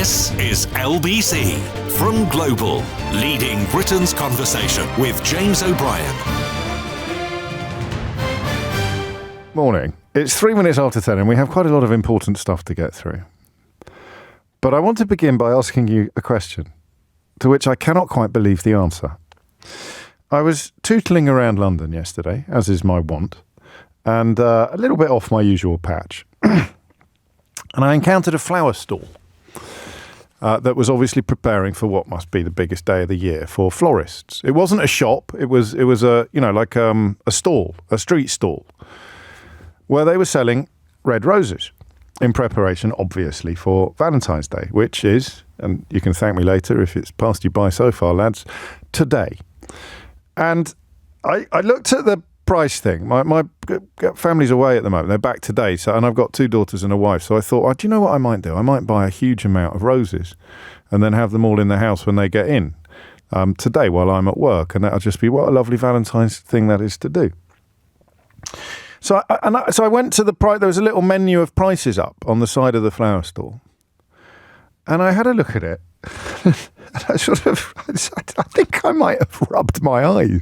This is LBC from Global, leading Britain's conversation with James O'Brien. Morning. It's 3 minutes after 10 and we have quite a lot of important stuff to get through. But I want to begin by asking you a question to which I cannot quite believe the answer. I was tootling around London yesterday, as is my wont, and a little bit off my usual patch. And I encountered a flower stall that was obviously preparing for what must be the biggest day of the year for florists. It wasn't a shop. It was a stall, a street stall, where they were selling red roses in preparation, obviously, for Valentine's Day, which is, and you can thank me later if it's passed you by so far, lads, today. And I looked at the price thing. My family's away at the moment. They're back today, and I've got 2 daughters and a wife. So I thought, do you know what I might do? I might buy a huge amount of roses and then have them all in the house when they get in today while I'm at work. And that'll just be what a lovely Valentine's thing that is to do. So I went to the price. There was a little menu of prices up on the side of the flower stall. And I had a look at it. And I think I might have rubbed my eyes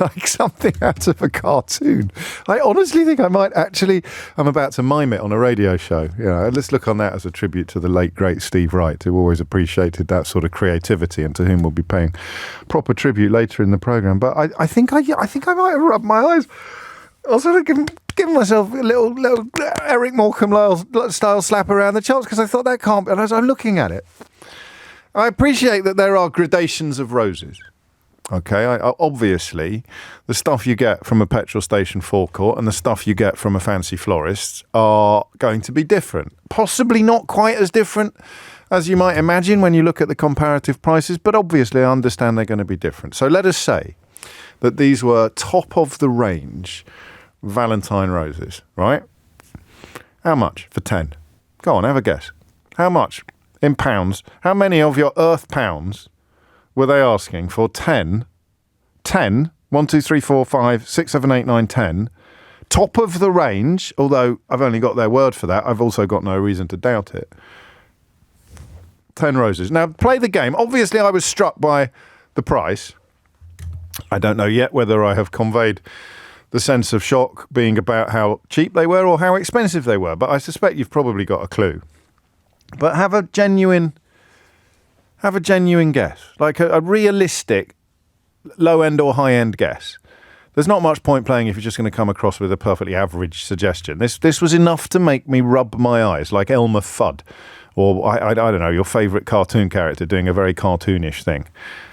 like something out of a cartoon. I honestly think I might I'm about to mime it on a radio show. You know, let's look on that as a tribute to the late, great Steve Wright, who always appreciated that sort of creativity and to whom we'll be paying proper tribute later in the programme. But I think I might have rubbed my eyes. I was sort of giving myself a little Eric Morecambe style slap around the chops because I thought that can't be. And as I'm looking at it, I appreciate that there are gradations of roses. Okay, obviously, the stuff you get from a petrol station forecourt and the stuff you get from a fancy florist are going to be different. Possibly not quite as different as you might imagine when you look at the comparative prices, but obviously I understand they're going to be different. So let us say that these were top of the range Valentine roses, right? How much for 10? Go on, have a guess. How much? In pounds, how many of your earth pounds were they asking for 10? 10? 1, 2, 3, 4, 5, 6, 7, 8, 9, 10. Top of the range, although I've only got their word for that. I've also got no reason to doubt it. 10 roses. Now, play the game. Obviously, I was struck by the price. I don't know yet whether I have conveyed the sense of shock being about how cheap they were or how expensive they were, but I suspect you've probably got a clue. But have a genuine guess, like a realistic low-end or high-end guess. There's not much point playing if you're just going to come across with a perfectly average suggestion. This was enough to make me rub my eyes, like Elmer Fudd, or I don't know, your favourite cartoon character doing a very cartoonish thing.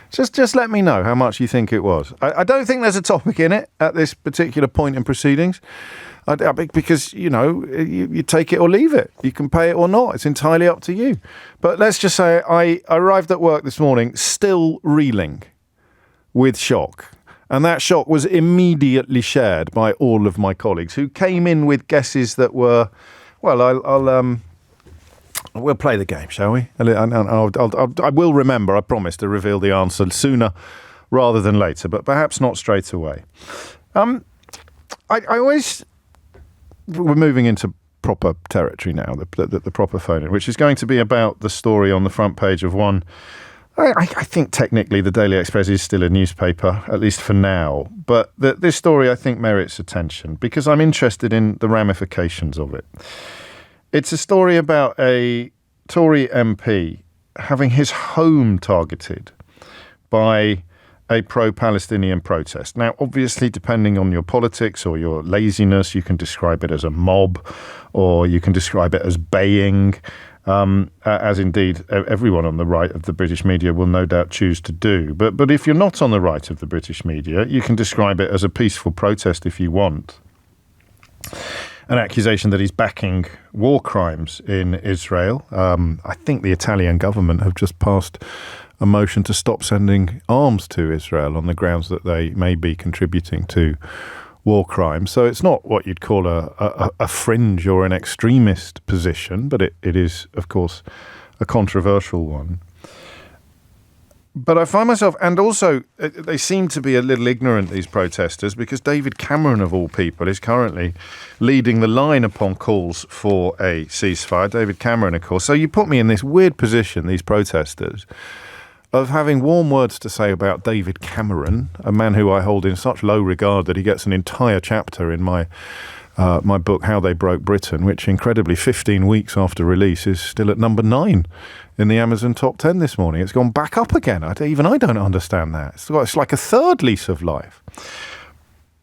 Just let me know how much you think it was. I don't think there's a topic in it at this particular point in proceedings. Because, you take it or leave it. You can pay it or not. It's entirely up to you. But let's just say I arrived at work this morning still reeling with shock. And that shock was immediately shared by all of my colleagues who came in with guesses that were, well, we'll play the game, shall we? I will remember, I promise, to reveal the answer sooner rather than later, but perhaps not straight away. We're moving into proper territory now, the proper phone-in, which is going to be about the story on the front page of one. I think technically the Daily Express is still a newspaper, at least for now. But this story, I think, merits attention because I'm interested in the ramifications of it. It's a story about a Tory MP having his home targeted by a pro-Palestinian protest. Now, obviously, depending on your politics or your laziness, you can describe it as a mob or you can describe it as baying, as indeed everyone on the right of the British media will no doubt choose to do. But if you're not on the right of the British media, you can describe it as a peaceful protest if you want. An accusation that he's backing war crimes in Israel. I think the Italian government have just passed a motion to stop sending arms to Israel on the grounds that they may be contributing to war crimes. So it's not what you'd call a fringe or an extremist position, but it is, of course, a controversial one. But I find myself, and also they seem to be a little ignorant, these protesters, because David Cameron, of all people, is currently leading the line upon calls for a ceasefire. David Cameron, of course. So you put me in this weird position, these protesters, of having warm words to say about David Cameron, a man who I hold in such low regard that he gets an entire chapter in my book, How They Broke Britain, which incredibly 15 weeks after release is still at number 9 in the Amazon top 10 this morning. It's gone back up again. Even I don't understand that. It's like a third lease of life.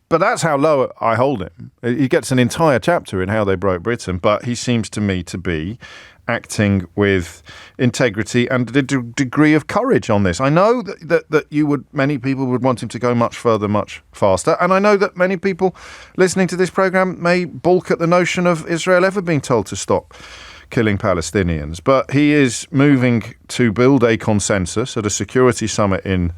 But that's how low I hold him. He gets an entire chapter in How They Broke Britain, but he seems to me to be acting with integrity and a degree of courage on this. I know that many people would want him to go much further, much faster, and I know that many people listening to this program may balk at the notion of Israel ever being told to stop killing Palestinians. But he is moving to build a consensus at a security summit in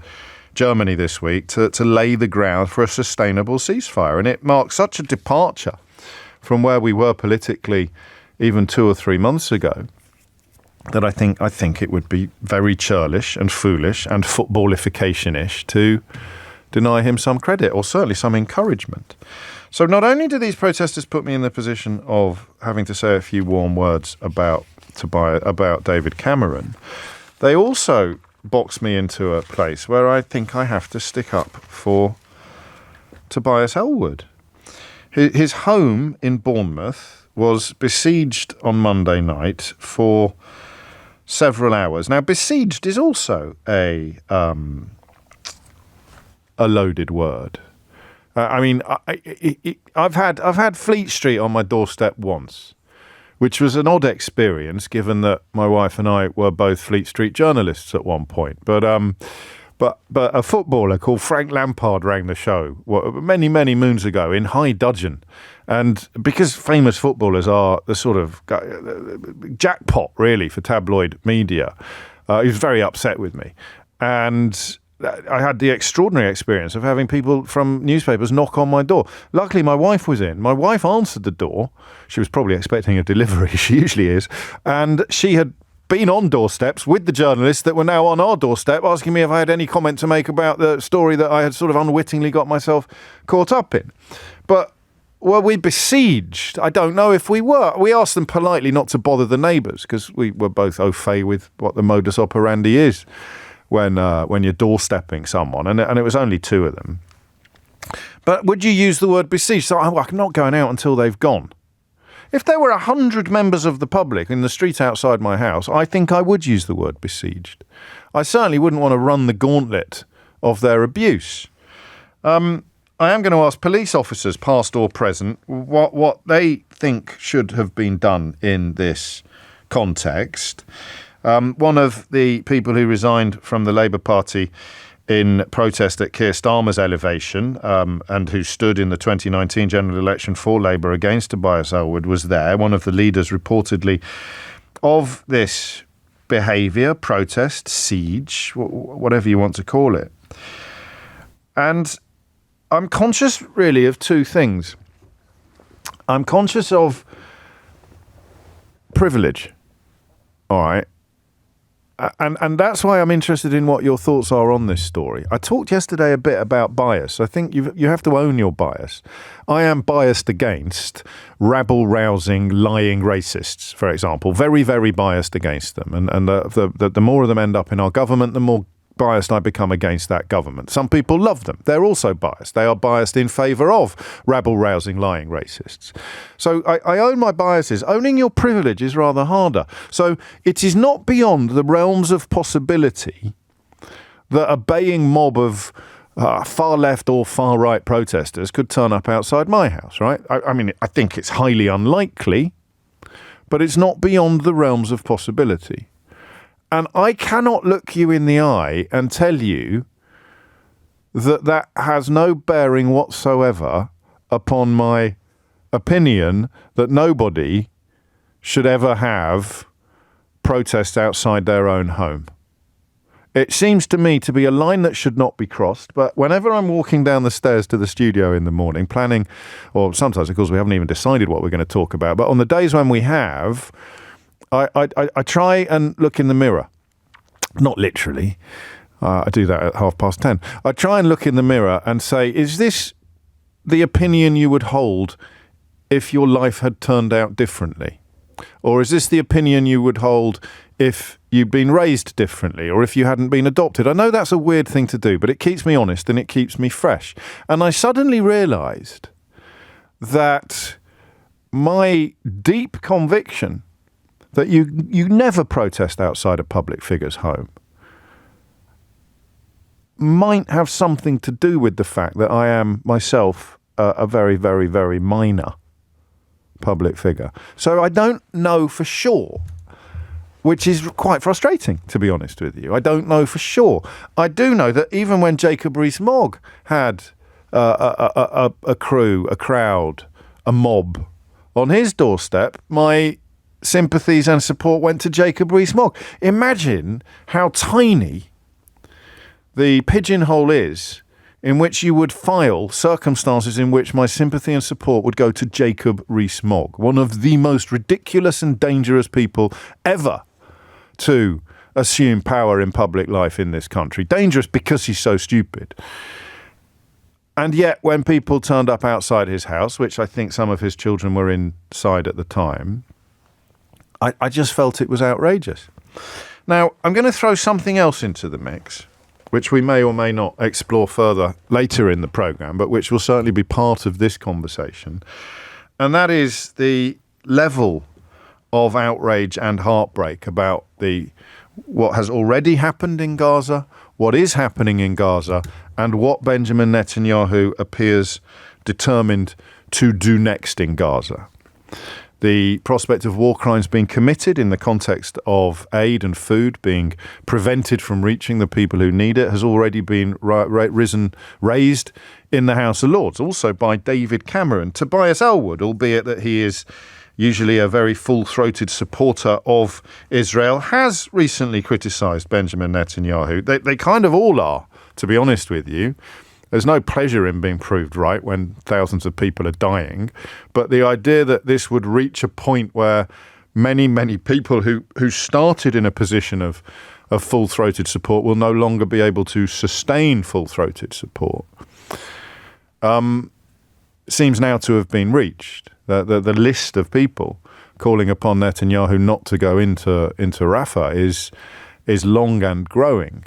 Germany this week to lay the ground for a sustainable ceasefire, and it marks such a departure from where we were politically even 2 or 3 months ago, that I think it would be very churlish and foolish and footballification-ish to deny him some credit, or certainly some encouragement. So not only do these protesters put me in the position of having to say a few warm words about David Cameron, they also box me into a place where I think I have to stick up for Tobias Ellwood. His home in Bournemouth was besieged on Monday night for several hours. Now, besieged is also a loaded word. I've had Fleet Street on my doorstep once, which was an odd experience, given that my wife and I were both Fleet Street journalists at one point. But a footballer called Frank Lampard rang the show many, many moons ago in High Dudgeon. And because famous footballers are the sort of jackpot, really, for tabloid media, he was very upset with me. And I had the extraordinary experience of having people from newspapers knock on my door. Luckily, my wife was in. My wife answered the door. She was probably expecting a delivery. She usually is. And she had been on doorsteps with the journalists that were now on our doorstep, asking me if I had any comment to make about the story that I had sort of unwittingly got myself caught up in. But were we besieged? I don't know if we were. We asked them politely not to bother the neighbours, because we were both au fait with what the modus operandi is when you're doorstepping someone, and it was only 2 of them. But would you use the word besieged? So I'm not going out until they've gone. If there were 100 members of the public in the street outside my house, I think I would use the word besieged. I certainly wouldn't want to run the gauntlet of their abuse. I am going to ask police officers, past or present, what they think should have been done in this context. One of the people who resigned from the Labour Party in protest at Keir Starmer's elevation, and who stood in the 2019 general election for Labour against Tobias Ellwood, was there. One of the leaders, reportedly, of this behaviour, protest, siege, whatever you want to call it. And I'm conscious, really, of 2 things. I'm conscious of privilege, all right? And that's why I'm interested in what your thoughts are on this story. I talked yesterday a bit about bias. I think you have to own your bias. I am biased against rabble-rousing, lying racists, for example. Very, very biased against them. And the more of them end up in our government, the more biased I become against that government. Some people love them. They're also biased. They are biased in favour of rabble-rousing, lying racists. So I own my biases. Owning your privilege is rather harder. So it is not beyond the realms of possibility that a baying mob of far left or far right protesters could turn up outside my house, right? I think it's highly unlikely, but it's not beyond the realms of possibility. And I cannot look you in the eye and tell you that has no bearing whatsoever upon my opinion that nobody should ever have protests outside their own home. It seems to me to be a line that should not be crossed, but whenever I'm walking down the stairs to the studio in the morning, planning, or sometimes, of course, we haven't even decided what we're going to talk about, but on the days when we have, I try and look in the mirror. Not literally. I do that at 10:30. I try and look in the mirror and say, is this the opinion you would hold if your life had turned out differently? Or is this the opinion you would hold if you'd been raised differently, or if you hadn't been adopted? I know that's a weird thing to do, but it keeps me honest and it keeps me fresh. And I suddenly realised that my deep conviction that you never protest outside a public figure's home might have something to do with the fact that I am myself a very, very, very minor public figure. So I don't know for sure, which is quite frustrating, to be honest with you. I don't know for sure. I do know that even when Jacob Rees-Mogg had a crew, a crowd, a mob on his doorstep, my sympathies and support went to Jacob Rees-Mogg. Imagine how tiny the pigeonhole is in which you would file circumstances in which my sympathy and support would go to Jacob Rees-Mogg, one of the most ridiculous and dangerous people ever to assume power in public life in this country. Dangerous because he's so stupid. And yet, when people turned up outside his house, which I think some of his children were inside at the time, I just felt it was outrageous. Now, I'm going to throw something else into the mix, which we may or may not explore further later in the programme, but which will certainly be part of this conversation. And that is the level of outrage and heartbreak about what has already happened in Gaza, what is happening in Gaza, and what Benjamin Netanyahu appears determined to do next in Gaza. The prospect of war crimes being committed in the context of aid and food being prevented from reaching the people who need it has already been raised in the House of Lords, also by David Cameron. Tobias Ellwood, albeit that he is usually a very full-throated supporter of Israel, has recently criticised Benjamin Netanyahu. They kind of all are, to be honest with you. There's no pleasure in being proved right when thousands of people are dying. But the idea that this would reach a point where many, many people who started in a position of full-throated support will no longer be able to sustain full-throated support seems now to have been reached. The list of people calling upon Netanyahu not to go into Rafah is long and growing.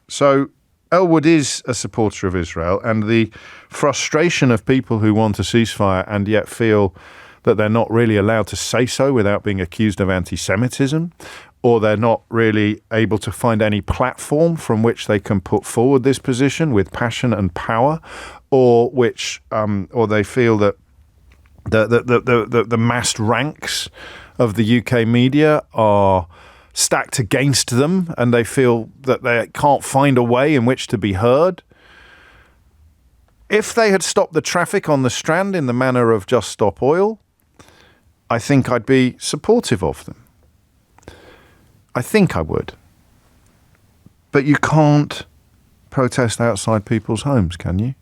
So Ellwood is a supporter of Israel, and the frustration of people who want a ceasefire and yet feel that they're not really allowed to say so without being accused of anti-Semitism, or they're not really able to find any platform from which they can put forward this position with passion and power, or they feel that the massed ranks of the UK media are stacked against them, and they feel that they can't find a way in which to be heard. If they had stopped the traffic on the Strand in the manner of Just Stop Oil, I think I'd be supportive of them. I think I would. But you can't protest outside people's homes, can you?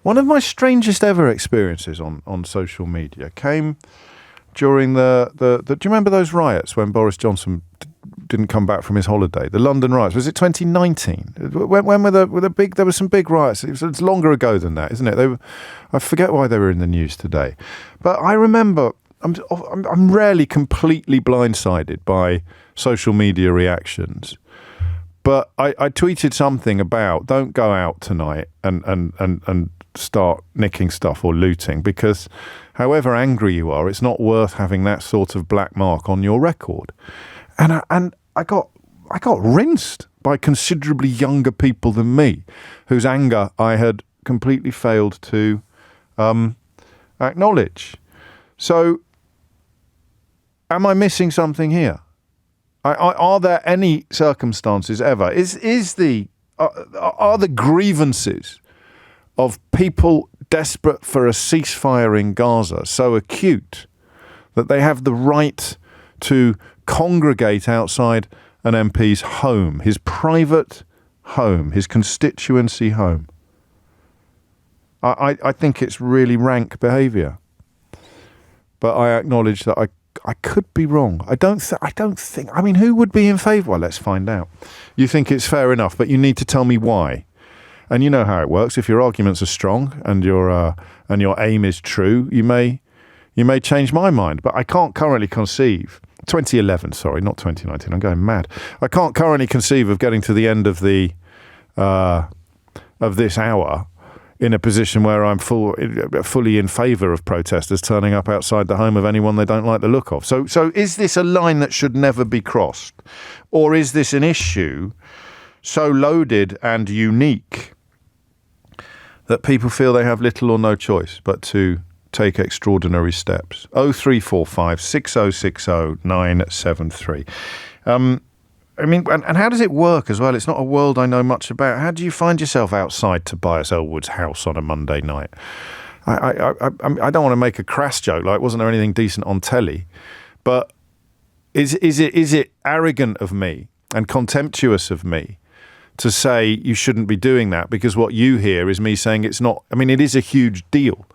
One of my strangest ever experiences on social media came during the do you remember those riots when Boris Johnson didn't come back from his holiday? The London riots. Was it 2019? When were the big? There were some big riots. It's longer ago than that, isn't it? I forget why they were in the news today, but I remember. I'm rarely completely blindsided by social media reactions, but I tweeted something about don't go out tonight and start nicking stuff or looting, because however angry you are, it's not worth having that sort of black mark on your record. And I got rinsed by considerably younger people than me, whose anger I had completely failed to acknowledge. So, am I missing something here? Are there any circumstances ever? Are the grievances of people desperate for a ceasefire in Gaza so acute that they have the right to congregate outside an MP's home, his private home, his constituency home? I think it's really rank behaviour. But I acknowledge that I could be wrong. I don't think. I mean, who would be in favour? Well, let's find out. You think it's fair enough, but you need to tell me why. And you know how it works. If your arguments are strong and your aim is true, you may change my mind. But I can't currently conceive. 2011, sorry, not 2019. I'm going mad. I can't currently conceive of getting to the end of this hour in a position where I'm fully in favour of protesters turning up outside the home of anyone they don't like the look of. So is this a line that should never be crossed? Or is this an issue so loaded and unique that people feel they have little or no choice but to take extraordinary steps? 0345 6060 973. I mean, and how does it work as well? It's not a world I know much about. How do you find yourself outside Tobias Ellwood's house on a Monday night? I don't want to make a crass joke, like wasn't there anything decent on telly? But is it arrogant of me and contemptuous of me to say you shouldn't be doing that, because what you hear is me saying it's not? I mean, it is a huge deal.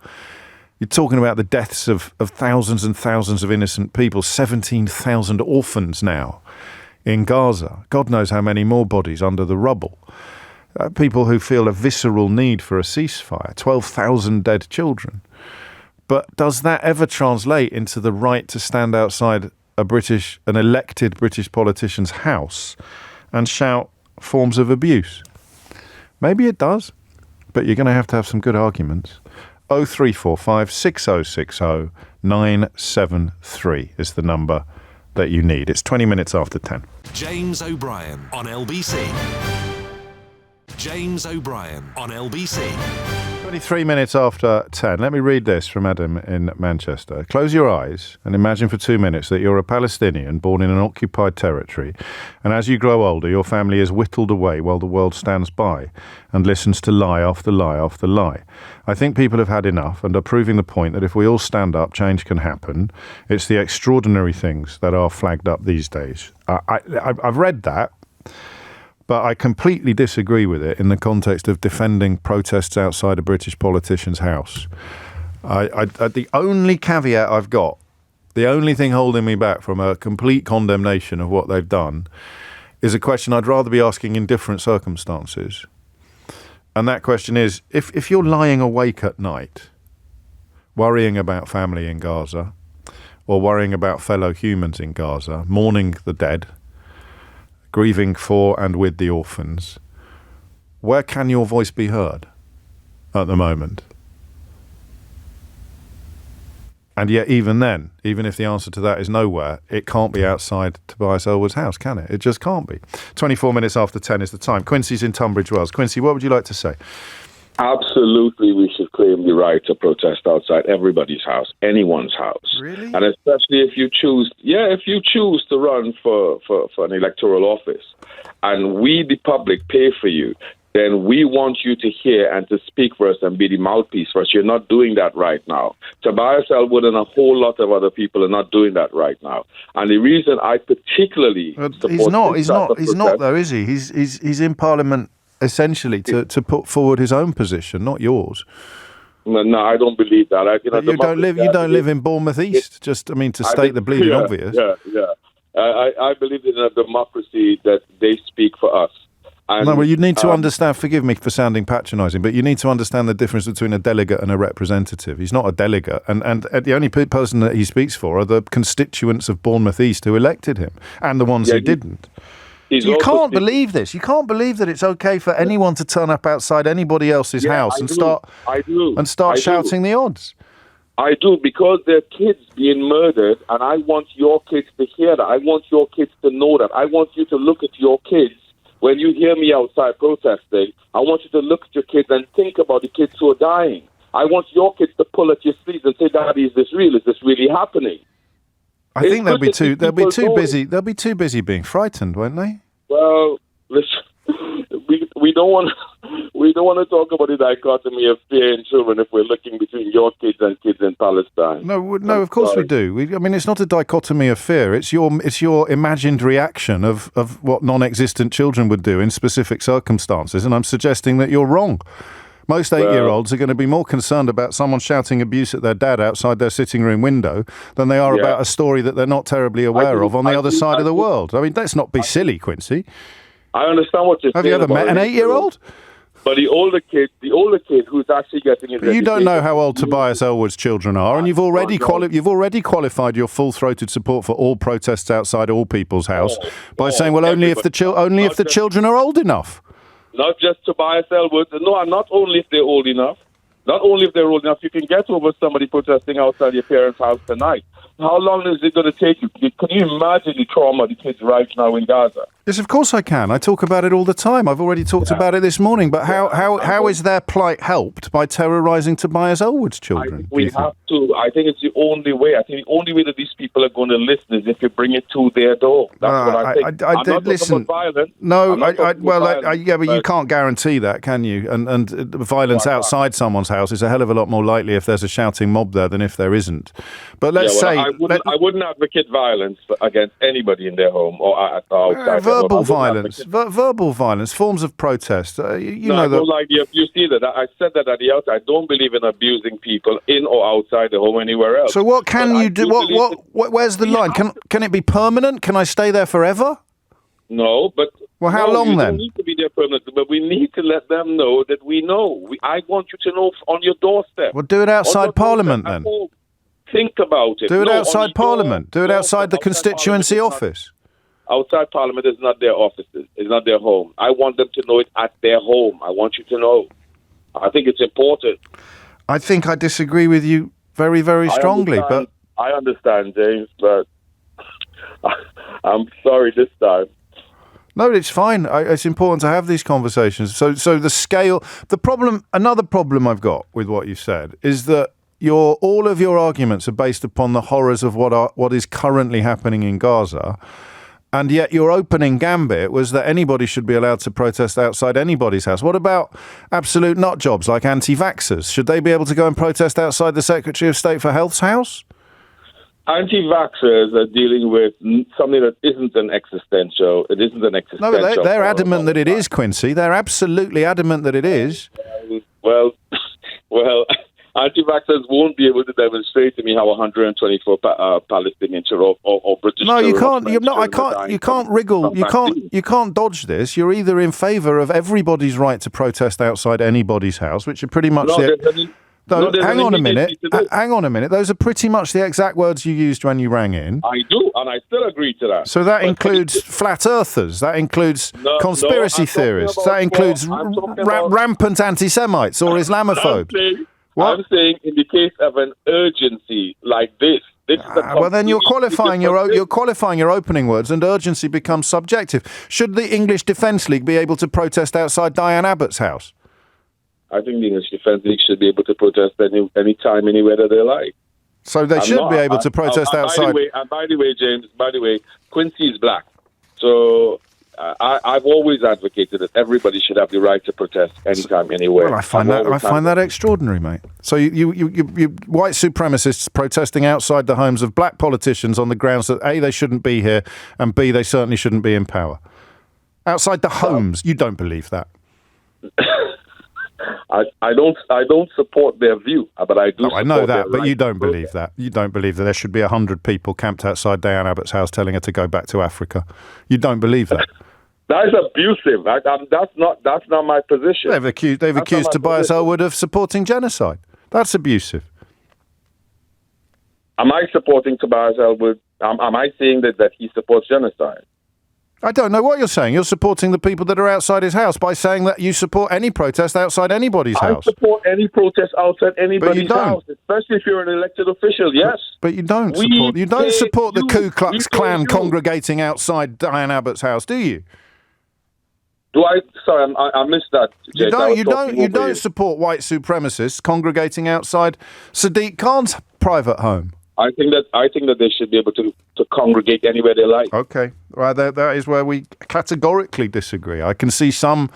You're talking about the deaths of thousands and thousands of innocent people, 17,000 orphans now in Gaza. God knows how many more bodies under the rubble. People who feel a visceral need for a ceasefire. 12,000 dead children. But does that ever translate into the right to stand outside an elected British politician's house and shout forms of abuse? Maybe it does, but you're going to have some good arguments. 0345 6060 973 is the number that you need. It's 20 minutes after 10. James O'Brien on LBC. James O'Brien on LBC. 23 minutes after 10. Let me read this from Adam in Manchester. Close your eyes and imagine for 2 minutes that you're a Palestinian born in an occupied territory, and as you grow older, your family is whittled away while the world stands by and listens to lie after lie after lie. I think people have had enough and are proving the point that if we all stand up, change can happen. It's the extraordinary things that are flagged up these days. I've read that, but I completely disagree with it in the context of defending protests outside a British politician's house. The only caveat I've got, the only thing holding me back from a complete condemnation of what they've done, is a question I'd rather be asking in different circumstances. And that question is, if you're lying awake at night, worrying about family in Gaza, or worrying about fellow humans in Gaza, mourning the dead, grieving for and with the orphans, where can your voice be heard at the moment? And yet even then, even if the answer to that is nowhere, it can't be outside Tobias Ellwood's house, can it? It just can't be. 24 minutes after 10 is the time. Quincy's in Tunbridge Wells. Quincy, what would you like to say? Absolutely, we should claim the right to protest outside everybody's house, anyone's house. Really? And especially if you choose to run for an electoral office, and we, the public, pay for you, then we want you to hear and to speak for us and be the mouthpiece for us. You're not doing that right now. Tobias Ellwood and a whole lot of other people are not doing that right now. And the reason I particularly support he's not though, is he? He's in Parliament essentially to put forward his own position, not yours. No, I don't believe that. You don't live in Bournemouth East. To state the bleeding obvious. Yeah. I believe in a democracy that they speak for us. And, no, well, you need to understand, forgive me for sounding patronising, but you need to understand the difference between a delegate and a representative. He's not a delegate, and the only person that he speaks for are the constituents of Bournemouth East who elected him, and the ones who didn't. You can't believe this. You can't believe that it's okay for anyone to turn up outside anybody else's house and start shouting the odds. I do, because there are kids being murdered, and I want your kids to hear that. I want your kids to know that. I want you to look at your kids. When you hear me outside protesting, I want you to look at your kids and think about the kids who are dying. I want your kids to pull at your sleeves and say, "Daddy, is this real? Is this really happening?" I think they'll be too busy. They'll be too busy being frightened, won't they? Well, listen, we don't want to talk about the dichotomy of fear in children if we're looking between your kids and kids in Palestine. No, of course we do. It's not a dichotomy of fear. It's your imagined reaction of what non-existent children would do in specific circumstances, and I'm suggesting that you're wrong. Most 8-year-olds are going to be more concerned about someone shouting abuse at their dad outside their sitting room window than they are about a story that they're not terribly aware of on the other side of the world. I mean, let's not be silly, Quincy. I understand what you're saying. Have you ever met an 8-year-old? But the older kid who's actually getting his You don't know how old Tobias Elwood's children are, and you've already qualified your full-throated support for all protests outside all people's house by saying, well, only if the children are old enough. Not just Tobias Elwood. No, not only if they're old enough. Not only if they're old enough. You can get over somebody protesting outside your parents' house tonight. How long is it going to take you? Can you imagine the trauma the kids right now in Gaza? Yes, of course I can. I talk about it all the time. I've already talked about it this morning. But how is their plight helped by terrorising Tobias Elwood's children? We have to. I think it's the only way. I think the only way that these people are going to listen is if you bring it to their door. That's what I think. I'm not talking about violence. No, but you can't guarantee that, can you? And violence outside someone's house is a hell of a lot more likely if there's a shouting mob there than if there isn't. But let's say... I wouldn't advocate violence against anybody in their home or outside. Verbal violence, forms of protest. You know that. Like you see that. I said that at the outset. I don't believe in abusing people in or outside the home anywhere else. So what can you do? Where's the line? Can it be permanent? Can I stay there forever? No, but... Well, how long then? We don't need to be there permanently, but we need to let them know that we know. I want you to know on your doorstep. Well, do it outside Parliament then. Think about it. Do it outside Parliament. Do it outside the constituency office. Outside Parliament is not their offices. It's not their home. I want them to know it at their home. I want you to know. I think it's important. I think I disagree with you very, very strongly. I understand, James, but I'm sorry this time. No, it's fine. It's important to have these conversations. So the scale, another problem I've got with what you said is that all of your arguments are based upon the horrors of what is currently happening in Gaza. And yet your opening gambit was that anybody should be allowed to protest outside anybody's house. What about absolute nut jobs like anti-vaxxers? Should they be able to go and protest outside the Secretary of State for Health's house? Anti-vaxxers are dealing with something that isn't an existential. It isn't an existential. No, they're adamant that it is, Quincy. They're absolutely adamant that it is. Well. Anti-vaxxers won't be able to demonstrate to me how 124 Palestinian children or British. No, you can't. You can't wriggle. You can't dodge this. You're either in favour of everybody's right to protest outside anybody's house, which are pretty much hang on a minute. Those are pretty much the exact words you used when you rang in. I do, and I still agree to that. So that includes flat earthers. That includes conspiracy theorists. That includes rampant anti-Semites or Islamophobes. I'm saying in the case of an urgency like this is well, then you're qualifying your opening words, and urgency becomes subjective. Should the English Defence League be able to protest outside Diane Abbott's house? I think the English Defence League should be able to protest any time, anywhere that they like. So they should be able to protest outside. By the way, James. Quincy is black, so. I've always advocated that everybody should have the right to protest anytime, anywhere. Well, I find that extraordinary, mate. So you white supremacists protesting outside the homes of black politicians on the grounds that A, they shouldn't be here, and B, they certainly shouldn't be in power. Outside the homes, you don't believe that. I don't support their view, but I do. I know that, but you don't believe that. You don't believe that there should be 100 people camped outside Diane Abbott's house telling her to go back to Africa. You don't believe that. That is abusive. That's not my position. They've accused Tobias Elwood of supporting genocide. That's abusive. Am I supporting Tobias Elwood? Am I saying that he supports genocide? I don't know what you're saying. You're supporting the people that are outside his house by saying that you support any protest outside anybody's house. I support any protest outside anybody's house, especially if you're an elected official, yes. But you don't support the Ku Klux Klan congregating outside Diane Abbott's house, do you? Do I? Sorry, I missed that. Jake. You don't support white supremacists congregating outside Sadiq Khan's private home. I think that they should be able to congregate anywhere they like. Okay, right. That is where we categorically disagree. I can see some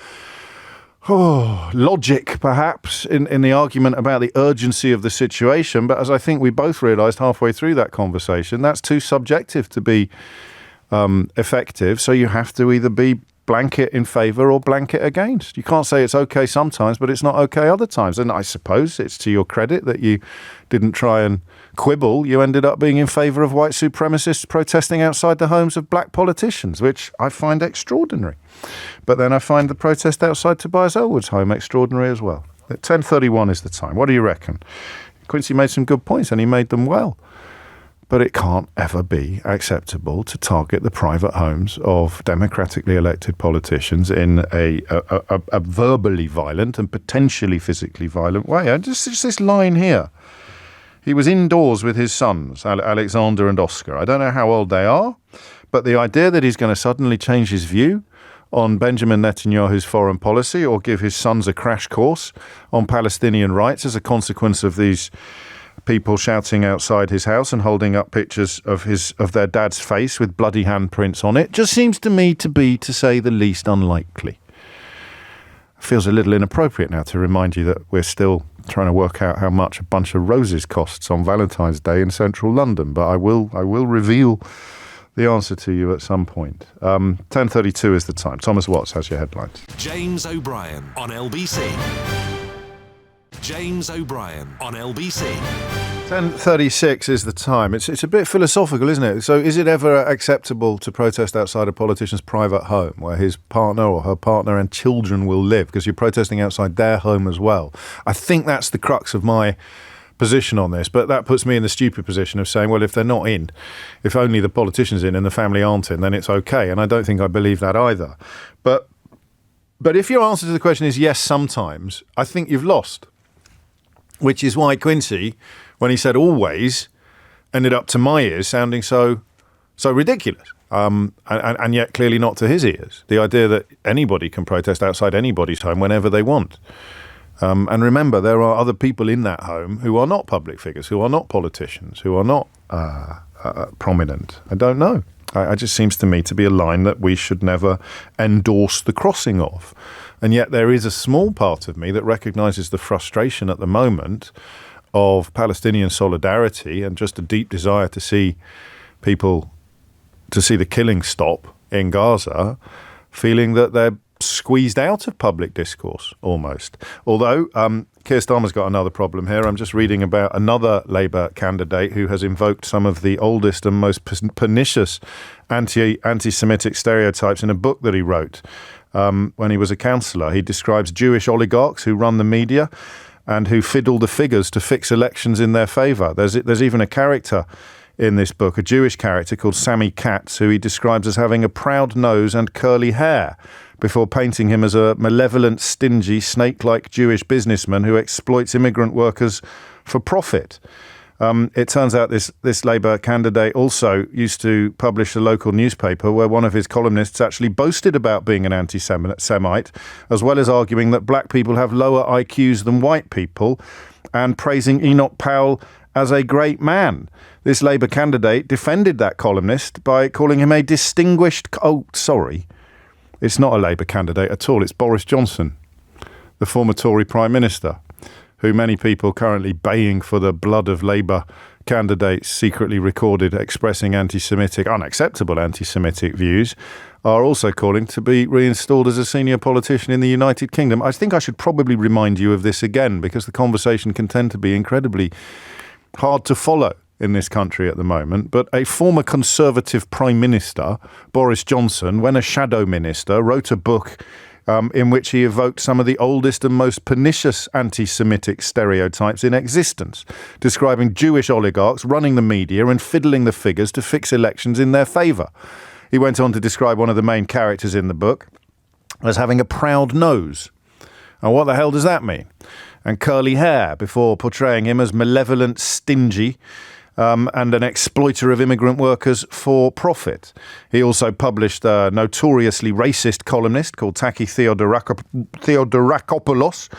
logic, perhaps, in the argument about the urgency of the situation, but as I think we both realised halfway through that conversation, that's too subjective to be effective. So you have to either be blanket in favour or blanket against. You can't say it's okay sometimes, but it's not okay other times. And I suppose it's to your credit that you didn't try and quibble. You ended up being in favour of white supremacists protesting outside the homes of black politicians, which I find extraordinary. But then I find the protest outside Tobias Ellwood's home extraordinary as well. At 10:31 is the time. What do you reckon? Quincy made some good points, and he made them well. But it can't ever be acceptable to target the private homes of democratically elected politicians in a verbally violent and potentially physically violent way. And just this line here. He was indoors with his sons, Alexander and Oscar. I don't know how old they are, but the idea that he's going to suddenly change his view on Benjamin Netanyahu's foreign policy or give his sons a crash course on Palestinian rights as a consequence of these people shouting outside his house and holding up pictures of their dad's face with bloody handprints on it just seems to me to be, to say the least, unlikely. Feels a little inappropriate now to remind you that we're still trying to work out how much a bunch of roses costs on Valentine's Day in central London, but I will reveal the answer to you at some point. 10:32 is the time. Thomas Watts has your headlines. James O'Brien on LBC. James O'Brien on LBC. 10:36 is the time. It's a bit philosophical, isn't it? So is it ever acceptable to protest outside a politician's private home where his partner or her partner and children will live because you're protesting outside their home as well? I think that's the crux of my position on this, but that puts me in the stupid position of saying, well, if they're not in, if only the politician's in and the family aren't in, then it's okay. And I don't think I believe that either. But if your answer to the question is yes, sometimes, I think you've lost. Which is why Quincy, when he said always, ended up to my ears sounding so ridiculous. And yet clearly not to his ears. The idea that anybody can protest outside anybody's home whenever they want. And remember, there are other people in that home who are not public figures, who are not politicians, who are not prominent. I don't know. It just seems to me to be a line that we should never endorse the crossing of. And yet there is a small part of me that recognises the frustration at the moment of Palestinian solidarity and just a deep desire to see the killing stop in Gaza, feeling that they're squeezed out of public discourse almost. Although Keir Starmer's got another problem here. I'm just reading about another Labour candidate who has invoked some of the oldest and most pernicious anti-Semitic stereotypes in a book that he wrote when he was a councillor. He describes Jewish oligarchs who run the media and who fiddle the figures to fix elections in their favour. There's even a character in this book, a Jewish character called Sammy Katz, who he describes as having a proud nose and curly hair, before painting him as a malevolent, stingy, snake-like Jewish businessman who exploits immigrant workers for profit. It turns out this Labour candidate also used to publish a local newspaper where one of his columnists actually boasted about being an anti-Semite, as well as arguing that black people have lower IQs than white people and praising Enoch Powell as a great man. This Labour candidate defended that columnist by calling him a distinguished... It's not a Labour candidate at all. It's Boris Johnson, the former Tory Prime Minister, who many people currently baying for the blood of Labour candidates secretly recorded expressing unacceptable anti-Semitic views, are also calling to be reinstalled as a senior politician in the United Kingdom. I think I should probably remind you of this again because the conversation can tend to be incredibly hard to follow in this country at the moment, but a former Conservative Prime Minister, Boris Johnson, when a shadow minister, wrote a book in which he evoked some of the oldest and most pernicious anti-Semitic stereotypes in existence, describing Jewish oligarchs running the media and fiddling the figures to fix elections in their favour. He went on to describe one of the main characters in the book as having a proud nose. And what the hell does that mean? And curly hair, before portraying him as malevolent, stingy, and an exploiter of immigrant workers for profit. He also published a notoriously racist columnist called Taki Theodorakopoulos,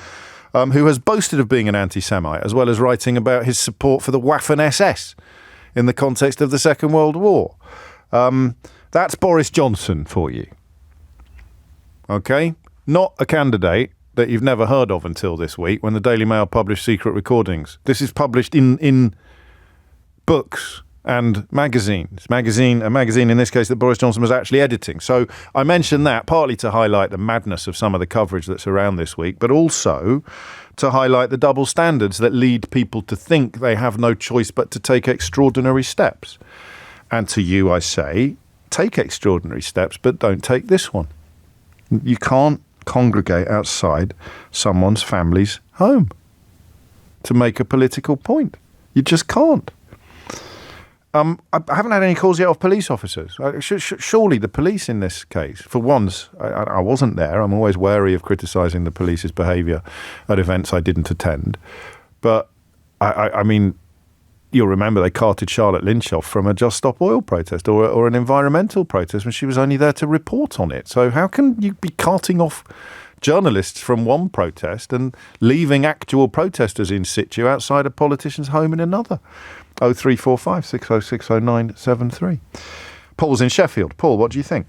who has boasted of being an anti-Semite, as well as writing about his support for the Waffen-SS in the context of the Second World War. That's Boris Johnson for you. Okay? Not a candidate that you've never heard of until this week when the Daily Mail published secret recordings. This is published in books and magazines. A magazine in this case that Boris Johnson was actually editing. So I mentioned that partly to highlight the madness of some of the coverage that's around this week, but also to highlight the double standards that lead people to think they have no choice but to take extraordinary steps. And to you, I say, take extraordinary steps, but don't take this one. You can't congregate outside someone's family's home to make a political point. You just can't. I haven't had any calls yet of police officers. Surely the police in this case, for once, I wasn't there. I'm always wary of criticising the police's behaviour at events I didn't attend. But, I mean, you'll remember they carted Charlotte Lynch off from a Just Stop Oil protest or an environmental protest when she was only there to report on it. So how can you be carting off journalists from one protest and leaving actual protesters in situ outside a politician's home in another? 0345 6060973. Paul's in Sheffield. Paul, what do you think?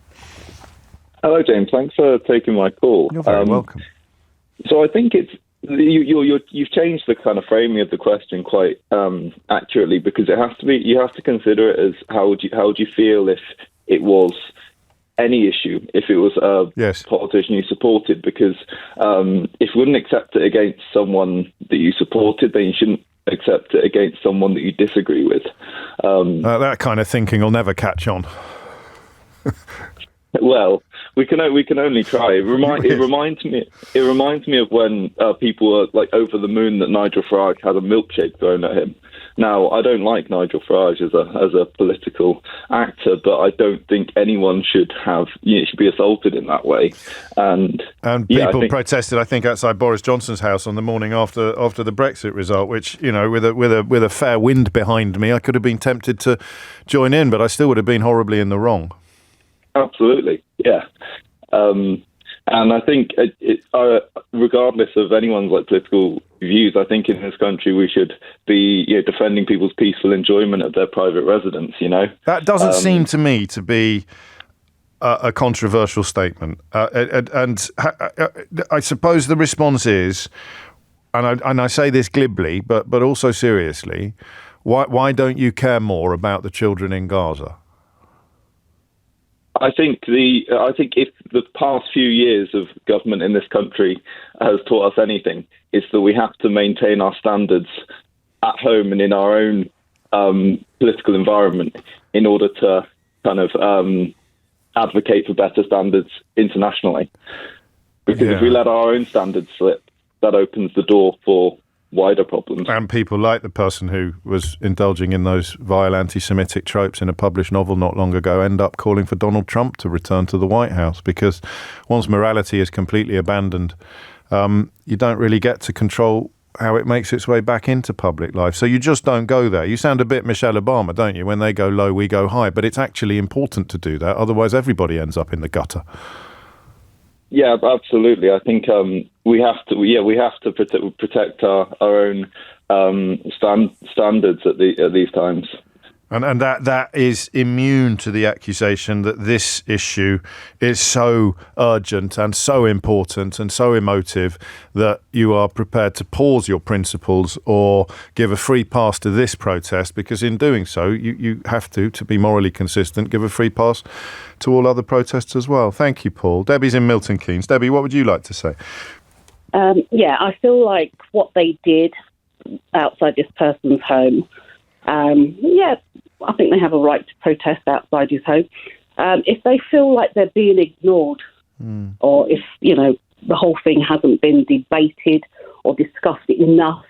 Hello, James. Thanks for taking my call. You're very welcome. So I think it's you've changed the kind of framing of the question quite accurately, because it has to be. You have to consider it as how would you feel if it was any issue, if it was a politician you supported, because if you wouldn't accept it against someone that you supported, then you shouldn't accept it against someone that you disagree with. That kind of thinking will never catch on. Well, we can only try. It reminds me of when people were like over the moon that Nigel Farage had a milkshake thrown at him. Now, I don't like Nigel Farage as a political actor, but I don't think anyone should be assaulted in that way. And people protested, I think, outside Boris Johnson's house on the morning after the Brexit result, which, you know, with a fair wind behind me, I could have been tempted to join in, but I still would have been horribly in the wrong. Absolutely, yeah. And I think, regardless of anyone's political views, I think in this country we should be defending people's peaceful enjoyment of their private residence. That doesn't seem to me to be a controversial statement, and I suppose the response is, and I say this glibly, but also seriously, why don't you care more about the children in Gaza? I think if the past few years of government in this country has taught us anything, it's that we have to maintain our standards at home and in our own political environment in order to kind of advocate for better standards internationally. Because if we let our own standards slip, that opens the door for wider problems. And people like the person who was indulging in those vile anti-Semitic tropes in a published novel not long ago end up calling for Donald Trump to return to the White House, because once morality is completely abandoned, you don't really get to control how it makes its way back into public life. So you just don't go there. You sound a bit Michelle Obama, don't you? When they go low, we go high. But it's actually important to do that. Otherwise, everybody ends up in the gutter. Yeah, absolutely. I think we have to protect our own standards at these times. And that is immune to the accusation that this issue is so urgent and so important and so emotive that you are prepared to pause your principles or give a free pass to this protest, because in doing so, you have to be morally consistent, give a free pass to all other protests as well. Thank you, Paul. Debbie's in Milton Keynes. Debbie, what would you like to say? I feel like what they did outside this person's home, I think they have a right to protest outside his home. If they feel like they're being ignored, or if, the whole thing hasn't been debated or discussed enough,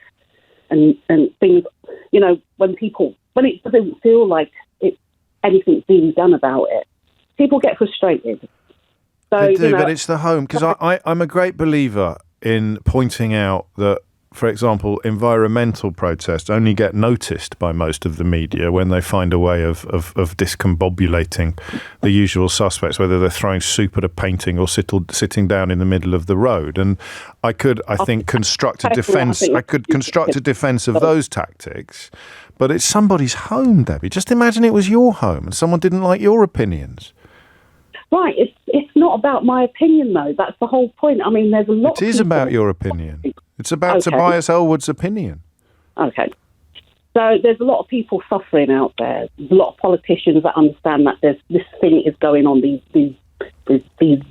and things, when it doesn't feel like anything's being done about it, people get frustrated. So, they do, but it's the home, because I'm a great believer in pointing out that, for example, environmental protests only get noticed by most of the media when they find a way of discombobulating the usual suspects, whether they're throwing soup at a painting or sitting down in the middle of the road. And I think, construct a defence of those tactics, but it's somebody's home, Debbie. Just imagine it was your home and someone didn't like your opinions. Right, it's not about my opinion, though. That's the whole point. I mean, there's a lot. It is about your opinion. It's about Tobias Elwood's opinion. Okay. So there's a lot of people suffering out there. There's a lot of politicians that understand that this thing is going on, these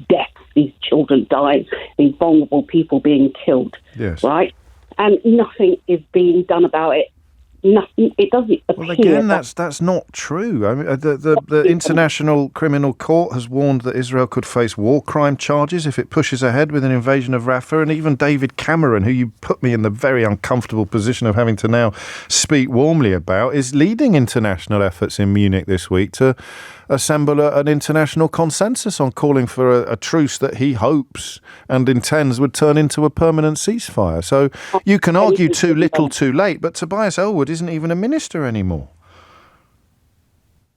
deaths, these children dying, these vulnerable people being killed, yes. right? And nothing is being done about it. Nothing. It doesn't appear. Well, again, that's not true. I mean, the International Criminal Court has warned that Israel could face war crime charges if it pushes ahead with an invasion of Rafah, and even David Cameron, who you put me in the very uncomfortable position of having to now speak warmly about, is leading international efforts in Munich this week to assemble an international consensus on calling for a truce that he hopes and intends would turn into a permanent ceasefire. So you can argue too little, too late, but Tobias Ellwood isn't even a minister anymore.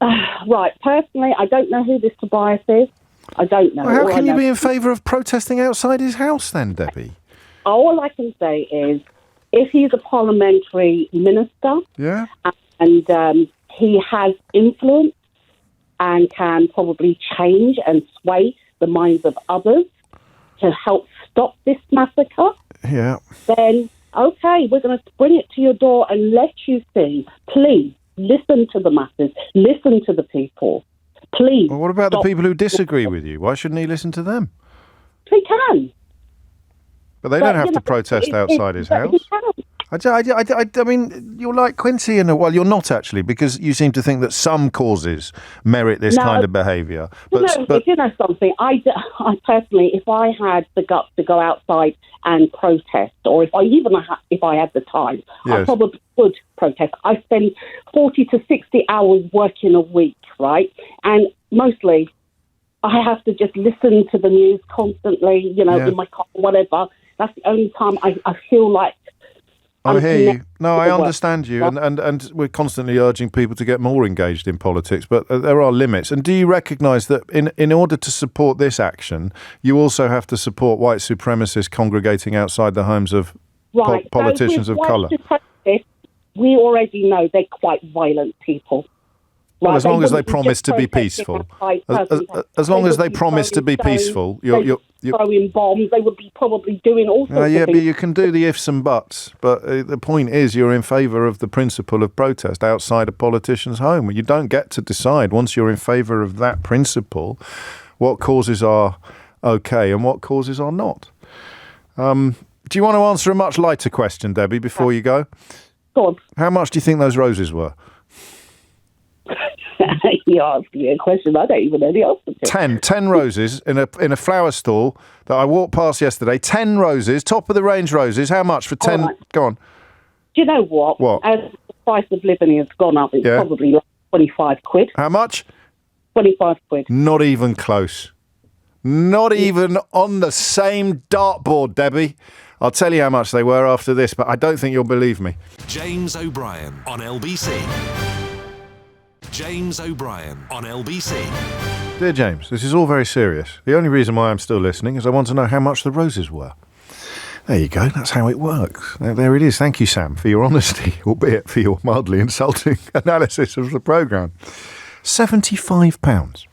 Right. Personally, I don't know who this Tobias is. I don't know. Well, how can you be in favour of protesting outside his house then, Debbie? All I can say is, if he's a parliamentary minister, yeah, and he has influence and can probably change and sway the minds of others to help stop this massacre, yeah, then, okay, we're going to bring it to your door and let you see. Please, listen to the masses. Listen to the people. Please. Well, what about the people who disagree with you? Why shouldn't he listen to them? He can. But they don't have to protest outside his house. He can. I mean, you're like Quincy, well, you're not actually, because you seem to think that some causes merit this kind of behaviour. But you know something, I personally, if I had the guts to go outside and protest, or if I had the time, yes, I probably would protest. I spend 40 to 60 hours working a week, right? And mostly, I have to just listen to the news constantly, in my car, whatever. That's the only time I feel like I hear you. No, I understand you. And we're constantly urging people to get more engaged in politics, but there are limits. And do you recognise that in order to support this action, you also have to support white supremacists congregating outside the homes of politicians of colour? We already know they're quite violent people. Well, as long as they promise to be peaceful. As long as they promise to be peaceful, you're throwing bombs. They would be probably doing all sorts of things. But you can do the ifs and buts. But the point is, you're in favour of the principle of protest outside a politician's home. You don't get to decide, once you're in favour of that principle, what causes are okay and what causes are not. Do you want to answer a much lighter question, Debbie, before you go? Go on. How much do you think those roses were? You asked me a question I don't even know the answer to. 10 roses in a flower stall that I walked past yesterday. 10 roses, top of the range roses. How much for 10? Right. Go on. Do you know what? What? As the price of living has gone up, it's probably like 25 quid. How much? 25 quid. Not even close. Not even on the same dartboard, Debbie. I'll tell you how much they were after this, but I don't think you'll believe me. James O'Brien on LBC. James O'Brien on LBC. Dear James, this is all very serious. The only reason why I'm still listening is I want to know how much the roses were. There you go. That's how it works. There it is. Thank you, Sam, for your honesty, albeit for your mildly insulting analysis of the programme. £75.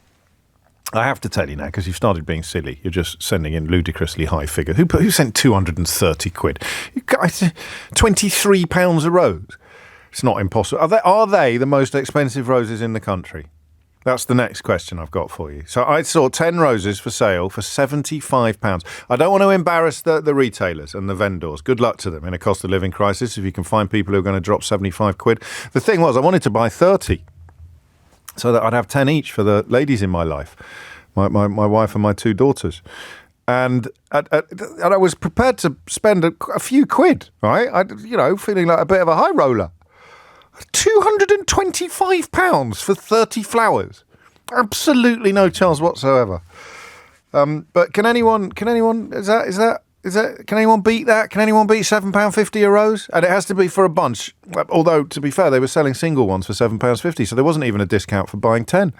I have to tell you now, because you've started being silly. You're just sending in ludicrously high figures. Who sent 230 quid? £23 a rose. It's not impossible. Are they the most expensive roses in the country? That's the next question I've got for you. So I saw 10 roses for sale for £75. I don't want to embarrass the retailers and the vendors. Good luck to them in a cost of living crisis if you can find people who are going to drop 75 quid. The thing was, I wanted to buy 30 so that I'd have 10 each for the ladies in my life, my wife and my 2 daughters. And I was prepared to spend a few quid, right? Feeling like a bit of a high roller. £225 for 30 flowers. Absolutely no chance whatsoever. But can anyone beat that? Can anyone beat £7.50 a rose? And it has to be for a bunch. Although, to be fair, they were selling single ones for £7.50, so there wasn't even a discount for buying 10,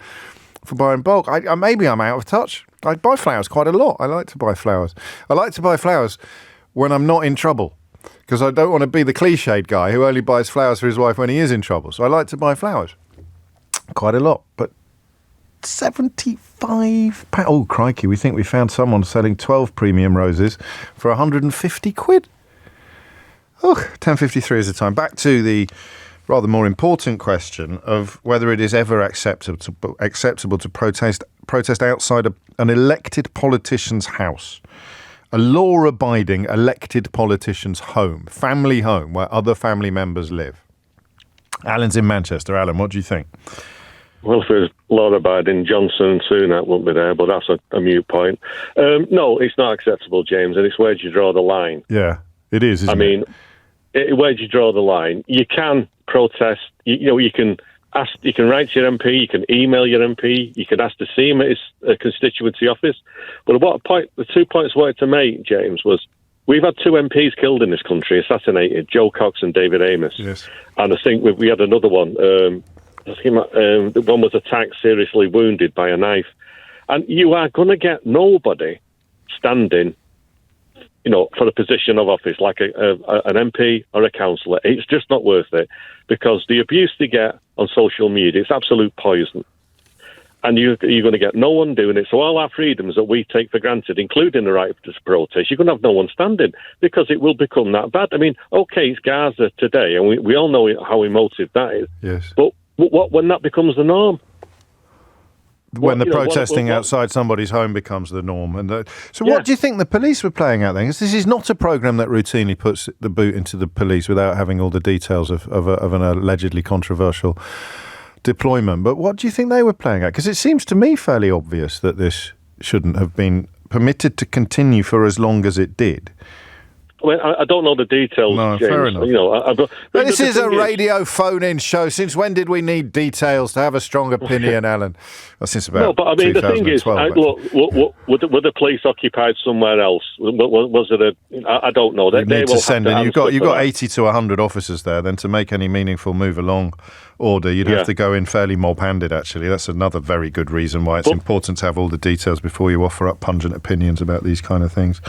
for buying bulk. Maybe I'm out of touch. I buy flowers quite a lot. I like to buy flowers. I like to buy flowers when I'm not in trouble, because I don't want to be the cliched guy who only buys flowers for his wife when he is in trouble. So I like to buy flowers quite a lot. But £75. Oh, crikey. We think we found someone selling 12 premium roses for 150 quid. Oh, 10:53 is the time. Back to the rather more important question of whether it is ever acceptable to protest outside an elected politician's house, a law-abiding elected politician's home, family home, where other family members live. Alan's in Manchester. Alan, what do you think? Well, if it was law-abiding, Johnson and Sunak wouldn't be there, but that's a moot point. No, it's not acceptable, James, and it's where do you draw the line? Yeah, it is, isn't it? Where do you draw the line? You can protest. You can ask. You can write to your MP. You can email your MP. You can ask to see him at his constituency office. But the 2 points I wanted to make, James, was we've had 2 MPs killed in this country, assassinated, Joe Cox and David Amos. Yes. And I think we had another one. The one was attacked, seriously wounded by a knife. And you are going to get nobody standing, for a position of office like an MP or a councillor. It's just not worth it, because the abuse they get on social media, it's absolute poison. And you're going to get no one doing it. So all our freedoms that we take for granted, including the right to protest, you're going to have no one standing, because it will become that bad. I mean, okay, it's Gaza today, and we all know how emotive that is. Yes. But when that becomes the norm? When the protesting outside somebody's home becomes the norm. What do you think the police were playing out then? 'Cause this is not a programme that routinely puts the boot into the police without having all the details of an allegedly controversial deployment. But what do you think they were playing at? Because it seems to me fairly obvious that this shouldn't have been permitted to continue for as long as it did. Well, I don't know the details, No, James. fair enough. This is a thing radio phone-in show. Since when did we need details to have a strong opinion, Alan? Well, since about 2012. No, but I mean, the thing is, were the police occupied somewhere else? Was it I don't know. You need to send in. You've got 80 to 100 officers there. Then to make any meaningful move along order, you'd have to go in fairly mob-handed, actually. That's another very good reason why it's important to have all the details before you offer up pungent opinions about these kind of things.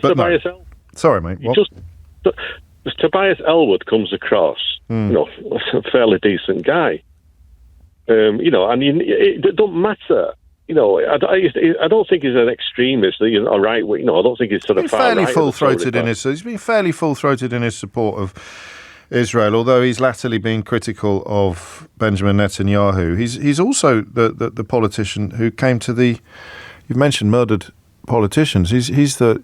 Tobias Elwood. Sorry, mate. Tobias Elwood comes across, a fairly decent guy. And it don't matter. I don't think he's an extremist. I don't think he's sort of far right. He's been fairly full-throated in his support of Israel, although he's latterly been critical of Benjamin Netanyahu. He's also the politician who came to you've mentioned murdered politicians. He's the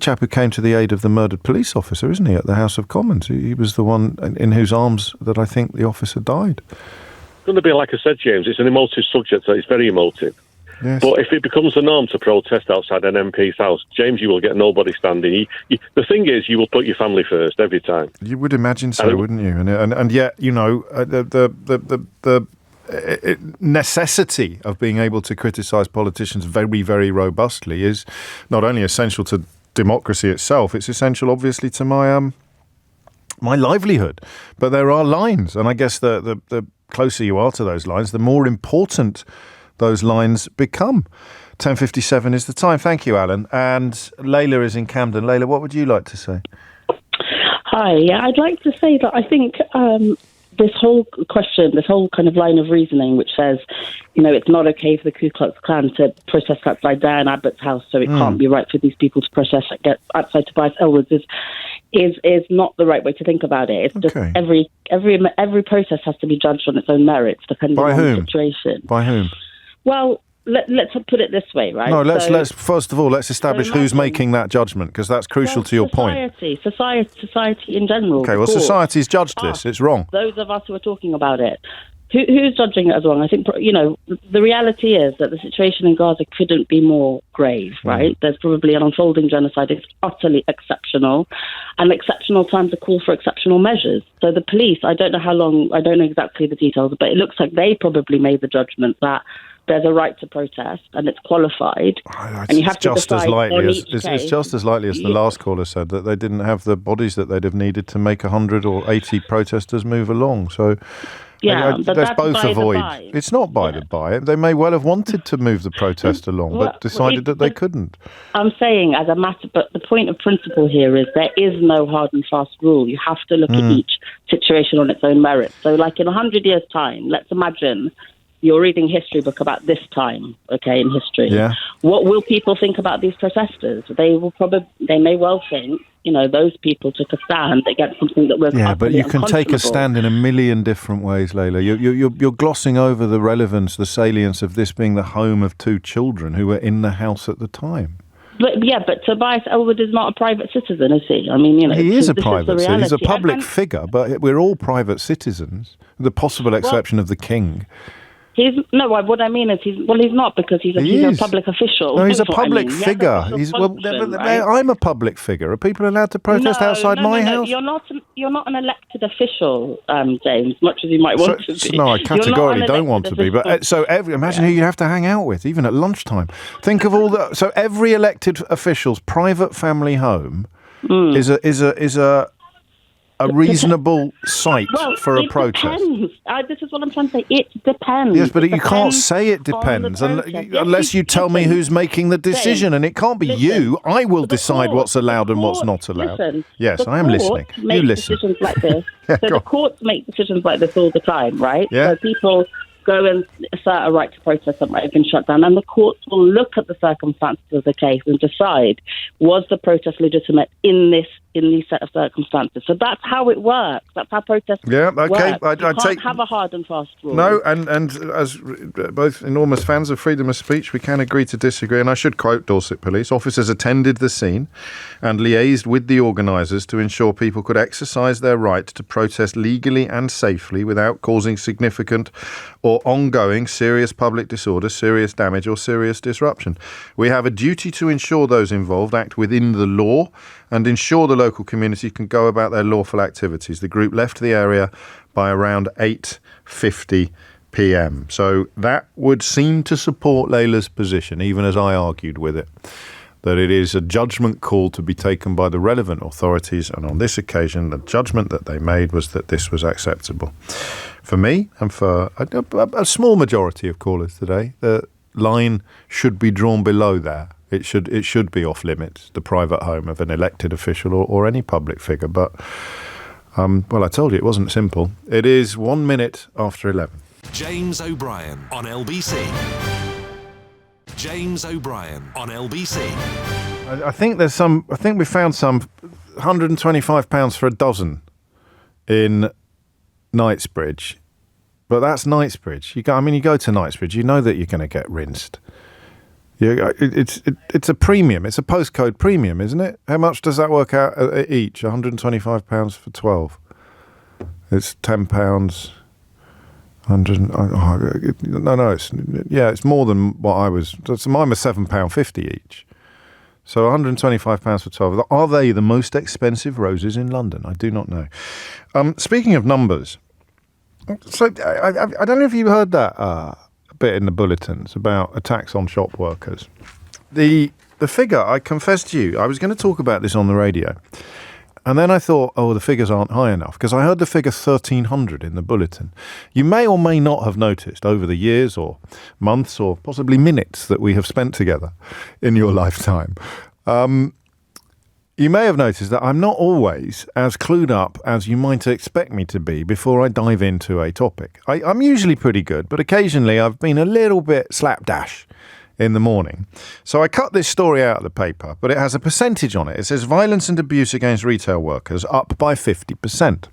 chap who came to the aid of the murdered police officer, isn't he, at the House of Commons? He was the one in whose arms that I think the officer died. It's going to be, like I said, James, it's an emotive subject, so it's very emotive. Yes. But if it becomes the norm to protest outside an MP's house, James, you will get nobody standing. The thing is, you will put your family first every time. You would imagine so, wouldn't you? And yet, the necessity of being able to criticise politicians very, very robustly is not only essential to democracy itself, it's essential, obviously, to my livelihood. But there are lines, and I guess the closer you are to those lines, the more important those lines become. 10:57 is the time. Kind you, Alan. And Layla is in Camden. Layla, what would you like to say? Hi. Yeah, I'd like to say that I think this whole question, this whole kind of line of reasoning, which says, it's not okay for the Ku Klux Klan to protest outside Diane Abbott's house, so it can't be right for these people to protest outside Tobias Elwood's, is not the right way to think about it. It's just every protest has to be judged on its own merits, depending on the situation. By whom? Well, let's put it this way, right? No, let's first of all, let's establish who's making that judgment, because that's crucial to your point. Society in general. Okay, well, society's judged this. It's wrong. Those of us who are talking about it. Who's judging it as wrong? I think, the reality is that the situation in Gaza couldn't be more grave, right? There's probably an unfolding genocide. It's utterly exceptional. And exceptional times are call for exceptional measures. So the police, I don't know exactly the details, but it looks like they probably made the judgment that there's a right to protest and it's qualified. And you have to decide on each case. It's just as likely as the last caller said, that they didn't have the bodies that they'd have needed to make 100 or 80 protesters move along. So but that's both a void. It's not by the by. They may well have wanted to move the protest along, but decided that they couldn't. I'm saying as a matter, but the point of principle here is there is no hard and fast rule. You have to look at each situation on its own merit. So like in 100 years' time, let's imagine you're reading a history book about this time, in history. Yeah. What will people think about these protesters? They may well think, those people took a stand against something that was but you can take a stand in a million different ways, Layla. You're glossing over the relevance, the salience of this being the home of 2 children who were in the house at the time. But Tobias Ellwood is not a private citizen, is he? I mean, he is a private citizen. He's a public figure, but we're all private citizens, with the possible exception of the king. What I mean is he's not, because he's a public official. No, he's a public figure. I'm a public figure. Are people allowed to protest outside my house? You're not an elected official, James, much as you might want to be. No, I categorically don't want to be. But imagine who you have to hang out with, even at lunchtime. Think of so every elected official's private family home is a reasonable site for a protest. Depends. This is what I'm trying to say. It depends. Yes, but you can't say it depends unless you tell me who's making the decision, and it can't be you. I will decide what's allowed and what's not allowed. Yes, I am listening. You listen. Decisions like this. The courts make decisions like this all the time, right? Yeah. So people go and assert a right to protest that might have been shut down, and the courts will look at the circumstances of the case and decide, was the protest legitimate in these set of circumstances. So that's how it works. That's how protests work. You can't have a hard and fast rule. No, and as both enormous fans of freedom of speech, we can agree to disagree. And I should quote Dorset Police. Officers attended the scene and liaised with the organisers to ensure people could exercise their right to protest legally and safely without causing significant or ongoing serious public disorder, serious damage or serious disruption. We have a duty to ensure those involved act within the law and ensure the local community can go about their lawful activities. The group left the area by around 8:50 p.m. So that would seem to support Layla's position, even as I argued with it, that it is a judgment call to be taken by the relevant authorities, and on this occasion the judgment that they made was that this was acceptable. For me, and for a small majority of callers today, the line should be drawn below there. It should be off limits, the private home of an elected official or any public figure. But, I told you it wasn't simple. It is 1 minute after 11. James O'Brien on LBC. James O'Brien on LBC. I think we found some £125 for a dozen in Knightsbridge. But that's Knightsbridge. You go to Knightsbridge, you know that you're going to get rinsed. Yeah, it's a premium. It's a postcode premium, isn't it? How much does that work out each? £125 for 12. It's £10. It's more than what I was. Mine was £7.50 each. So £125 for 12. Are they the most expensive roses in London? I do not know. Speaking of numbers, so I don't know if you heard that bit in the bulletins about attacks on shop workers. The figure, I confess to you, I was going to talk about this on the radio, and then I thought, the figures aren't high enough, because I heard the figure 1,300 in the bulletin. You may or may not have noticed over the years or months or possibly minutes that we have spent together in your lifetime. You may have noticed that I'm not always as clued up as you might expect me to be before I dive into a topic. I'm usually pretty good, but occasionally I've been a little bit slapdash in the morning. So I cut this story out of the paper, but it has a percentage on it. It says violence and abuse against retail workers up by 50%.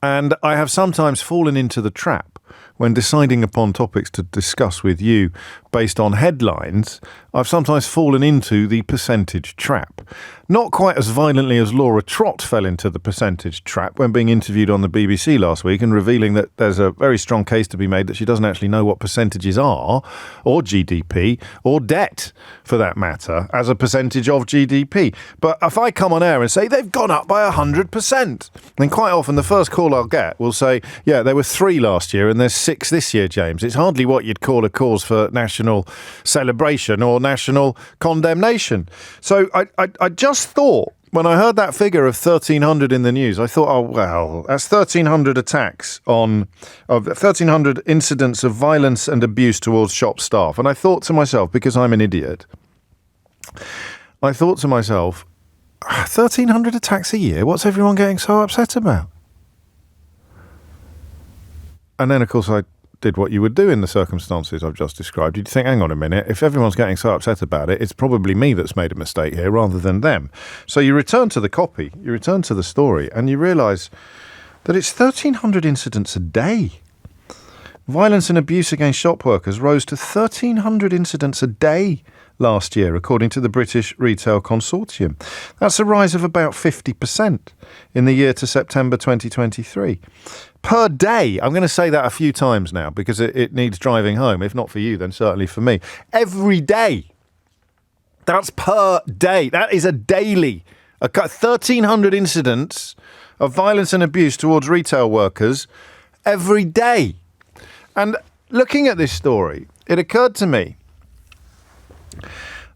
And I have sometimes fallen into the trap when deciding upon topics to discuss with you based on headlines. I've sometimes fallen into the percentage trap. Not quite as violently as Laura Trott fell into the percentage trap when being interviewed on the BBC last week and revealing that there's a very strong case to be made that she doesn't actually know what percentages are, or GDP, or debt, for that matter, as a percentage of GDP. But if I come on air and say they've gone up by 100%, then quite often the first call I'll get will say, yeah, there were 3 last year and there's 6 this year, James. It's hardly what you'd call a cause for national celebration or national condemnation. So I just thought, when I heard that figure of 1,300 in the news, I thought, that's 1,300 attacks of 1,300 incidents of violence and abuse towards shop staff. And I thought to myself, because I'm an idiot, I thought to myself, 1,300 attacks a year? What's everyone getting so upset about? And then, of course, I did what you would do in the circumstances I've just described. You'd think, hang on a minute, if everyone's getting so upset about it, it's probably me that's made a mistake here rather than them. So you return to the copy, you return to the story, and you realise that it's 1,300 incidents a day. Violence and abuse against shop workers rose to 1,300 incidents a day last year, according to the British Retail Consortium. That's a rise of about 50% in the year to September 2023. Per day, I'm going to say that a few times now because it needs driving home. If not for you, then certainly for me. Every day. That's per day. That is a daily. 1,300 incidents of violence and abuse towards retail workers every day. And looking at this story, it occurred to me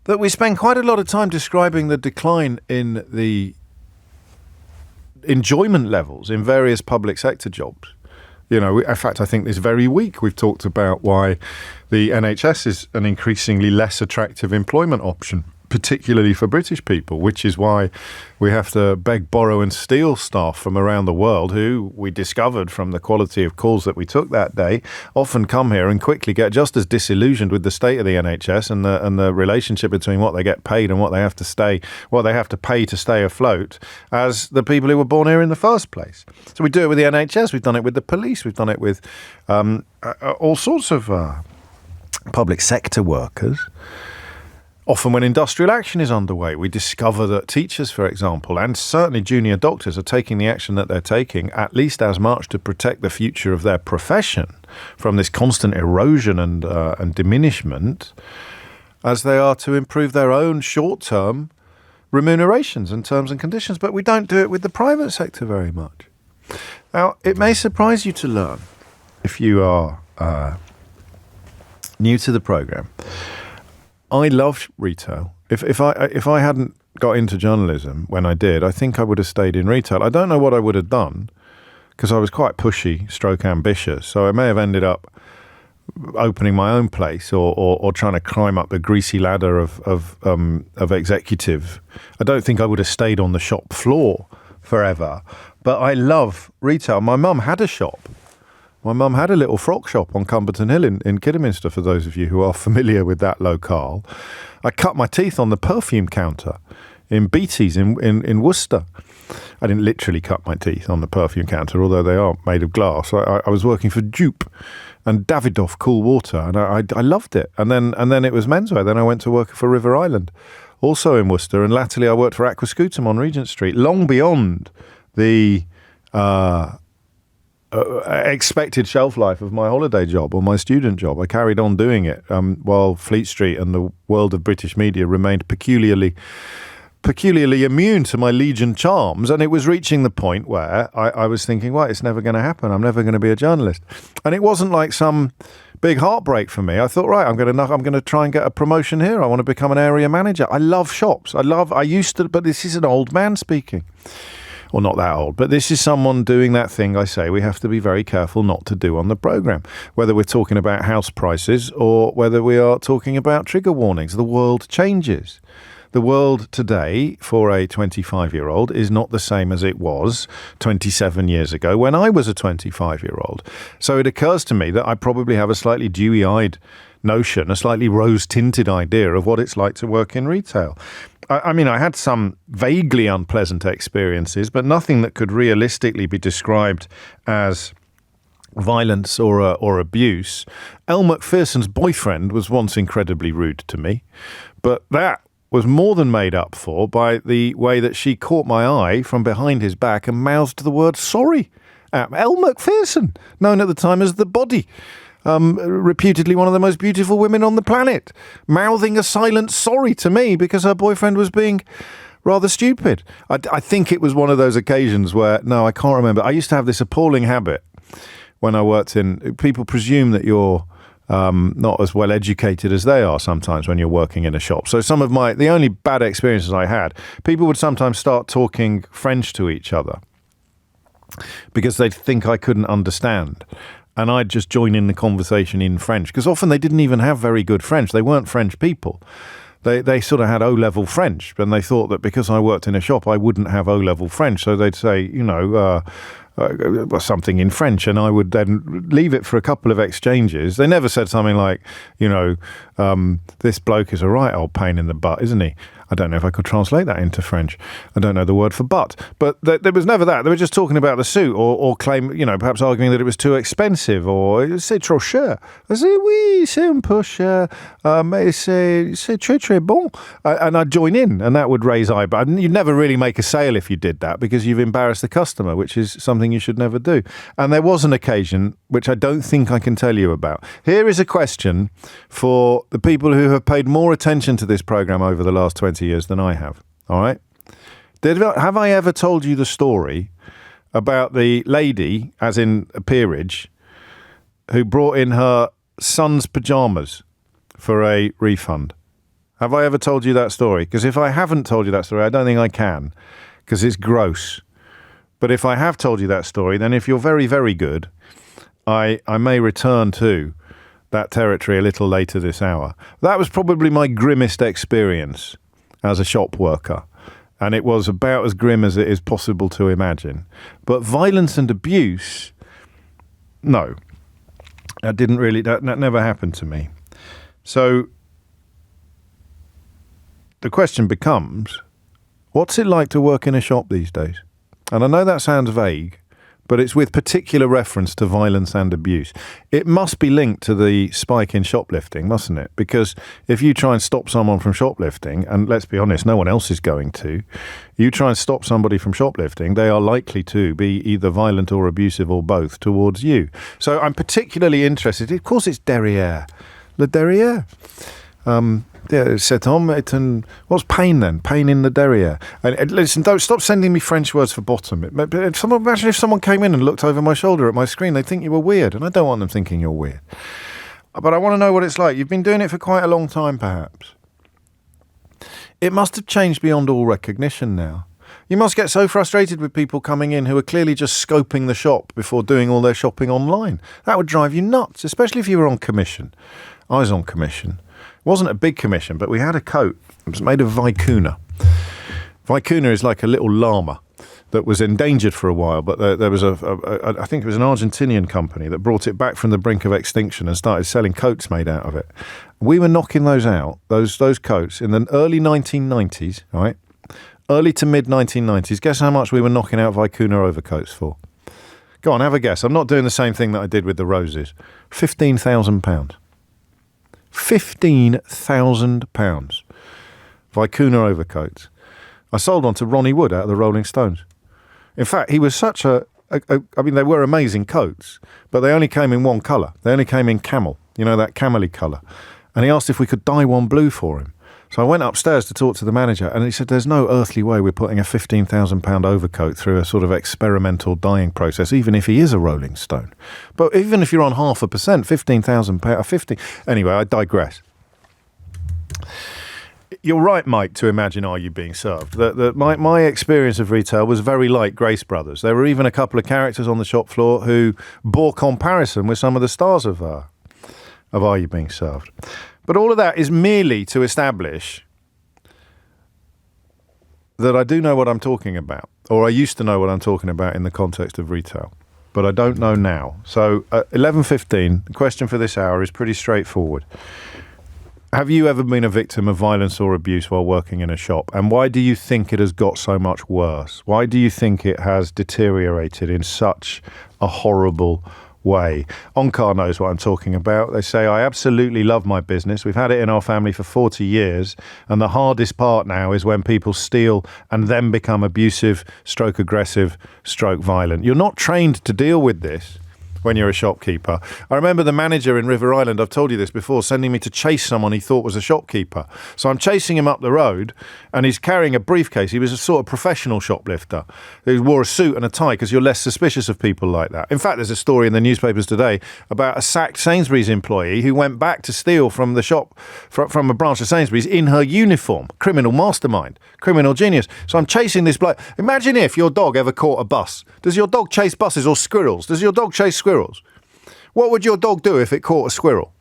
that we spend quite a lot of time describing the decline in the enjoyment levels in various public sector jobs. You know, in fact, I think this very week we've talked about why the NHS is an increasingly less attractive employment option, particularly for British people, which is why we have to beg, borrow and steal staff from around the world who we discovered from the quality of calls that we took that day often come here and quickly get just as disillusioned with the state of the NHS and the relationship between what they get paid and what they have to pay to stay afloat as the people who were born here in the first place. So we do it with the NHS, we've done it with the police, we've done it with all sorts of public sector workers. Often when industrial action is underway, we discover that teachers, for example, and certainly junior doctors are taking the action that they're taking at least as much to protect the future of their profession from this constant erosion and diminishment as they are to improve their own short-term remunerations and terms and conditions. But we don't do it with the private sector very much. Now, it may surprise you to learn, if you are new to the programme, I love retail. If I hadn't got into journalism when I did, I think I would have stayed in retail. I don't know what I would have done because I was quite pushy, stroke ambitious. So I may have ended up opening my own place or trying to climb up the greasy ladder of executive. I don't think I would have stayed on the shop floor forever. But I love retail. My mum had a shop. My mum had a little frock shop on Cumberton Hill in Kidderminster, for those of you who are familiar with that locale. I cut my teeth on the perfume counter in Beatty's in Worcester. I didn't literally cut my teeth on the perfume counter, although they are made of glass. I was working for Dupe and Davidoff Cool Water, and I loved it. And then it was menswear. Then I went to work for River Island, also in Worcester, and latterly I worked for Aquascutum on Regent Street, long beyond the expected shelf life of my holiday job or my student job. I carried on doing it while Fleet Street and the world of British media remained peculiarly immune to my Legion charms, and it was reaching the point where I was thinking, well, it's never going to happen. I'm never going to be a journalist. And it wasn't like some big heartbreak for me. I thought, right, I'm going to try and get a promotion here. I want to become an area manager. I love shops. I used to, but this is an old man speaking. Well, not that old, but this is someone doing that thing I say we have to be very careful not to do on the programme, whether we're talking about house prices or whether we are talking about trigger warnings. The world changes. The world today for a 25-year-old is not the same as it was 27 years ago when I was a 25-year-old. So it occurs to me that I probably have a slightly dewy-eyed notion, a slightly rose-tinted idea of what it's like to work in retail. I mean, I had some vaguely unpleasant experiences, but nothing that could realistically be described as violence or abuse. Elle Macpherson's boyfriend was once incredibly rude to me, but that was more than made up for by the way that she caught my eye from behind his back and mouthed the word sorry at Elle Macpherson, known at the time as The Body. Reputedly one of the most beautiful women on the planet, mouthing a silent sorry to me because her boyfriend was being rather stupid. I think it was one of those occasions where, no, I can't remember. I used to have this appalling habit when I worked in, people presume that you're not as well educated as they are sometimes when you're working in a shop. So the only bad experiences I had, people would sometimes start talking French to each other because they'd think I couldn't understand. And I'd just join in the conversation in French, because often they didn't even have very good French. They weren't French people. They sort of had O-level French, and they thought that because I worked in a shop, I wouldn't have O-level French. So they'd say, something in French, and I would then leave it for a couple of exchanges. They never said something like, this bloke is a right old pain in the butt, isn't he? I don't know if I could translate that into French. I don't know the word for butt. But there was never that. They were just talking about the suit or claim, perhaps arguing that it was too expensive or c'est trop cher. I say, oui, c'est un peu cher, mais c'est très, très bon. And I'd join in, and that would raise eyebrows. You'd never really make a sale if you did that because you've embarrassed the customer, which is something you should never do. And there was an occasion, which I don't think I can tell you about. Here is a question for the people who have paid more attention to this programme over the last 20 years than I have. All right? Have I ever told you the story about the lady, as in a peerage, who brought in her son's pyjamas for a refund? Have I ever told you that story? Because if I haven't told you that story, I don't think I can, because it's gross. But if I have told you that story, then if you're very, very good, I may return to that territory a little later this hour. That was probably my grimmest experience as a shop worker, and it was about as grim as it is possible to imagine. But violence and abuse, no, that never happened to me. So the question becomes, what's it like to work in a shop these days? And I know that sounds vague, but it's with particular reference to violence and abuse. It must be linked to the spike in shoplifting, mustn't it? Because if you try and stop someone from shoplifting, and let's be honest, no one else is going to, you try and stop somebody from shoplifting, they are likely to be either violent or abusive or both towards you. So I'm particularly interested, of course it's derrière, le derrière. Cet homme est un... What's pain then? Pain in the derrière. And listen, don't stop sending me French words for bottom. Imagine if someone came in and looked over my shoulder at my screen, they'd think you were weird, and I don't want them thinking you're weird. But I want to know what it's like. You've been doing it for quite a long time, perhaps. It must have changed beyond all recognition now. You must get so frustrated with people coming in who are clearly just scoping the shop before doing all their shopping online. That would drive you nuts, especially if you were on commission. I was on commission. It wasn't a big commission, but we had a coat. It was made of vicuna. Vicuna is like a little llama that was endangered for a while, but there was I think it was an Argentinian company that brought it back from the brink of extinction and started selling coats made out of it. We were knocking those out, those coats, in the early 1990s, right? Early to mid 1990s. Guess how much we were knocking out vicuna overcoats for? Go on, have a guess. I'm not doing the same thing that I did with the roses. £15,000. £15,000 vicuna overcoats. I sold one to Ronnie Wood out of the Rolling Stones. In fact, he was such I mean, they were amazing coats, but they only came in one colour. They only came in camel, that camel-y colour. And he asked if we could dye one blue for him. So I went upstairs to talk to the manager, and he said, there's no earthly way we're putting a £15,000 overcoat through a sort of experimental dyeing process, even if he is a Rolling Stone. But even if you're on 0.5%, £15,000, Anyway, I digress. You're right, Mike, to imagine Are You Being Served? My experience of retail was very like Grace Brothers. There were even a couple of characters on the shop floor who bore comparison with some of the stars of Are You Being Served? But all of that is merely to establish that I do know what I'm talking about, or I used to know what I'm talking about in the context of retail, but I don't know now. So at 11:15, the question for this hour is pretty straightforward. Have you ever been a victim of violence or abuse while working in a shop? And why do you think it has got so much worse? Why do you think it has deteriorated in such a horrible way? Onkar knows what I'm talking about. They say, I absolutely love my business. We've had it in our family for 40 years. And the hardest part now is when people steal and then become abusive, stroke aggressive, stroke violent. You're not trained to deal with this when you're a shopkeeper. I remember the manager in River Island, I've told you this before, sending me to chase someone he thought was a shopkeeper. So I'm chasing him up the road and he's carrying a briefcase. He was a sort of professional shoplifter. He wore a suit and a tie because you're less suspicious of people like that. In fact, there's a story in the newspapers today about a sacked Sainsbury's employee who went back to steal from the shop, from a branch of Sainsbury's in her uniform. Criminal mastermind, criminal genius. So I'm chasing this bloke. Imagine if your dog ever caught a bus. Does your dog chase buses or squirrels? Does your dog chase squirrels? What would your dog do if it caught a squirrel?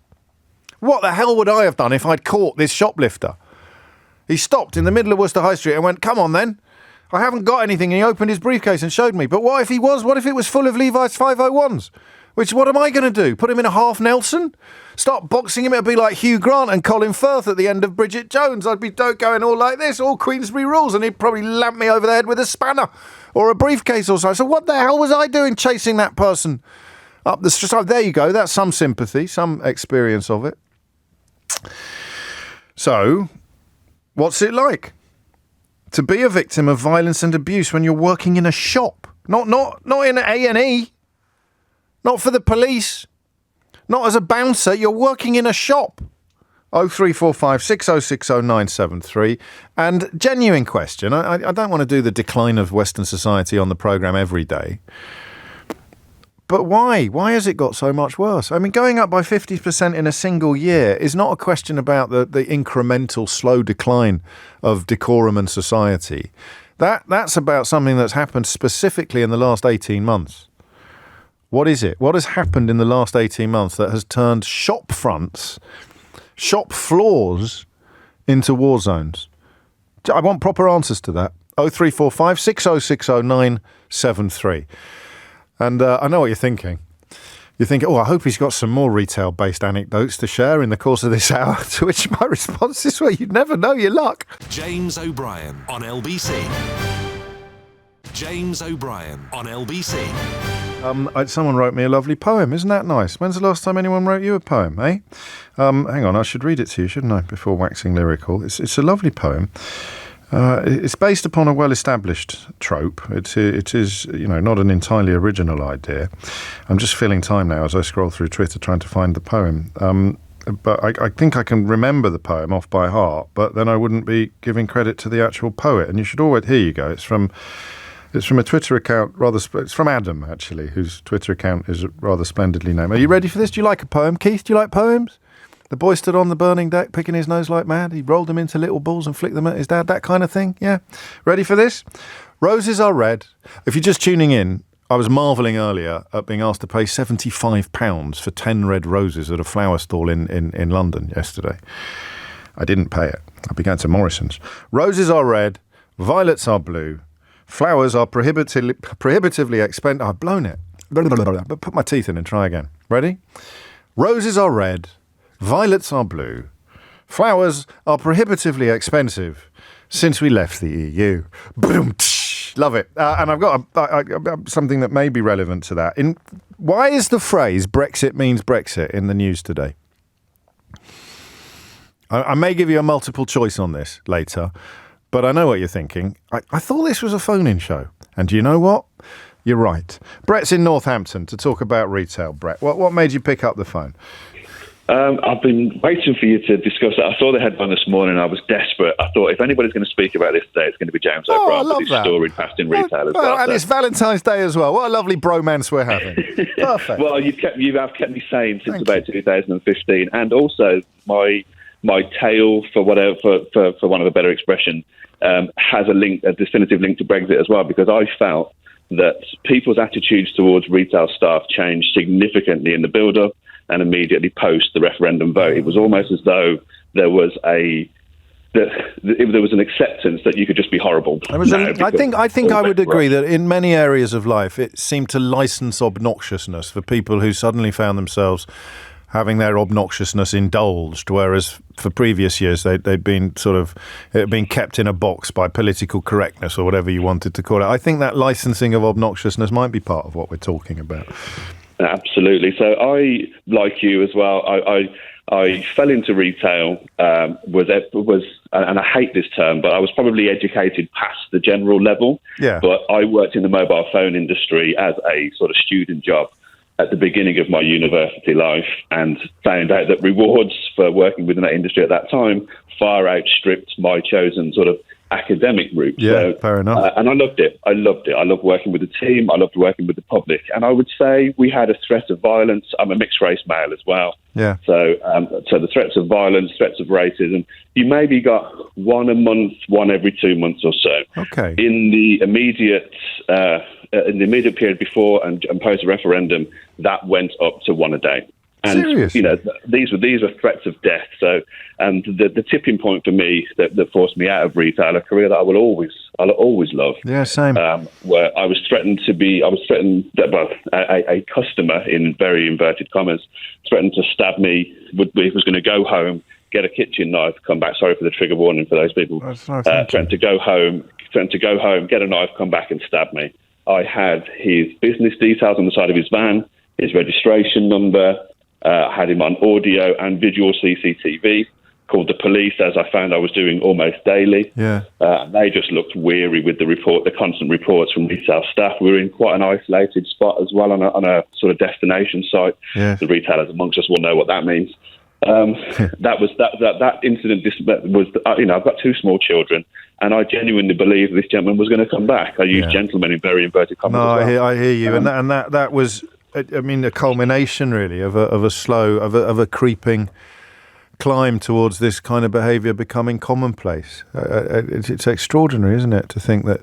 What the hell would I have done if I'd caught this shoplifter? He stopped in the middle of Worcester High Street and went, come on then. I haven't got anything. And he opened his briefcase and showed me. But what if he was? What if it was full of Levi's 501s? What am I going to do? Put him in a half Nelson? Start boxing him? It'd be like Hugh Grant and Colin Firth at the end of Bridget Jones. I'd be going all like this, all Queensberry rules, and he'd probably lamp me over the head with a spanner or a briefcase or so. So what the hell was I doing chasing that person up the street? So there you go. That's some sympathy, some experience of it. So, what's it like to be a victim of violence and abuse when you're working in a shop? Not in A&E. Not for the police. Not as a bouncer. You're working in a shop. 0345 6060 973. And genuine question. I don't want to do the decline of Western society on the programme every day. But why? Why has it got so much worse? I mean, going up by 50% in a single year is not a question about the incremental slow decline of decorum and society. That's about something that's happened specifically in the last 18 months. What is it? What has happened in the last 18 months that has turned shop fronts, shop floors into war zones? I want proper answers to that. 0345 6060 973. And I know what you're thinking. You think, I hope he's got some more retail-based anecdotes to share in the course of this hour, to which my response is, well, you'd never know your luck. James O'Brien on LBC. James O'Brien on LBC. Someone wrote me a lovely poem. Isn't that nice? When's the last time anyone wrote you a poem, eh? Hang on, I should read it to you, shouldn't I, before waxing lyrical? It's a lovely poem. It's based upon a well-established trope. It is, not an entirely original idea. I'm just filling time now as I scroll through Twitter trying to find the poem. But I think I can remember the poem off by heart, but then I wouldn't be giving credit to the actual poet. And you should always, here you go. It's from a Twitter account, it's from Adam, actually, whose Twitter account is rather splendidly named. Are you ready for this? Do you like a poem, Keith? Do you like poems? The boy stood on the burning deck, picking his nose like mad. He rolled them into little balls and flicked them at his dad, that kind of thing. Yeah. Ready for this? Roses are red. If you're just tuning in, I was marvelling earlier at being asked to pay £75 for 10 red roses at a flower stall in London yesterday. I didn't pay it. I began to Morrison's. Roses are red. Violets are blue. Flowers are prohibitively expensive. I've blown it. But put my teeth in and try again. Ready? Roses are red. Violets are blue. Flowers are prohibitively expensive since we left the EU. Boom. Love it. And I've got something that may be relevant to that. Why is the phrase Brexit means Brexit in the news today? I may give you a multiple choice on this later. But I know what you're thinking. I thought this was a phone-in show. And do you know what? You're right. Brett's in Northampton to talk about retail. Brett, what made you pick up the phone? I've been waiting for you to discuss it. I saw the headline this morning. I was desperate. I thought if anybody's going to speak about this today, it's going to be James O'Brien with his storied past in retail as well. And it's Valentine's Day as well. What a lovely bromance we're having. Perfect. Well, you have kept me sane since about 2015. And also my tale, for want of a better expression, has a definitive link to Brexit as well, because I felt that people's attitudes towards retail staff changed significantly in the build-up and immediately post the referendum vote. It was almost as though there was an acceptance that you could just be horrible. I think I would agree that in many areas of life it seemed to license obnoxiousness for people who suddenly found themselves having their obnoxiousness indulged, whereas for previous years it had been kept in a box by political correctness or whatever you wanted to call it. I think that licensing of obnoxiousness might be part of what we're talking about. Absolutely. So I, like you as well, I fell into retail, and I hate this term, but I was probably educated past the general level. Yeah. But I worked in the mobile phone industry as a sort of student job at the beginning of my university life, and found out that rewards for working within that industry at that time far outstripped my chosen sort of academic route. Yeah, fair enough. And I loved it. I loved working with the team. I loved working with the public. And I would say we had a threat of violence. I'm a mixed race male as well. Yeah. So the threats of violence, threats of racism, you maybe got one a month, one every 2 months or so. Okay. In the immediate period before and post referendum, that went up to one a day. And seriously? These were threats of death. So, and the tipping point for me that forced me out of retail, a career that I will I'll always love. Yeah, same. Where I was threatened that a customer, in very inverted commas, threatened to stab me. He was going to go home, get a kitchen knife, come back. Sorry for the trigger warning for those people. Threatened to go home, get a knife, come back and stab me. I had his business details on the side of his van, his registration number. I had him on audio and visual CCTV. Called the police, as I found I was doing almost daily. Yeah. They just looked weary with the constant reports from retail staff. We were in quite an isolated spot as well on a sort of destination site. Yeah. The retailers amongst us will know what that means. That incident was, I've got 2 small children, and I genuinely believe this gentleman was going to come back. I use gentleman in very inverted commas. No, as well. I hear you, and that was, I mean, a culmination really of a creeping climb towards this kind of behaviour becoming commonplace. It's extraordinary, isn't it, to think that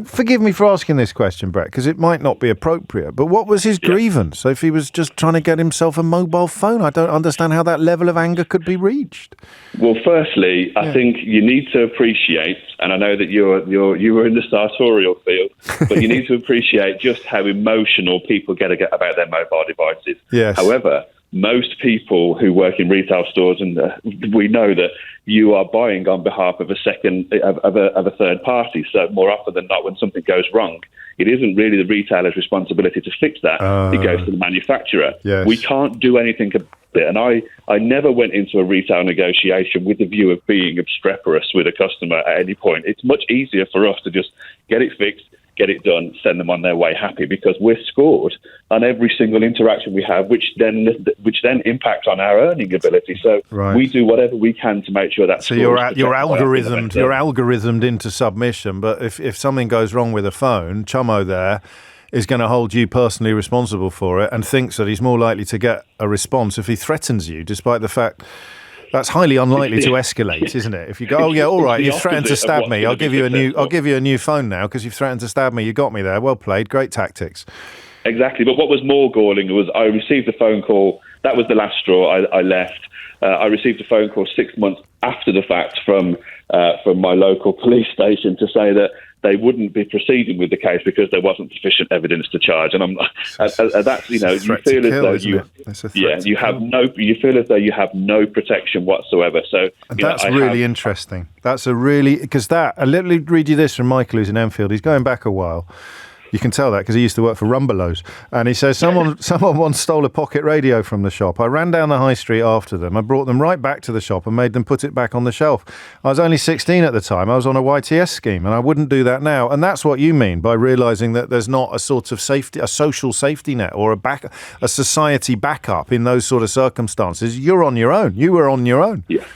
forgive me for asking this question, Brett, because it might not be appropriate, but what was his grievance? So if he was just trying to get himself a mobile phone, I don't understand how that level of anger could be reached. Well, firstly, I think you need to appreciate, and I know that you were in the sartorial field, but you need to appreciate just how emotional people get about their mobile devices. Yes. However, most people who work in retail stores, and we know that you are buying on behalf of a third party. So more often than not, when something goes wrong, it isn't really the retailer's responsibility to fix that. It goes to the manufacturer. Yes. We can't do anything about it. And I never went into a retail negotiation with the view of being obstreperous with a customer at any point. It's much easier for us to just get it fixed, get it done, send them on their way happy, because we're scored on every single interaction we have, which then impacts on our earning ability. So we do whatever we can to make sure that. So you're algorithmed into submission, but if something goes wrong with a phone, Chummo there is going to hold you personally responsible for it, and thinks that he's more likely to get a response if he threatens you, despite the fact. That's highly unlikely to escalate, isn't it? If you go, oh yeah, all right, you've threatened to stab me. I'll give you a new phone now because you've threatened to stab me. You got me there. Well played. Great tactics. Exactly. But what was more galling was I received a phone call. That was the last straw. I left. I received a phone call 6 months after the fact from my local police station to say that they wouldn't be proceeding with the case because there wasn't sufficient evidence to charge. And that's, you feel as though you feel as though you have no protection whatsoever. So that's really interesting. That's because let me read you this from Michael, who's in Enfield. He's going back a while. You can tell that because he used to work for Rumbelows. And he says, someone once stole a pocket radio from the shop. I ran down the high street after them. I brought them right back to the shop and made them put it back on the shelf. I was only 16 at the time. I was on a YTS scheme, and I wouldn't do that now. And that's what you mean by realising that there's not a sort of safety, a social safety net or a society backup in those sort of circumstances. You're on your own. You were on your own. Yeah.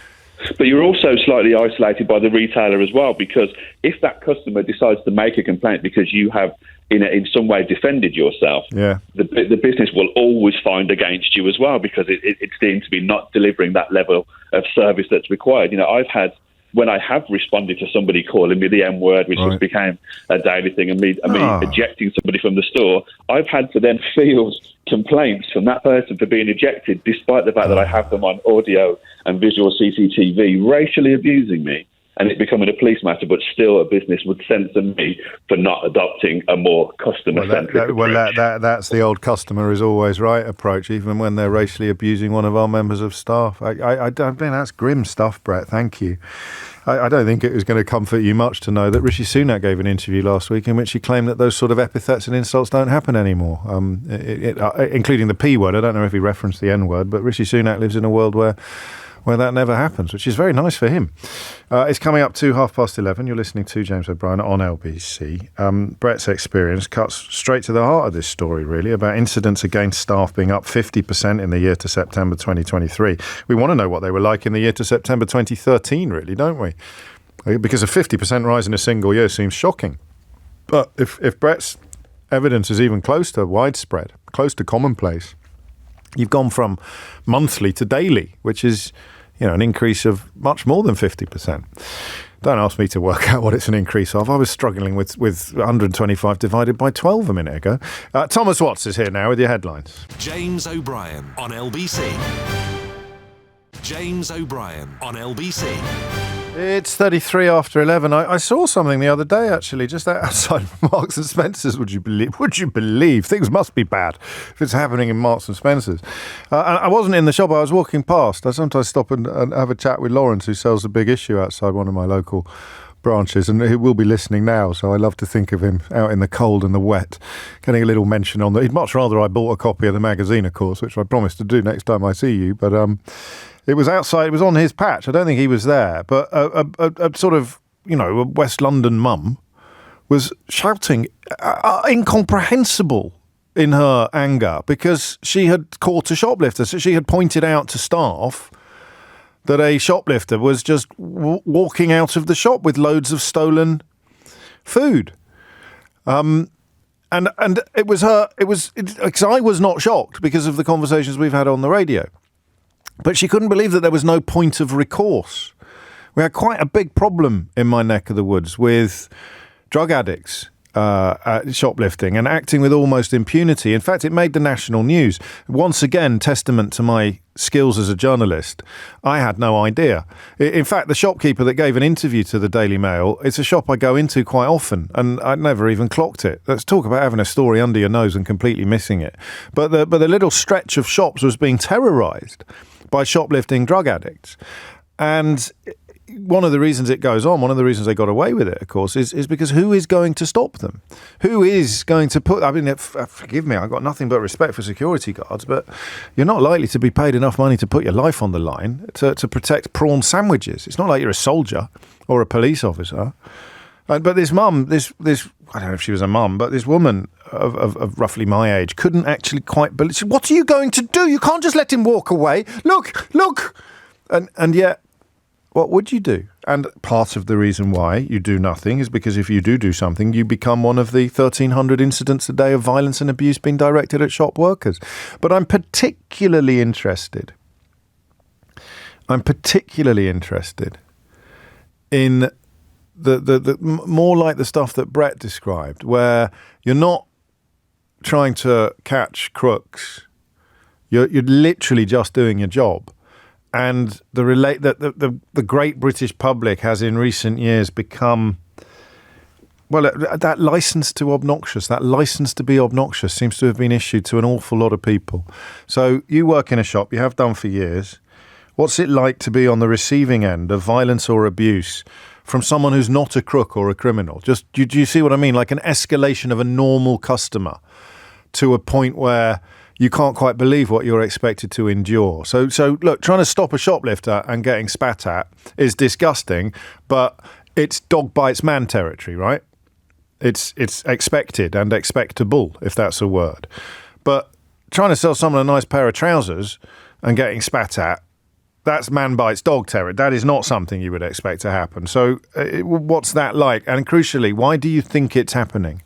But you're also slightly isolated by the retailer as well, because if that customer decides to make a complaint because you have in some way defended yourself, the business will always find against you as well, because it's deemed to be not delivering that level of service that's required. When I have responded to somebody calling me the M word, which just became a daily thing, and me ejecting somebody from the store, I've had to then field complaints from that person for being ejected, despite the fact that I have them on audio and visual CCTV, racially abusing me. And it becoming a police matter, but still a business would censor me for not adopting a more customer-centric approach. That's the old customer is always right approach, even when they're racially abusing one of our members of staff. I don't think that's grim stuff, Brett. Thank you. I don't think it was going to comfort you much to know that Rishi Sunak gave an interview last week in which he claimed that those sort of epithets and insults don't happen anymore, including the P word. I don't know if he referenced the N word, but Rishi Sunak lives in a world where that never happens, which is very nice for him. It's coming up to 11:30. You're listening to James O'Brien on LBC. Brett's experience cuts straight to the heart of this story, really, about incidents against staff being up 50% in the year to September 2023. We want to know what they were like in the year to September 2013, really, don't we? Because a 50% rise in a single year seems shocking. But if Brett's evidence is even close to widespread, close to commonplace, you've gone from monthly to daily, which is an increase of much more than 50%. Don't ask me to work out what it's an increase of. I was struggling with 125 divided by 12 a minute ago. Thomas Watts is here now with your headlines. James O'Brien on LBC. James O'Brien on LBC. It's 33 after 11. I saw something the other day, actually, just outside Marks and Spencer's. Would you believe? Things must be bad if it's happening in Marks and Spencer's. And I wasn't in the shop. I was walking past. I sometimes stop and have a chat with Lawrence, who sells the Big Issue outside one of my local branches, and he will be listening now, so I love to think of him out in the cold and the wet, getting a little mention on that. He'd much rather I bought a copy of the magazine, of course, which I promised to do next time I see you, but it was outside, it was on his patch. I don't think he was there, but a sort of, a West London mum was shouting incomprehensible in her anger because she had caught a shoplifter. So she had pointed out to staff that a shoplifter was just walking out of the shop with loads of stolen food. And it was her, because I was not shocked because of the conversations we've had on the radio. But she couldn't believe that there was no point of recourse. We had quite a big problem in my neck of the woods with drug addicts shoplifting and acting with almost impunity. In fact, it made the national news. Once again, testament to my skills as a journalist. I had no idea. In fact, the shopkeeper that gave an interview to the Daily Mail, it's a shop I go into quite often, and I'd never even clocked it. Let's talk about having a story under your nose and completely missing it. But the little stretch of shops was being terrorised by shoplifting drug addicts. And one of the reasons it goes on, one of the reasons they got away with it, of course, is because who is going to stop them? Who is going to put... I mean, forgive me, I've got nothing but respect for security guards, but you're not likely to be paid enough money to put your life on the line to protect prawn sandwiches. It's not like you're a soldier or a police officer. But this mum, this I don't know if she was a mum, but this woman of roughly my age couldn't actually quite believe... What are you going to do? You can't just let him walk away. Look! And yet... what would you do? And part of the reason why you do nothing is because if you do something, you become one of the 1,300 incidents a day of violence and abuse being directed at shop workers. But I'm particularly interested in the more like the stuff that Brett described, where you're not trying to catch crooks. You're literally just doing your job. And the great British public has in recent years become, well, that license to obnoxious, that license to be obnoxious seems to have been issued to an awful lot of people. So you work in a shop, you have done for years. What's it like to be on the receiving end of violence or abuse from someone who's not a crook or a criminal? Just, do you see what I mean? Like an escalation of a normal customer to a point where you can't quite believe what you're expected to endure. So look, trying to stop a shoplifter and getting spat at is disgusting, but it's dog bites man territory, right? It's expected and expectable, if that's a word. But trying to sell someone a nice pair of trousers and getting spat at, that's man bites dog territory. That is not something you would expect to happen. So what's that like? And crucially, why do you think it's happening?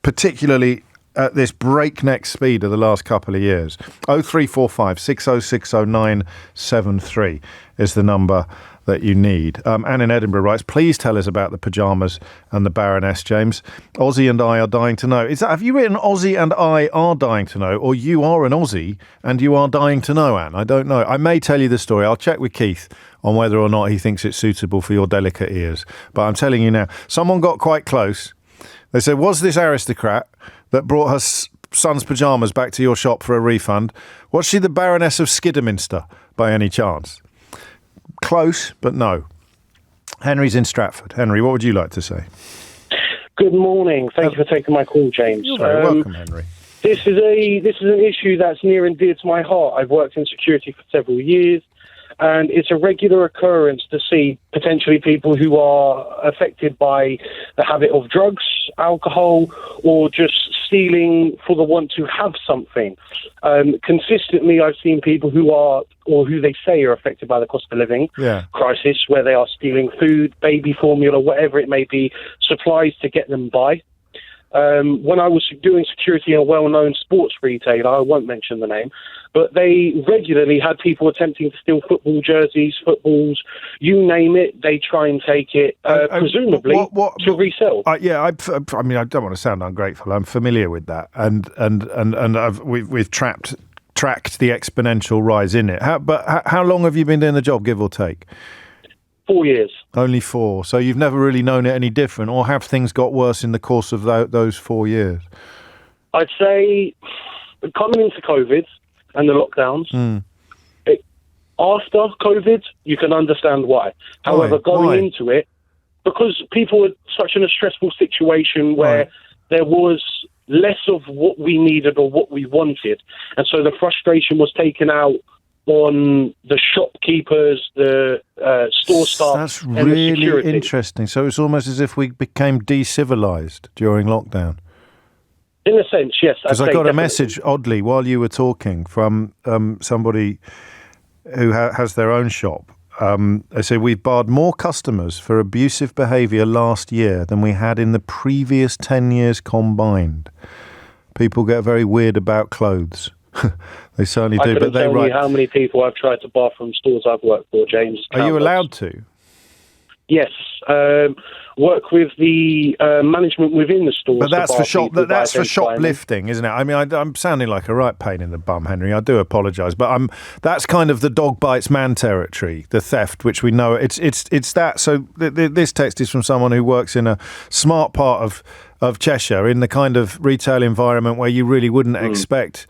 Particularly at this breakneck speed of the last couple of years. 0345 6060973 is the number that you need. Anne in Edinburgh writes, please tell us about the pyjamas and the Baroness, James. Ozzy and I are dying to know. Have you written Ozzy and I are dying to know, or you are an Aussie and you are dying to know, Anne? I don't know. I may tell you the story. I'll check with Keith on whether or not he thinks it's suitable for your delicate ears. But I'm telling you now, someone got quite close. They said, was this aristocrat that brought her son's pyjamas back to your shop for a refund, was she the Baroness of Skidderminster by any chance? Close, but no. Henry's in Stratford. Henry, what would you like to say? Good morning. Thank you for taking my call, James. You're very welcome, Henry. This is an issue that's near and dear to my heart. I've worked in security for several years, and it's a regular occurrence to see potentially people who are affected by the habit of drugs, alcohol, or just stealing for the want to have something. Consistently, I've seen people who are, or who they say are affected by the cost of living crisis, where they are stealing food, baby formula, whatever it may be, supplies to get them by. When I was doing security in a well-known sports retailer, I won't mention the name, but they regularly had people attempting to steal football jerseys, footballs, you name it, they try and take it, presumably to resell. I mean, I don't want to sound ungrateful. I'm familiar with that, and we've tracked the exponential rise in it. How long have you been doing the job, give or take? 4 years. Only 4. So you've never really known it any different, or have things got worse in the course of those 4 years? I'd say coming into COVID and the lockdowns, after COVID, you can understand why. However, going into it, because people were such in a stressful situation where there was less of what we needed or what we wanted, and so the frustration was taken out on the shopkeepers, the store staff. That's really and the security. Interesting. So it's almost as if we became de-civilized during lockdown. In a sense, yes. Because I got a message, oddly, while you were talking, from somebody who has their own shop. They say, we've barred more customers for abusive behaviour last year than we had in the previous 10 years combined. People get very weird about clothes. They certainly do. I couldn't tell you how many people I've tried to bar from stores I've worked for, James. Are you allowed to? Yes. Work with the management within the stores. But that's for shoplifting, isn't it? I mean, I'm sounding like a right pain in the bum, Henry. I do apologise, but that's kind of the dog bites man territory, the theft, which we know. It's that. So this text is from someone who works in a smart part of Cheshire, in the kind of retail environment where you really wouldn't expect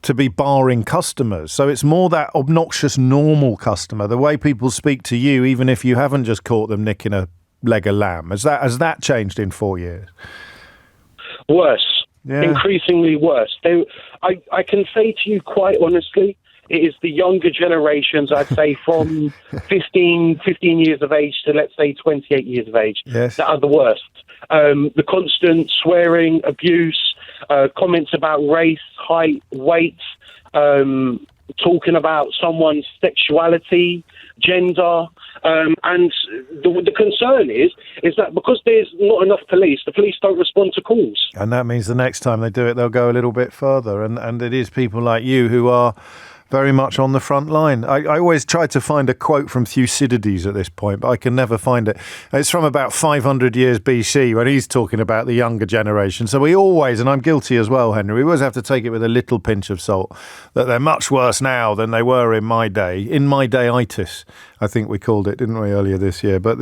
to be barring customers. So it's more that obnoxious normal customer, the way people speak to you, even if you haven't just caught them nicking a leg of lamb. Has that changed in 4 years? Worse. Yeah. Increasingly worse. I can say to you quite honestly, it is the younger generations, I'd say from 15 years of age to, let's say, 28 years of age, that are the worst. The constant swearing, abuse, comments about race, height, weight, talking about someone's sexuality, gender, and the concern is that because there's not enough police, the police don't respond to calls. And that means the next time they do it, they'll go a little bit further. And it is people like you who are very much on the front line. I always try to find a quote from Thucydides at this point, but I can never find it. It's from about 500 years BC when he's talking about the younger generation. So we always, and I'm guilty as well, Henry, we always have to take it with a little pinch of salt, that they're much worse now than they were in my day. In my dayitis, I think we called it, didn't we, earlier this year, but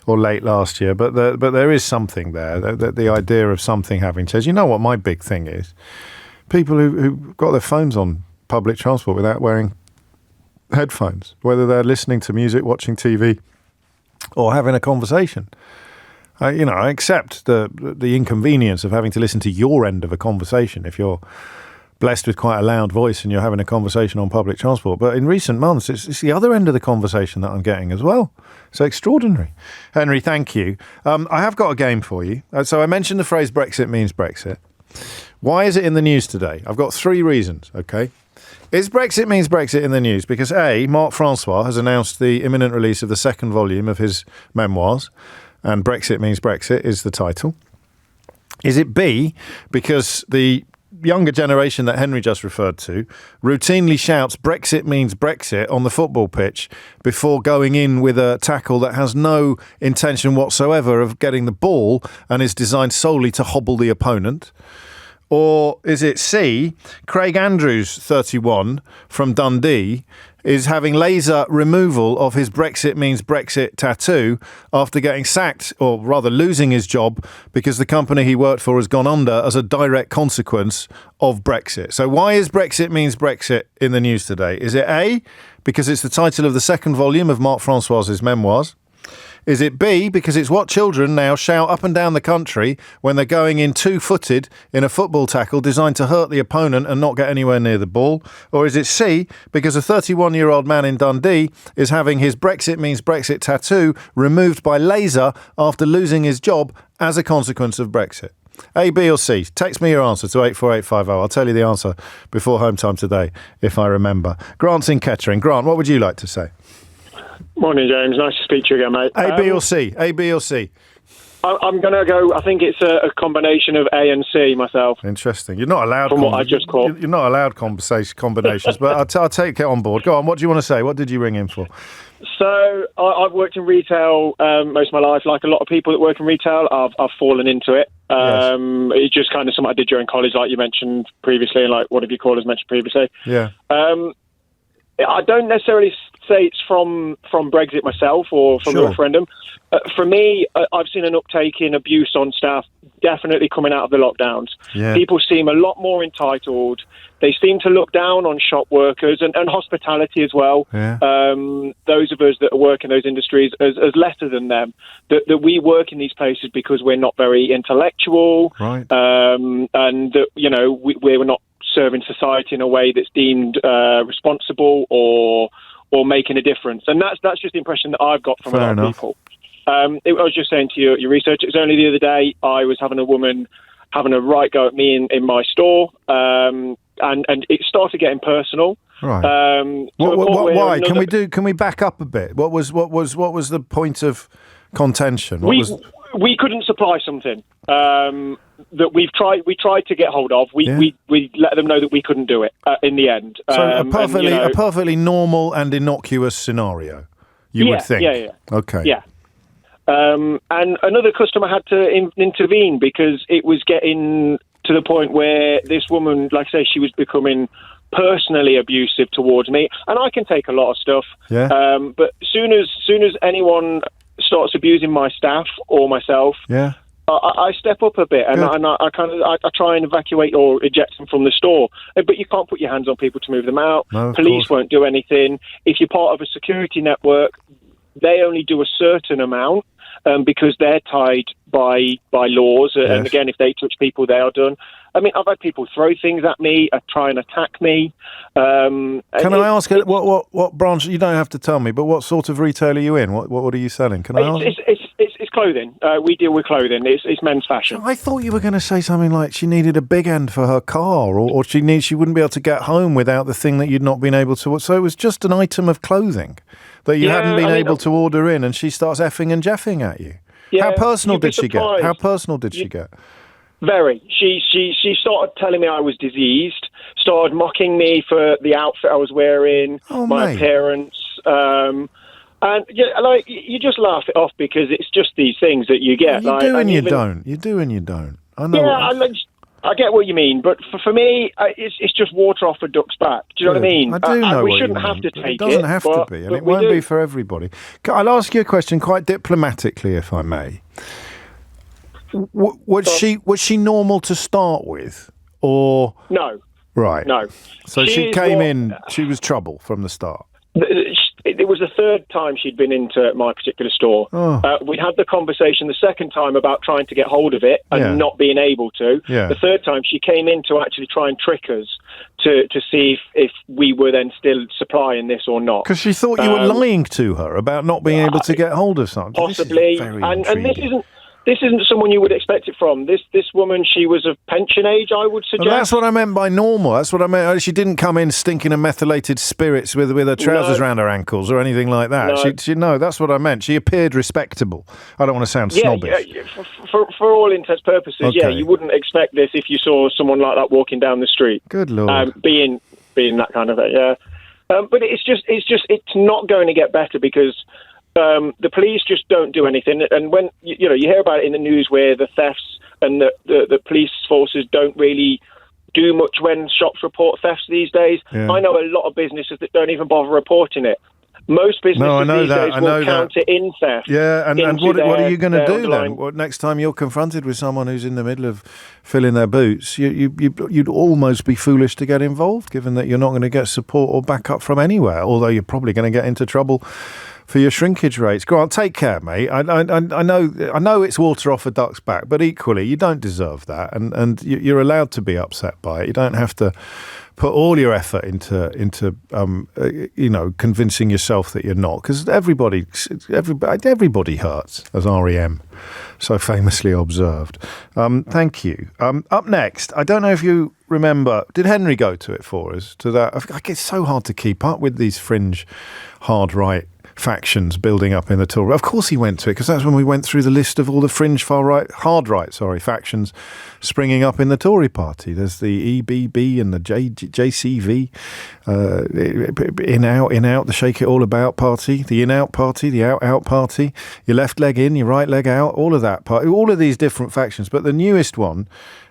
or late last year. But there is something there, the idea of something having changed. You know what my big thing is? People who got their phones on public transport without wearing headphones, whether they're listening to music, watching TV, or having a conversation. I accept the inconvenience of having to listen to your end of a conversation if you're blessed with quite a loud voice and you're having a conversation on public transport. But in recent months, it's the other end of the conversation that I'm getting as well. So extraordinary. Henry, thank you. I have got a game for you. So I mentioned the phrase Brexit means Brexit. Why is it in the news today? I've got 3 reasons, okay? Is Brexit means Brexit in the news? Because A, Marc Francois has announced the imminent release of the 2nd volume of his memoirs, and Brexit means Brexit is the title. Is it B, because the younger generation that Henry just referred to routinely shouts Brexit means Brexit on the football pitch before going in with a tackle that has no intention whatsoever of getting the ball and is designed solely to hobble the opponent? Or is it C, Craig Andrews, 31, from Dundee, is having laser removal of his Brexit means Brexit tattoo after getting sacked, or rather losing his job, because the company he worked for has gone under as a direct consequence of Brexit. So why is Brexit means Brexit in the news today? Is it A, because it's the title of the 2nd volume of Marc Francois's memoirs? Is it B, because it's what children now shout up and down the country when they're going in 2-footed in a football tackle designed to hurt the opponent and not get anywhere near the ball? Or is it C, because a 31-year-old man in Dundee is having his Brexit means Brexit tattoo removed by laser after losing his job as a consequence of Brexit? A, B or C? Text me your answer to 84850. I'll tell you the answer before home time today, if I remember. Grant's in Kettering. Grant, what would you like to say? Morning, James. Nice to speak to you again, mate. A, B or C? A, B or C? I'm going to go, I think it's a combination of A and C myself. Interesting. You're not allowed... From what I just caught. You're not allowed combinations, but I'll take it on board. Go on, what do you want to say? What did you ring in for? So, I've worked in retail most of my life. Like a lot of people that work in retail, I've fallen into it. Yes. It's just kind of something I did during college, like you mentioned previously, and like one of your callers mentioned previously. Yeah. I don't necessarily say it's from Brexit myself or from the referendum. For me, I've seen an uptake in abuse on staff definitely coming out of the lockdowns. Yeah. People seem a lot more entitled. They seem to look down on shop workers and hospitality as well. Yeah. Those of us that work in those industries as lesser than them. That we work in these places because we're not very intellectual. Right. And that, we're not serving society in a way that's deemed responsible or making a difference. And that's just the impression that I've got from a lot of people. I was just saying to your research, it was only the other day I was having a woman having a right go at me in my store, and it started getting personal. Right. Why? Can we back up a bit? What was the point of contention? We couldn't supply something that we tried to get hold of. We let them know that we couldn't do it in the end. So a perfectly normal and innocuous scenario, you would think. Yeah. Okay. Yeah. And another customer had to intervene because it was getting to the point where this woman, like I say, she was becoming personally abusive towards me. And I can take a lot of stuff. Yeah. But soon as anyone starts abusing my staff or myself, I step up a bit and I try and evacuate or eject them from the store. But you can't put your hands on people to move them out. No, Police won't do anything. If you're part of a security network, they only do a certain amount because they're tied by laws. And again, if they touch people, they are done. I mean, I've had people throw things at me, try and attack me. Can I ask what branch? You don't have to tell me, but what sort of retail are you in? What are you selling? Can I ask? It's clothing. We deal with clothing. It's men's fashion. I thought you were going to say something like she needed a big end for her car, or she wouldn't be able to get home without the thing that you'd not been able to. So it was just an item of clothing that you hadn't been able to order in, and she starts effing and jeffing at you. Yeah, How personal did she get? Very. She started telling me I was diseased, started mocking me for the outfit I was wearing, my appearance. And you just laugh it off because it's just these things that you get. You do and you don't. You do and you don't. I know. Yeah, I get what you mean, but for me, it's just water off a duck's back. Do you know what I mean? I do know we shouldn't have to take it. It doesn't have to be, and it won't be for everybody. I'll ask you a question quite diplomatically, if I may. Was she normal to start with, or no? Right. No. So she came in. She was trouble from the start. It was the third time she'd been into my particular store. We had the conversation the second time about trying to get hold of it and not being able to. Yeah. The third time she came in to actually try and trick us to see if we were then still supplying this or not. Because she thought you were lying to her about not being able to get hold of something. Possibly. And this isn't someone you would expect it from. This woman, she was of pension age, I would suggest. Well, that's what I meant by normal. That's what I meant. She didn't come in stinking of methylated spirits with her trousers around her ankles or anything like that. No, that's what I meant. She appeared respectable. I don't want to sound snobbish. Yeah. For all intents and purposes, you wouldn't expect this if you saw someone like that walking down the street. Good Lord. Being that kind of thing, yeah. But it's not going to get better because the police just don't do anything. And when you hear about it in the news where the thefts and the police forces don't really do much when shops report thefts these days. Yeah. I know a lot of businesses that don't even bother reporting it. Most businesses these days will count it in theft. Yeah, and what are you going to do then? Well, next time you're confronted with someone who's in the middle of filling their boots, you'd almost be foolish to get involved, given that you're not going to get support or backup from anywhere, although you're probably going to get into trouble for your shrinkage rates. Grant, take care, mate. I know it's water off a duck's back, but equally, you don't deserve that, and you're allowed to be upset by it. You don't have to put all your effort into convincing yourself that you're not, because everybody hurts, as REM so famously observed. Thank you. Up next, I don't know if you remember, did Henry go to it for us? To that, it's so hard to keep up with these fringe hard right factions building up in the Tory. Of course he went to it, because that's when we went through the list of all the fringe hard right factions springing up in the Tory party. There's the EBB and the JCV, in out, the Shake It All About party, the in out party, the out party, your left leg in, your right leg out, all of that party, all of these different factions. But the newest one,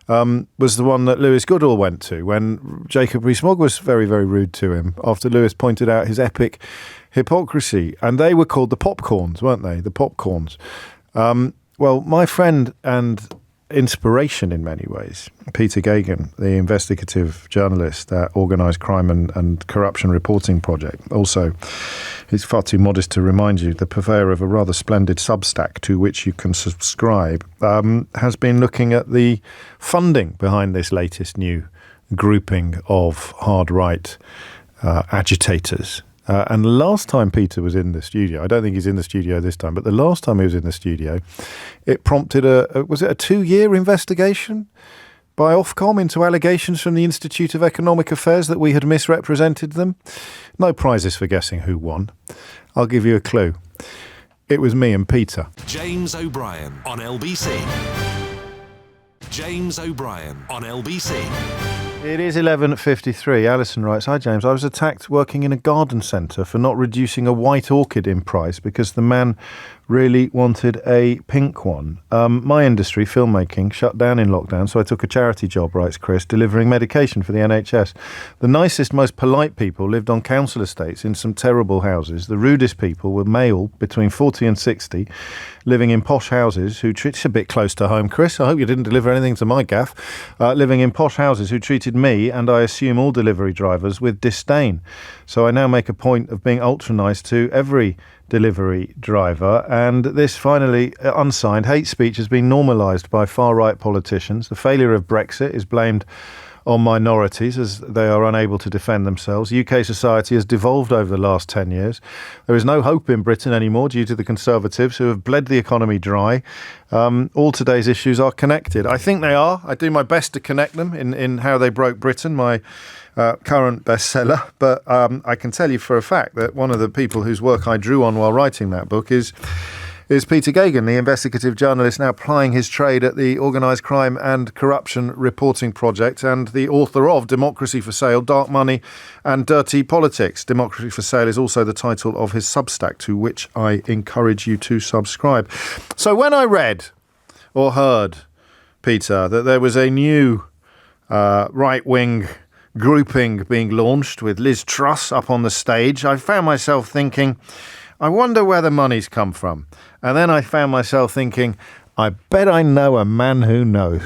was the one that Lewis Goodall went to when Jacob Rees-Mogg was very, very rude to him after Lewis pointed out his epic hypocrisy. And they were called the Popcorns, weren't they? The Popcorns. Well, my friend and inspiration in many ways, Peter Gagan, the investigative journalist at Organised Crime and Corruption Reporting Project, also, he's far too modest to remind you, the purveyor of a rather splendid Substack to which you can subscribe, has been looking at the funding behind this latest new grouping of hard-right agitators. And the last time Peter was in the studio, I don't think he's in the studio this time, but the last time he was in the studio, it prompted was it a 2-year investigation by Ofcom into allegations from the Institute of Economic Affairs that we had misrepresented them? No prizes for guessing who won. I'll give you a clue. It was me and Peter. James O'Brien on LBC. James O'Brien on LBC. It is 11:53. Alison writes, "Hi James, I was attacked working in a garden centre for not reducing a white orchid in price because the man really wanted a pink one. My industry, filmmaking, shut down in lockdown, so I took a charity job," writes Chris, "delivering medication for the NHS. The nicest, most polite people lived on council estates in some terrible houses. The rudest people were male, between 40 and 60, living in posh houses who treat..." It's a bit close to home, Chris. I hope you didn't deliver anything to my gaff. "Living in posh houses who treated me, and I assume all delivery drivers, with disdain. So I now make a point of being ultra nice to every delivery driver." And this finally unsigned hate speech has been normalised by far-right politicians. The failure of Brexit is blamed on minorities as they are unable to defend themselves. UK society has devolved over the last 10 years. There is no hope in Britain anymore due to the Conservatives who have bled the economy dry. All today's issues are connected. I think they are. I do my best to connect them in How They Broke Britain, my current bestseller. But I can tell you for a fact that one of the people whose work I drew on while writing that book is Peter Gagan, the investigative journalist now plying his trade at the Organised Crime and Corruption Reporting Project and the author of Democracy for Sale, Dark Money and Dirty Politics. Democracy for Sale is also the title of his Substack, to which I encourage you to subscribe. So when I read or heard, Peter, that there was a new right-wing grouping being launched with Liz Truss up on the stage, I found myself thinking, I wonder where the money's come from. And then I found myself thinking, I bet I know a man who knows.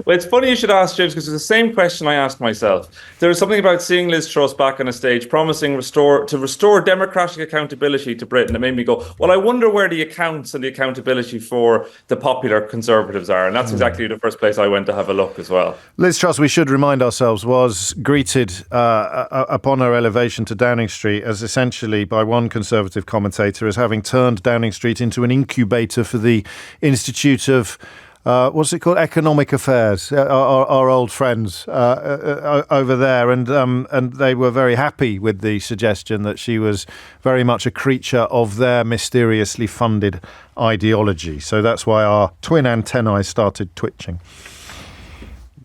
Well, it's funny you should ask, James, because it's the same question I asked myself. There was something about seeing Liz Truss back on a stage promising to restore democratic accountability to Britain that made me go, well, I wonder where the accounts and the accountability for the popular Conservatives are. And that's exactly the first place I went to have a look as well. Liz Truss, we should remind ourselves, was greeted upon her elevation to Downing Street as essentially by one Conservative commentator as having turned Downing Street into an incubator for the Institute of what's it called? Economic Affairs, our old friends over there, and they were very happy with the suggestion that she was very much a creature of their mysteriously funded ideology. So that's why our twin antennae started twitching.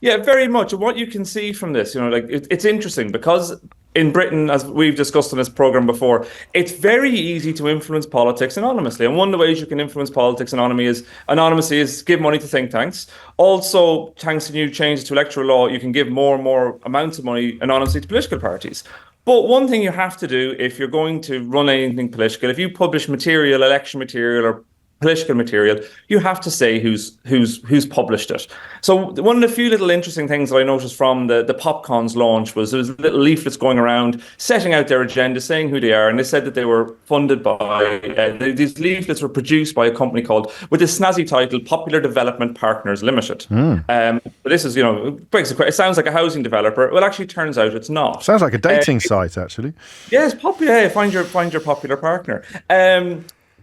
Yeah, very much. And what you can see from this, it's interesting because in Britain, as we've discussed on this programme before, it's very easy to influence politics anonymously. And one of the ways you can influence politics anonymously is give money to think tanks. Also, thanks to new changes to electoral law, you can give more and more amounts of money anonymously to political parties. But one thing you have to do if you're going to run anything political, if you publish material, election material or political material, you have to say who's published it. So one of the few little interesting things that I noticed from the PopCon's launch was there was little leaflets going around setting out their agenda, saying who they are, and they said that they were funded by these leaflets were produced by a company called, with this snazzy title, Popular Development Partners Limited. But this is, it sounds like a housing developer. Well, actually, it turns out it's not. Sounds like a dating site, actually. Yes, popular. Find your popular partner.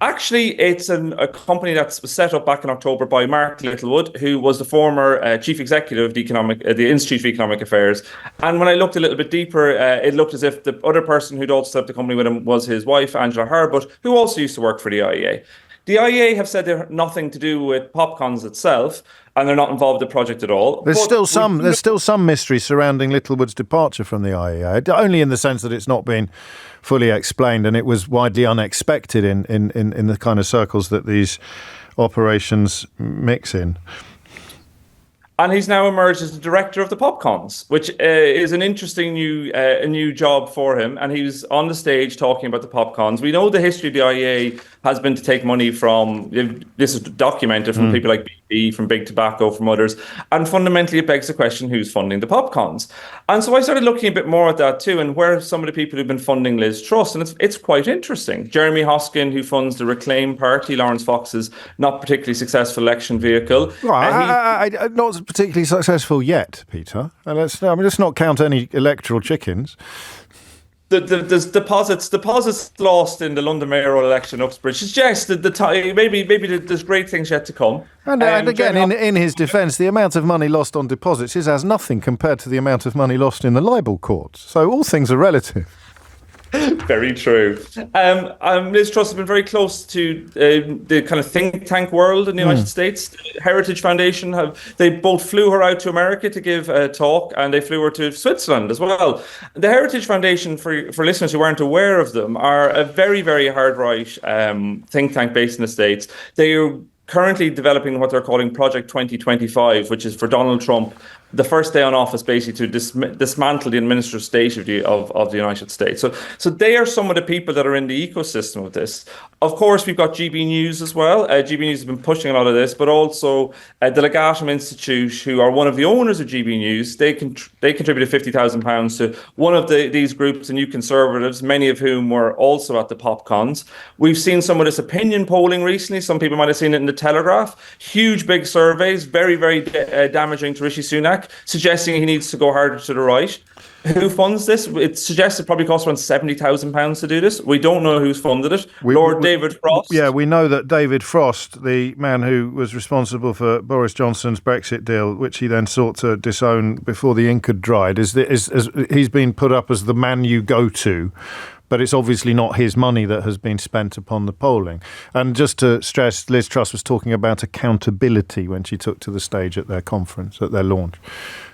Actually, it's a company that's set up back in October by Mark Littlewood, who was the former chief executive of the Institute of Economic Affairs. And when I looked a little bit deeper, it looked as if the other person who'd also set up the company with him was his wife, Angela Harbut, who also used to work for the IEA. The IEA have said they're nothing to do with PopCons itself, and they're not involved in the project at all. There's still some mystery surrounding Littlewood's departure from the IEA, only in the sense that it's not been fully explained, and it was widely unexpected in the kind of circles that these operations mix in. And he's now emerged as the director of the Popcons, which is an interesting new job for him. And he was on the stage talking about the Popcons. We know the history of the IEA has been to take money from, this is documented from people like BP, from Big Tobacco, from others. And fundamentally, it begs the question, who's funding the Popcons? And so I started looking a bit more at that too, and where are some of the people who've been funding Liz Truss? And it's quite interesting. Jeremy Hoskin, who funds the Reclaim Party, Lawrence Fox's not particularly successsul election vehicle. Right, not particularly successful yet, Peter. Let's not count any electoral chickens. There's deposits lost in the London mayoral election, Uxbridge suggests that maybe there's great things yet to come. And again, in his defence, the amount of money lost on deposits is as nothing compared to the amount of money lost in the libel courts. So all things are relative. Very true. Liz Truss has been very close to the kind of think tank world in the United States. Heritage Foundation they both flew her out to America to give a talk, and they flew her to Switzerland as well. The Heritage Foundation, for listeners who aren't aware of them, are a very, very hard right think tank based in the States. They are currently developing what they're calling Project 2025, which is for Donald Trump, the first day on office, basically to dismantle the administrative state of the United States. So they are some of the people that are in the ecosystem of this. Of course, we've got GB News as well. GB News has been pushing a lot of this, but also the Legatum Institute, who are one of the owners of GB News, they contributed £50,000 to one of these groups, the New Conservatives, many of whom were also at the Popcons. We've seen some of this opinion polling recently. Some people might have seen it in the Telegraph. Huge, big surveys, very, very damaging to Rishi Sunak, suggesting he needs to go harder to the right. Who funds this? It suggests it probably costs around £70,000 to do this. We don't know who's funded it. David Frost. Yeah, we know that David Frost, the man who was responsible for Boris Johnson's Brexit deal, which he then sought to disown before the ink had dried, he's been put up as the man you go to. But it's obviously not his money that has been spent upon the polling. And just to stress, Liz Truss was talking about accountability when she took to the stage at their conference, at their launch.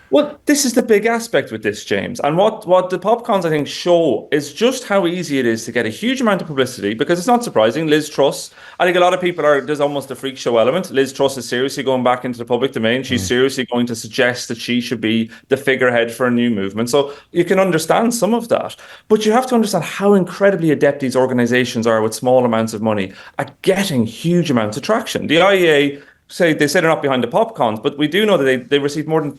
Well, this is the big aspect with this, James. And what the Popcons, I think, show is just how easy it is to get a huge amount of publicity, because it's not surprising. Liz Truss, I think a lot of people there's almost a freak show element. Liz Truss is seriously going back into the public domain. She's seriously going to suggest that she should be the figurehead for a new movement. So you can understand some of that. But you have to understand how incredibly adept these organisations are with small amounts of money at getting huge amounts of traction. The IEA they say they're not behind the Popcons, but we do know that they received more than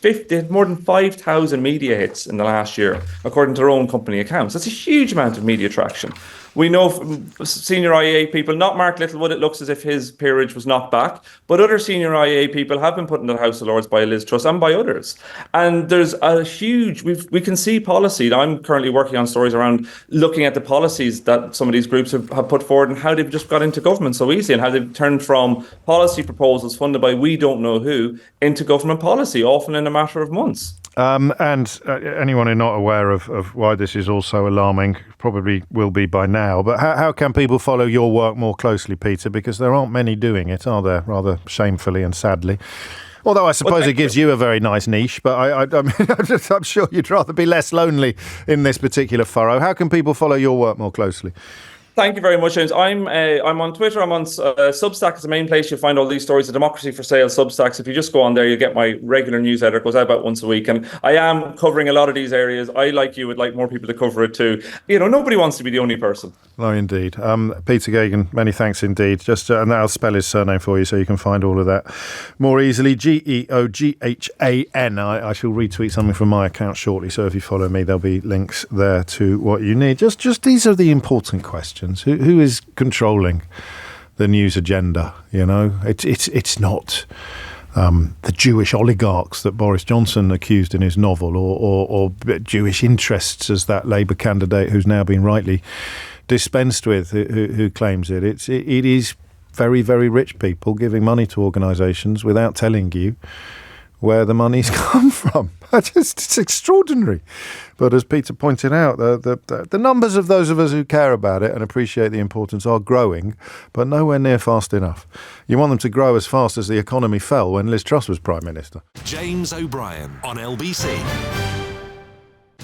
5,000 media hits in the last year, according to their own company accounts. That's a huge amount of media traction. We know from senior IEA people, not Mark Littlewood, it looks as if his peerage was knocked back, but other senior IEA people have been put into the House of Lords by Liz Truss and by others. And there's a huge, we can see policy. I'm currently working on stories around looking at the policies that some of these groups have put forward and how they've just got into government so easily, and how they've turned from policy proposals funded by we don't know who into government policy, often in a matter of months. And anyone who's not aware of why this is also alarming probably will be by now. But how can people follow your work more closely, Peter? Because there aren't many doing it, are there? Rather shamefully and sadly. Although I suppose it gives you a very nice niche, but I mean, I'm sure you'd rather be less lonely in this particular furrow. How can people follow your work more closely? Thank you very much, James. I'm on Twitter. I'm on Substack. It's the main place you'll find all these stories. The Democracy for Sale Substacks. If you just go on there, you get my regular newsletter. It goes out about once a week. And I am covering a lot of these areas. I, like you, would like more people to cover it too. You know, nobody wants to be the only person. No, indeed. Peter Geoghegan, many thanks indeed. And I'll spell his surname for you so you can find all of that more easily. Geoghan. I shall retweet something from my account shortly. So if you follow me, there'll be links there to what you need. Just these are the important questions. Who is controlling the news agenda? You know, it's not the Jewish oligarchs that Boris Johnson accused in his novel, or Jewish interests, as that Labour candidate who's now been rightly dispensed with, who claims it. It is very, very rich people giving money to organisations without telling you where the money's come from. It's extraordinary. But as Peter pointed out, the numbers of those of us who care about it and appreciate the importance are growing, but nowhere near fast enough. You want them to grow as fast as the economy fell when Liz Truss was Prime Minister. James O'Brien on LBC.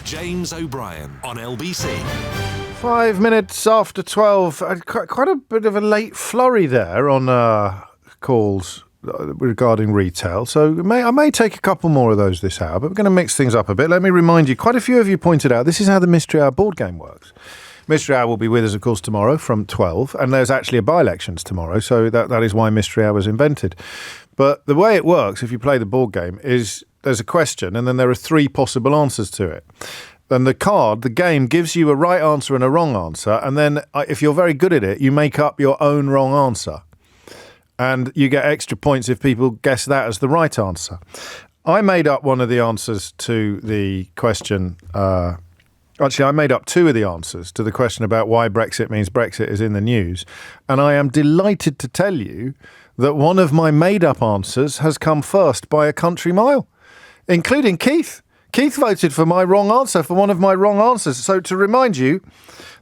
James O'Brien on LBC. 5 minutes after 12. Quite a bit of a late flurry there on calls regarding retail. So I may take a couple more of those this hour, but we're going to mix things up a bit. Let me remind you, quite a few of you pointed out, this is how the Mystery Hour board game works. Mystery Hour will be with us, of course, tomorrow from 12, and there's actually a by-elections tomorrow, so that is why Mystery Hour was invented. But the way it works, if you play the board game, is there's a question, and then there are 3 possible answers to it. And the game gives you a right answer and a wrong answer, and then if you're very good at it, you make up your own wrong answer. And you get extra points if people guess that as the right answer. I made up one of the answers to the question... Actually, I made up 2 of the answers to the question about why Brexit means Brexit is in the news. And I am delighted to tell you that one of my made-up answers has come first by a country mile, including Keith. Keith voted for my wrong answer, for one of my wrong answers. So to remind you,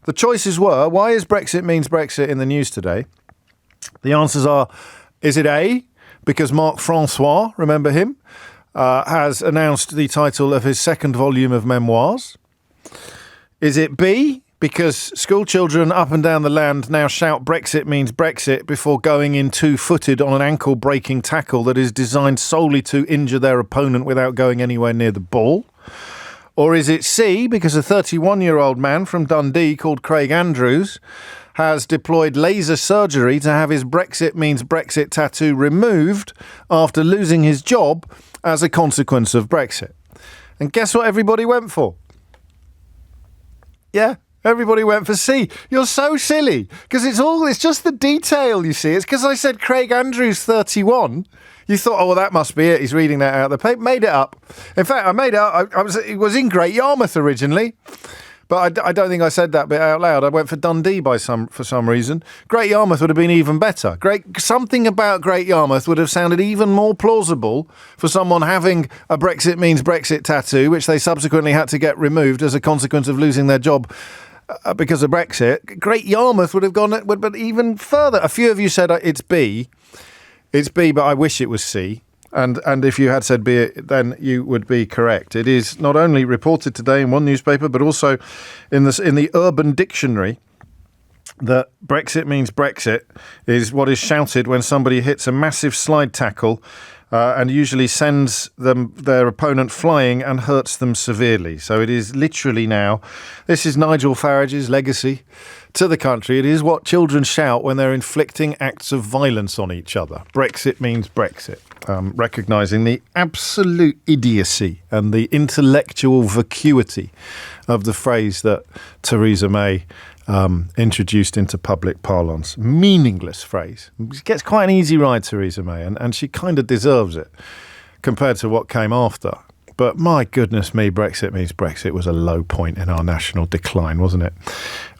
the choices were, why is Brexit means Brexit in the news today? The answers are, is it A, because Marc Francois, remember him, has announced the title of his 2nd volume of memoirs? Is it B, because school children up and down the land now shout Brexit means Brexit before going in 2-footed on an ankle-breaking tackle that is designed solely to injure their opponent without going anywhere near the ball? Or is it C, because a 31-year-old man from Dundee called Craig Andrews has deployed laser surgery to have his Brexit means Brexit tattoo removed after losing his job as a consequence of Brexit? And guess what everybody went for? Yeah, everybody went for C. You're so silly, because it's just the detail, you see. It's because I said Craig Andrews 31. You thought, oh, well, that must be it. He's reading that out of the paper. Made it up. In fact, I made it up. It was in Great Yarmouth originally, but I don't think I said that bit out loud. I went for Dundee for some reason. Great Yarmouth would have been even better. Something about Great Yarmouth would have sounded even more plausible for someone having a Brexit means Brexit tattoo, which they subsequently had to get removed as a consequence of losing their job because of Brexit. Great Yarmouth would have gone but even further. A few of you said it's B. It's B, but I wish it was C. And if you had said B, then you would be correct. It is not only reported today in one newspaper, but also in the Urban Dictionary that Brexit means Brexit is what is shouted when somebody hits a massive slide tackle and usually sends their opponent flying and hurts them severely. So it is literally now, this is Nigel Farage's legacy to the country. It is what children shout when they're inflicting acts of violence on each other. Brexit means Brexit. Recognising the absolute idiocy and the intellectual vacuity of the phrase that Theresa May introduced into public parlance. Meaningless phrase. She gets quite an easy ride, Theresa May, and she kind of deserves it compared to what came after. But my goodness me, Brexit means Brexit was a low point in our national decline, wasn't it?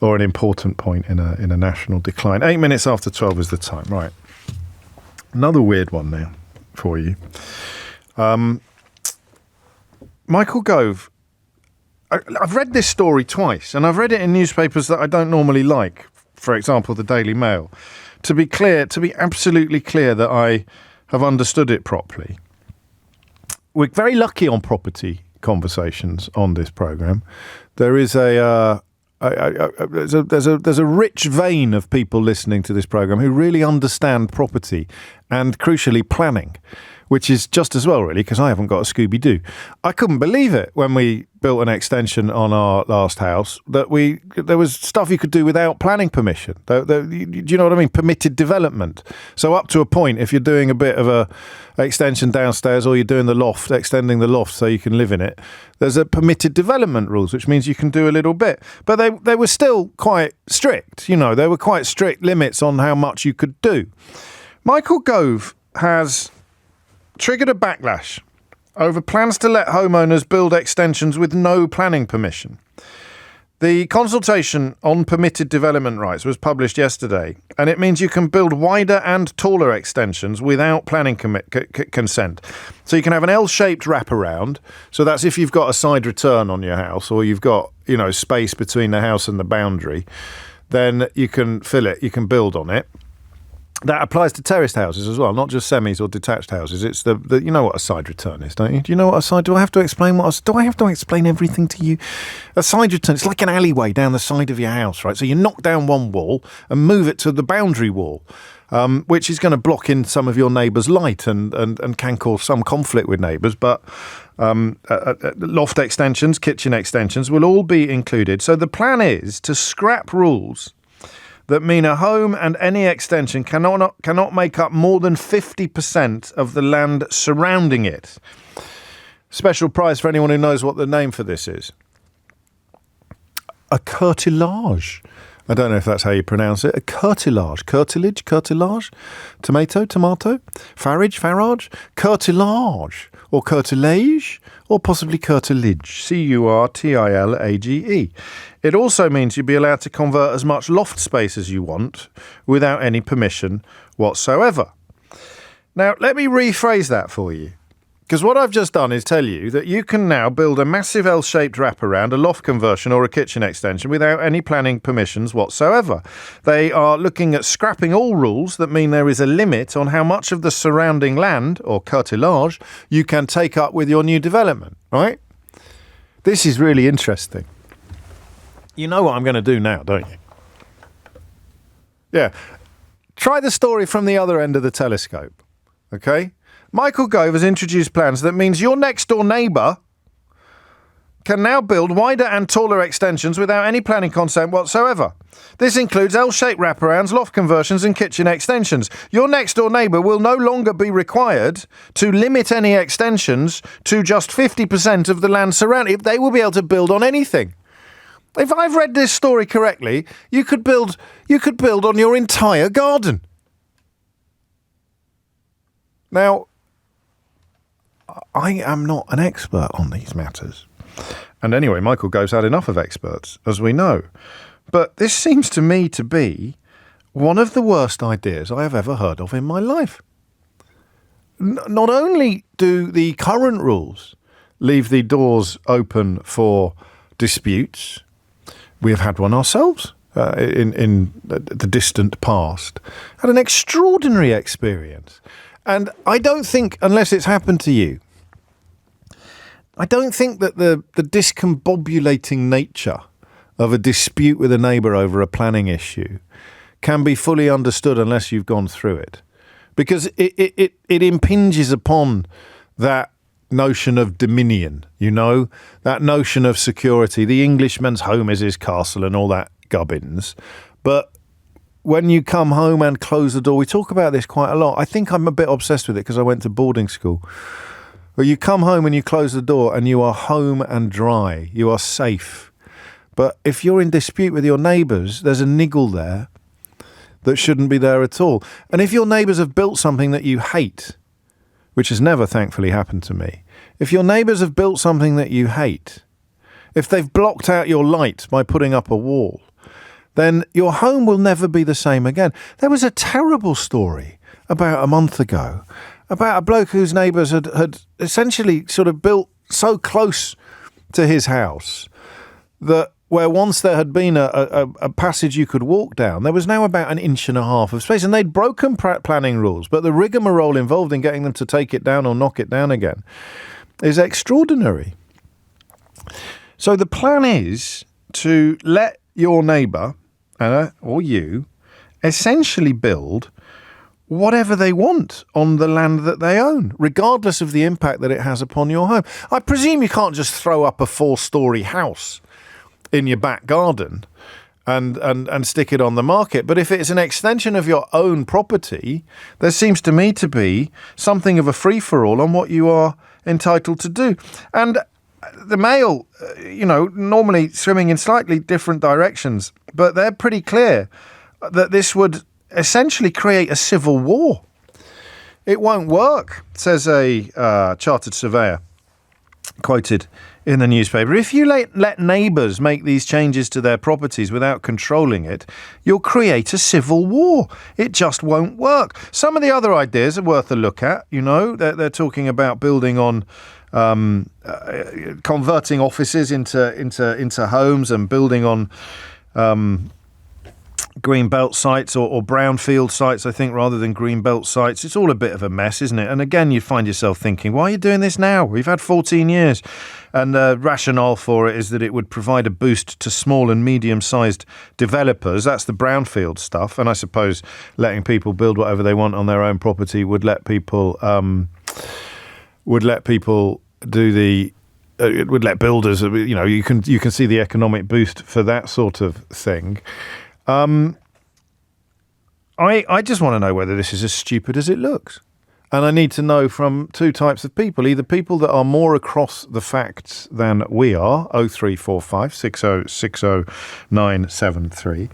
Or an important point in a national decline. 8 minutes after 12 is the time. Right. Another weird one now for you. Michael Gove, I've read this story twice, and I've read it in newspapers that I don't normally like, for example, the Daily Mail. To be absolutely clear that I have understood it properly. We're very lucky on property conversations on this programme. There is there's a rich vein of people listening to this programme who really understand property and, crucially, planning, which is just as well, really, because I haven't got a Scooby-Doo. I couldn't believe it when we built an extension on our last house that there was stuff you could do without planning permission. Do you know what I mean? Permitted development. So up to a point, if you're doing a bit of a extension downstairs or you're doing the loft, extending the loft so you can live in it, there's a permitted development rules, which means you can do a little bit. But they were still quite strict. You know, there were quite strict limits on how much you could do. Michael Gove has triggered a backlash over plans to let homeowners build extensions with no planning permission. The consultation on permitted development rights was published yesterday, and it means you can build wider and taller extensions without planning consent. So you can have an L-shaped wraparound. So that's if you've got a side return on your house, or you've got, space between the house and the boundary, then you can fill it, you can build on it. That applies to terraced houses as well, not just semis or detached houses. It's the you know what a side return is, don't you? Do you know what a side? Do I have to explain do I have to explain everything to you? A side return, it's like an alleyway down the side of your house, right? So you knock down one wall and move it to the boundary wall, which is going to block in some of your neighbour's light and can cause some conflict with neighbours. But loft extensions, kitchen extensions will all be included. So the plan is to scrap rules that mean a home and any extension cannot make up more than 50% of the land surrounding it. Special prize for anyone who knows what the name for this is. A curtilage. I don't know if that's how you pronounce it. A curtilage. Curtilage? Tomato? Farage? Curtilage. Or curtilage. Or possibly curtilage. Curtilage. It also means you'll be allowed to convert as much loft space as you want without any permission whatsoever. Now, let me rephrase that for you. Because what I've just done is tell you that you can now build a massive L-shaped wraparound, a loft conversion or a kitchen extension without any planning permissions whatsoever. They are looking at scrapping all rules that mean there is a limit on how much of the surrounding land, or curtilage, you can take up with your new development, right? This is really interesting. You know what I'm going to do now, don't you? Yeah. Try the story from the other end of the telescope, okay? Michael Gove has introduced plans that means your next-door neighbour can now build wider and taller extensions without any planning consent whatsoever. This includes L-shaped wraparounds, loft conversions and kitchen extensions. Your next-door neighbour will no longer be required to limit any extensions to just 50% of the land surrounding it. They will be able to build on anything. If I've read this story correctly, you could build on your entire garden. Now, I am not an expert on these matters. And anyway, Michael Gove's had enough of experts, as we know. But this seems to me to be one of the worst ideas I have ever heard of in my life. Not only do the current rules leave the doors open for disputes, we have had one ourselves in the distant past. Had an extraordinary experience. And I don't think, unless it's happened to you, I don't think that the discombobulating nature of a dispute with a neighbour over a planning issue can be fully understood unless you've gone through it. Because it impinges upon that notion of dominion, you know, that notion of security. The Englishman's home is his castle and all that gubbins. But when you come home and close the door, we talk about this quite a lot. I think I'm a bit obsessed with it because I went to boarding school. Where you come home and you close the door and you are home and dry. You are safe. But if you're in dispute with your neighbours, there's a niggle there that shouldn't be there at all. And if your neighbours have built something that you hate, which has never thankfully happened to me, if your neighbours have built something that you hate, if they've blocked out your light by putting up a wall, then your home will never be the same again. There was a terrible story about a month ago about a bloke whose neighbours had essentially sort of built so close to his house that where once there had been a passage you could walk down, there was now about 1.5 inches of space. And they'd broken planning rules, but the rigmarole involved in getting them to take it down or knock it down again is extraordinary. So the plan is to let your neighbour or you essentially build whatever they want on the land that they own, regardless of the impact that it has upon your home. I presume you can't just throw up a 4-storey house in your back garden and stick it on the market. But if it's an extension of your own property, there seems to me to be something of a free-for-all on what you are entitled to do. And the Mail, normally swimming in slightly different directions, but they're pretty clear that this would essentially create a civil war. It won't work, says a chartered surveyor, quoted in the newspaper. If you let neighbours make these changes to their properties without controlling it, you'll create a civil war. It just won't work. Some of the other ideas are worth a look at. They're talking about building on converting offices into homes and building on green belt sites or brownfield sites, I think, rather than green belt sites. It's all a bit of a mess, isn't it? And again, you find yourself thinking, why are you doing this now? We've had 14 years. And the rationale for it is that it would provide a boost to small and medium-sized developers. That's the brownfield stuff. And I suppose letting people build whatever they want on their own property would let people do the. It would let builders, you can see the economic boost for that sort of thing. I just want to know whether this is as stupid as it looks. And I need to know from two types of people, either people that are more across the facts than we are, 0345 6060 973,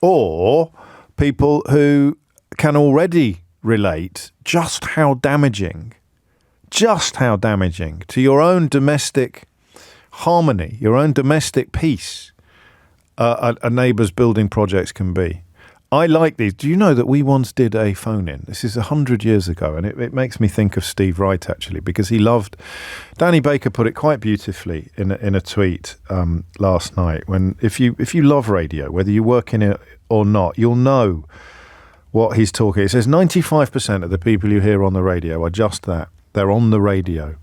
or people who can already relate just how damaging to your own domestic harmony, your own domestic peace, a neighbour's building projects can be. I like these. Do you know that we once did a phone-in? This is 100 years ago, and it makes me think of Steve Wright, actually, because he loved... Danny Baker put it quite beautifully in a tweet last night. When if you love radio, whether you work in it or not, you'll know what he's talking. It says 95% of the people you hear on the radio are just that. They're on the radio.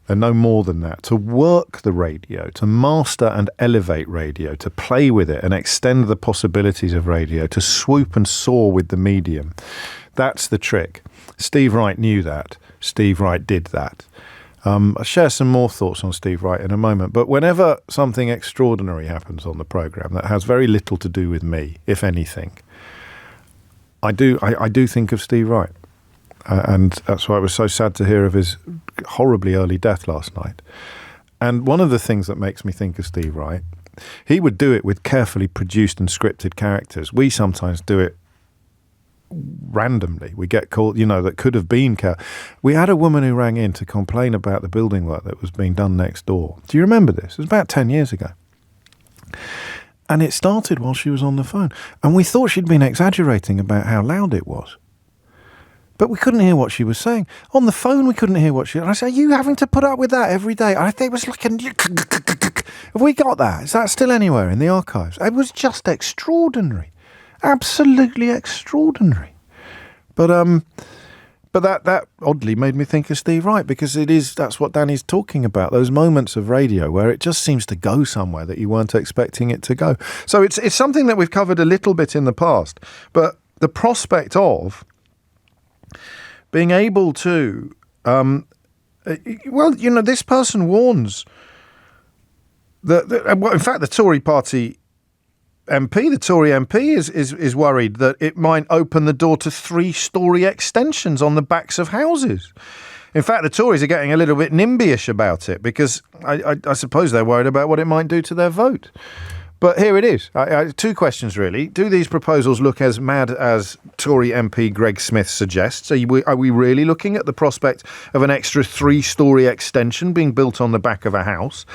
They're no more than that. To work the radio, to master and elevate radio, to play with it and extend the possibilities of radio, to swoop and soar with the medium. That's the trick. Steve Wright knew that. Steve Wright did that. I'll share some more thoughts on Steve Wright in a moment. But whenever something extraordinary happens on the programme that has very little to do with me, if anything, I do think of Steve Wright. And that's why I was so sad to hear of his horribly early death last night. And one of the things that makes me think of Steve Wright, he would do it with carefully produced and scripted characters. We sometimes do it randomly. We get called, that could have been... We had a woman who rang in to complain about the building work that was being done next door. Do you remember this? It was about 10 years ago. And it started while she was on the phone. And we thought she'd been exaggerating about how loud it was. But we couldn't hear what she was saying. On the phone, we couldn't hear what she... And I said, are you having to put up with that every day? I think it was like a... Have we got that? Is that still anywhere in the archives? It was just extraordinary. Absolutely extraordinary. But that oddly made me think of Steve Wright, because that's what Danny's talking about, those moments of radio where it just seems to go somewhere that you weren't expecting it to go. So it's something that we've covered a little bit in the past, but the prospect of being able to, this person warns in fact, the Tory party MP, the Tory MP is worried that it might open the door to 3-storey extensions on the backs of houses. In fact, the Tories are getting a little bit NIMBY-ish about it, because I suppose they're worried about what it might do to their vote. But here it is. Two questions, really. Do these proposals look as mad as Tory MP Greg Smith suggests? Are we really looking at the prospect of an extra 3-storey extension being built on the back of a house?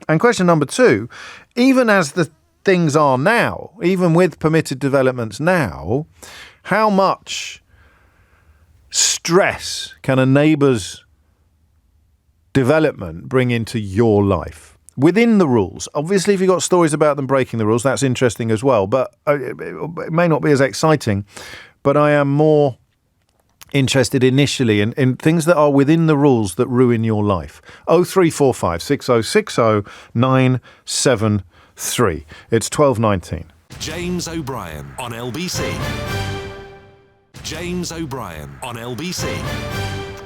And question number 2, even as the things are now, even with permitted developments now, how much stress can a neighbour's development bring into your life? Within the rules. Obviously, if you've got stories about them breaking the rules, that's interesting as well. But it may not be as exciting. But I am more interested initially in things that are within the rules that ruin your life. 0345 6060 973. It's 12:19. James O'Brien on LBC. James O'Brien on LBC.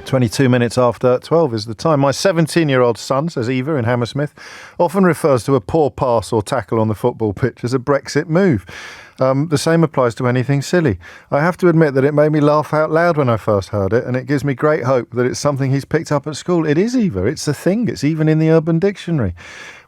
22 minutes after 12 is the time. My 17-year-old son, says Eva in Hammersmith, often refers to a poor pass or tackle on the football pitch as a Brexit move. The same applies to anything silly. I have to admit that it made me laugh out loud when I first heard it, and it gives me great hope that it's something he's picked up at school. It is, Eva. It's a thing. It's even in the Urban Dictionary.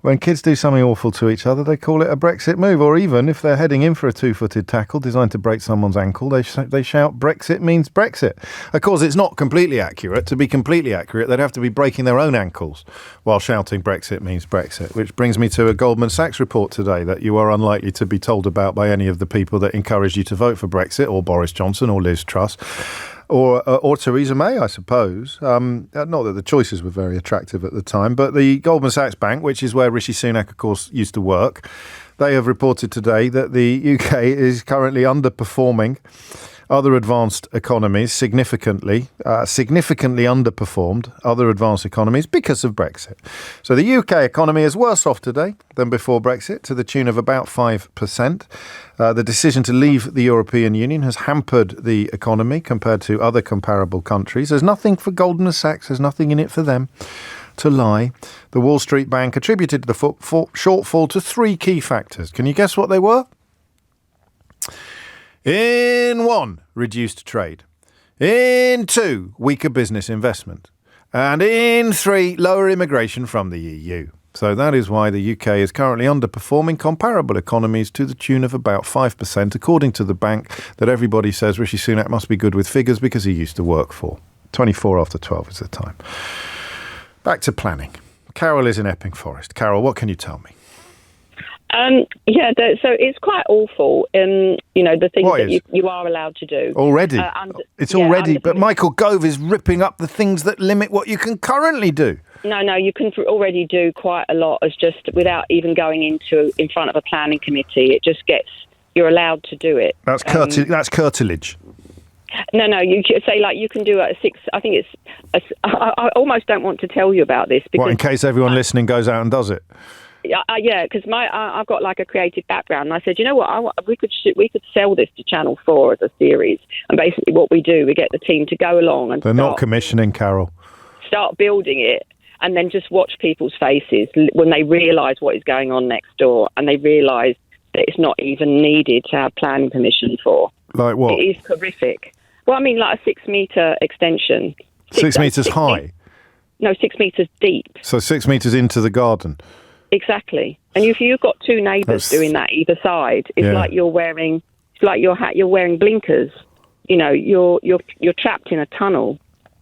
When kids do something awful to each other, they call it a Brexit move. Or even if they're heading in for a 2-footed tackle designed to break someone's ankle, they shout Brexit means Brexit. Of course, it's not completely accurate. To be completely accurate, they'd have to be breaking their own ankles while shouting Brexit means Brexit, which brings me to a Goldman Sachs report today that you are unlikely to be told about by any of the people that encouraged you to vote for Brexit, or Boris Johnson, or Liz Truss. Or Theresa May, I suppose. Not that the choices were very attractive at the time, but the Goldman Sachs Bank, which is where Rishi Sunak, of course, used to work, They have reported today that the UK is currently underperforming other advanced economies significantly underperformed other advanced economies because of Brexit. So the UK economy is worse off today than before Brexit, to the tune of about 5%. The decision to leave the European Union has hampered the economy compared to other comparable countries. There's nothing for Goldman Sachs, there's nothing in it for them to lie. The Wall Street Bank attributed the shortfall to three key factors. Can you guess what they were? In 1, reduced trade. In 2, weaker business investment. And in 3, lower immigration from the EU. So that is why the UK is currently underperforming comparable economies to the tune of about 5%, according to the bank that everybody says Rishi Sunak must be good with figures because he used to work for. 24 after 12 is the time. Back to planning. Carol is in Epping Forest. Carol, what can you tell me? So it's quite awful. The things that you are allowed to do already. But Michael Gove is ripping up the things that limit what you can currently do. No, you can already do quite a lot as just without even going in front of a planning committee. It just you're allowed to do it. That's curtilage. No, you say you can do it at 6. I think I almost don't want to tell you about this because in case everyone listening goes out and does it. Because I've got a creative background, and I said, you know what, we could sell this to Channel 4 as a series, and basically what we do, we get the team to go along and they're not commissioning, Carol. Start building it, and then just watch people's faces when they realise what is going on next door, and they realise that it's not even needed to have planning permission for. Like what? It is horrific. Well, I mean, like a 6-metre extension. 6 metres high? No, 6 metres deep. So 6 metres into the garden. Exactly. And if you've got two neighbours doing that either side, it's like you're wearing you're wearing blinkers. You're trapped in a tunnel.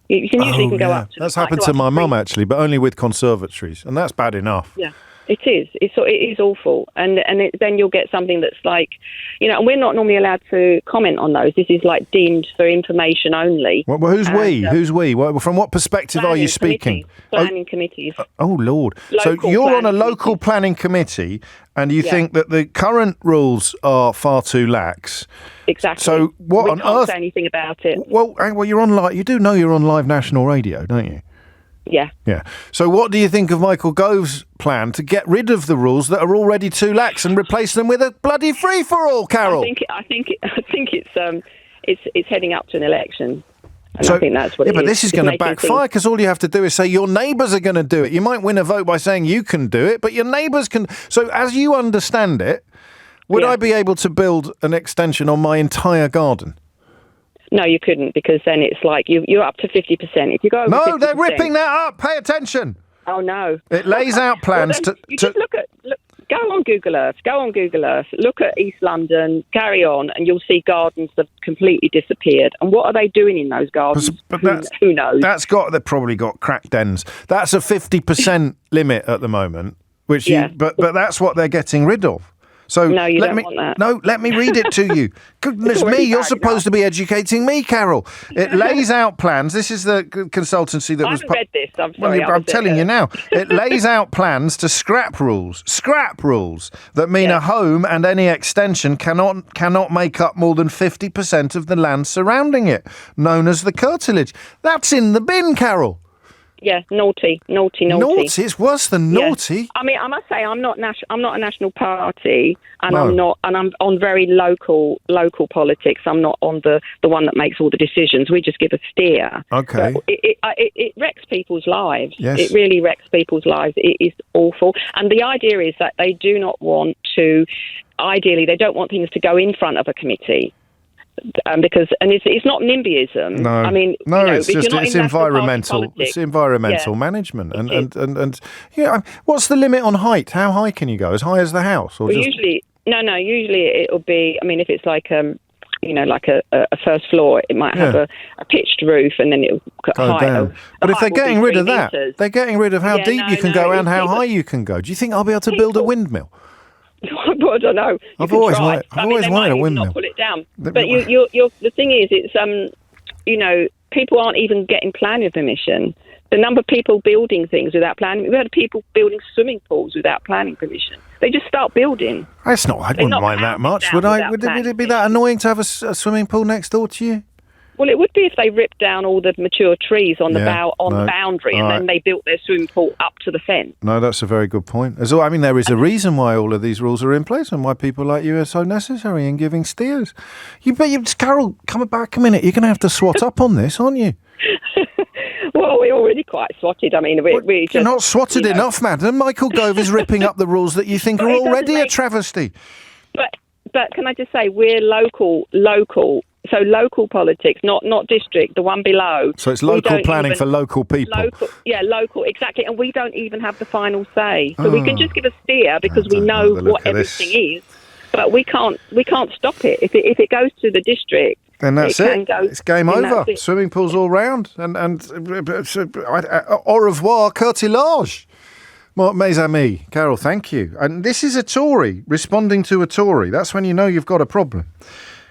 You can usually go up to. That's happened to my mum actually, but only with conservatories, and that's bad enough. Yeah. It is. It is awful, and then you'll get something that's and we're not normally allowed to comment on those. This is deemed for information only. Well, who's we? Who's we? From what perspective are you speaking? Planning committees. Oh Lord! So you're on a local planning committee, and you think that the current rules are far too lax. Exactly. So what on earth? We can't say anything about it. Well, you're on you do know you're on live national radio, don't you? Yeah. Yeah. So what do you think of Michael Gove's plan to get rid of the rules that are already too lax and replace them with a bloody free-for-all, Carol? I think it's heading up to an election. And I think that's what it is. But this is going to backfire because all you have to do is say your neighbours are going to do it. You might win a vote by saying you can do it, but your neighbours can. So as you understand it, would I be able to build an extension on my entire garden? No, you couldn't, because then it's you're up to 50%. If you go over 50%, they're ripping that up. Pay attention. Oh no! It lays out plans just go on Google Earth. Look at East London. Carry on, and you'll see gardens that have completely disappeared. And what are they doing in those gardens? Who knows? They've probably got crack dens. That's a 50% limit at the moment. But that's what they're getting rid of. So no, you don't want that. No, let me read it to you. Goodness me, you're supposed to be educating me, Carol. It lays out plans. This is the consultancy that I haven't read this. I'm sorry. I'm telling you now. It lays out plans to scrap rules that mean a home and any extension cannot make up more than 50% of the land surrounding it, known as the curtilage. That's in the bin, Carol. Yeah, naughty. Naughty? It's worse than naughty. I mean, I must say, I'm not a national party, and I'm on very local politics. I'm not on the one that makes all the decisions. We just give a steer. Okay. But it wrecks people's lives. Yes. It really wrecks people's lives. It is awful. And the idea is that they do not want to. Ideally, they don't want things to go in front of a committee. Because it's not NIMBYism. No, I mean, it's environmental. It's environmental management, and what's the limit on height? How high can you go? As high as the house, or usually it'll be. I mean, if it's like a first floor, it might have a pitched roof, and then it'll go down. But if they're getting rid of that, they're getting rid of how deep you can go and how high you can go. Do you think I'll be able to build a windmill? I don't know. I've always wanted a windmill. Not pull it down. But the thing is, it's people aren't even getting planning permission. The number of people building things without planning. We had people building swimming pools without planning permission. They just start building. That's not. I wouldn't mind that much, would I? Would it be that annoying to have a swimming pool next door to you? Well, it would be if they ripped down all the mature trees on the boundary, and then they built their swimming pool up to the fence. No, that's a very good point. I mean, there is a reason why all of these rules are in place and why people like you are so necessary in giving steers. Carol, come back a minute. You're going to have to swat up on this, aren't you? Well, we're already quite swatted. I mean, we're just... You're not swatted enough, madam. Michael Gove is ripping up the rules that you think are already a travesty. But can I just say, we're local. So local politics, not district, the one below. So it's local planning for local people. Local, exactly. And we don't even have the final say. So we can just give a steer because we know what everything is. But we can't stop it. If it goes to the district, then that's it. It's game over. Swimming pools all round. And au revoir, cartilage. Mes amis. Carol, thank you. And this is a Tory responding to a Tory. That's when you know you've got a problem.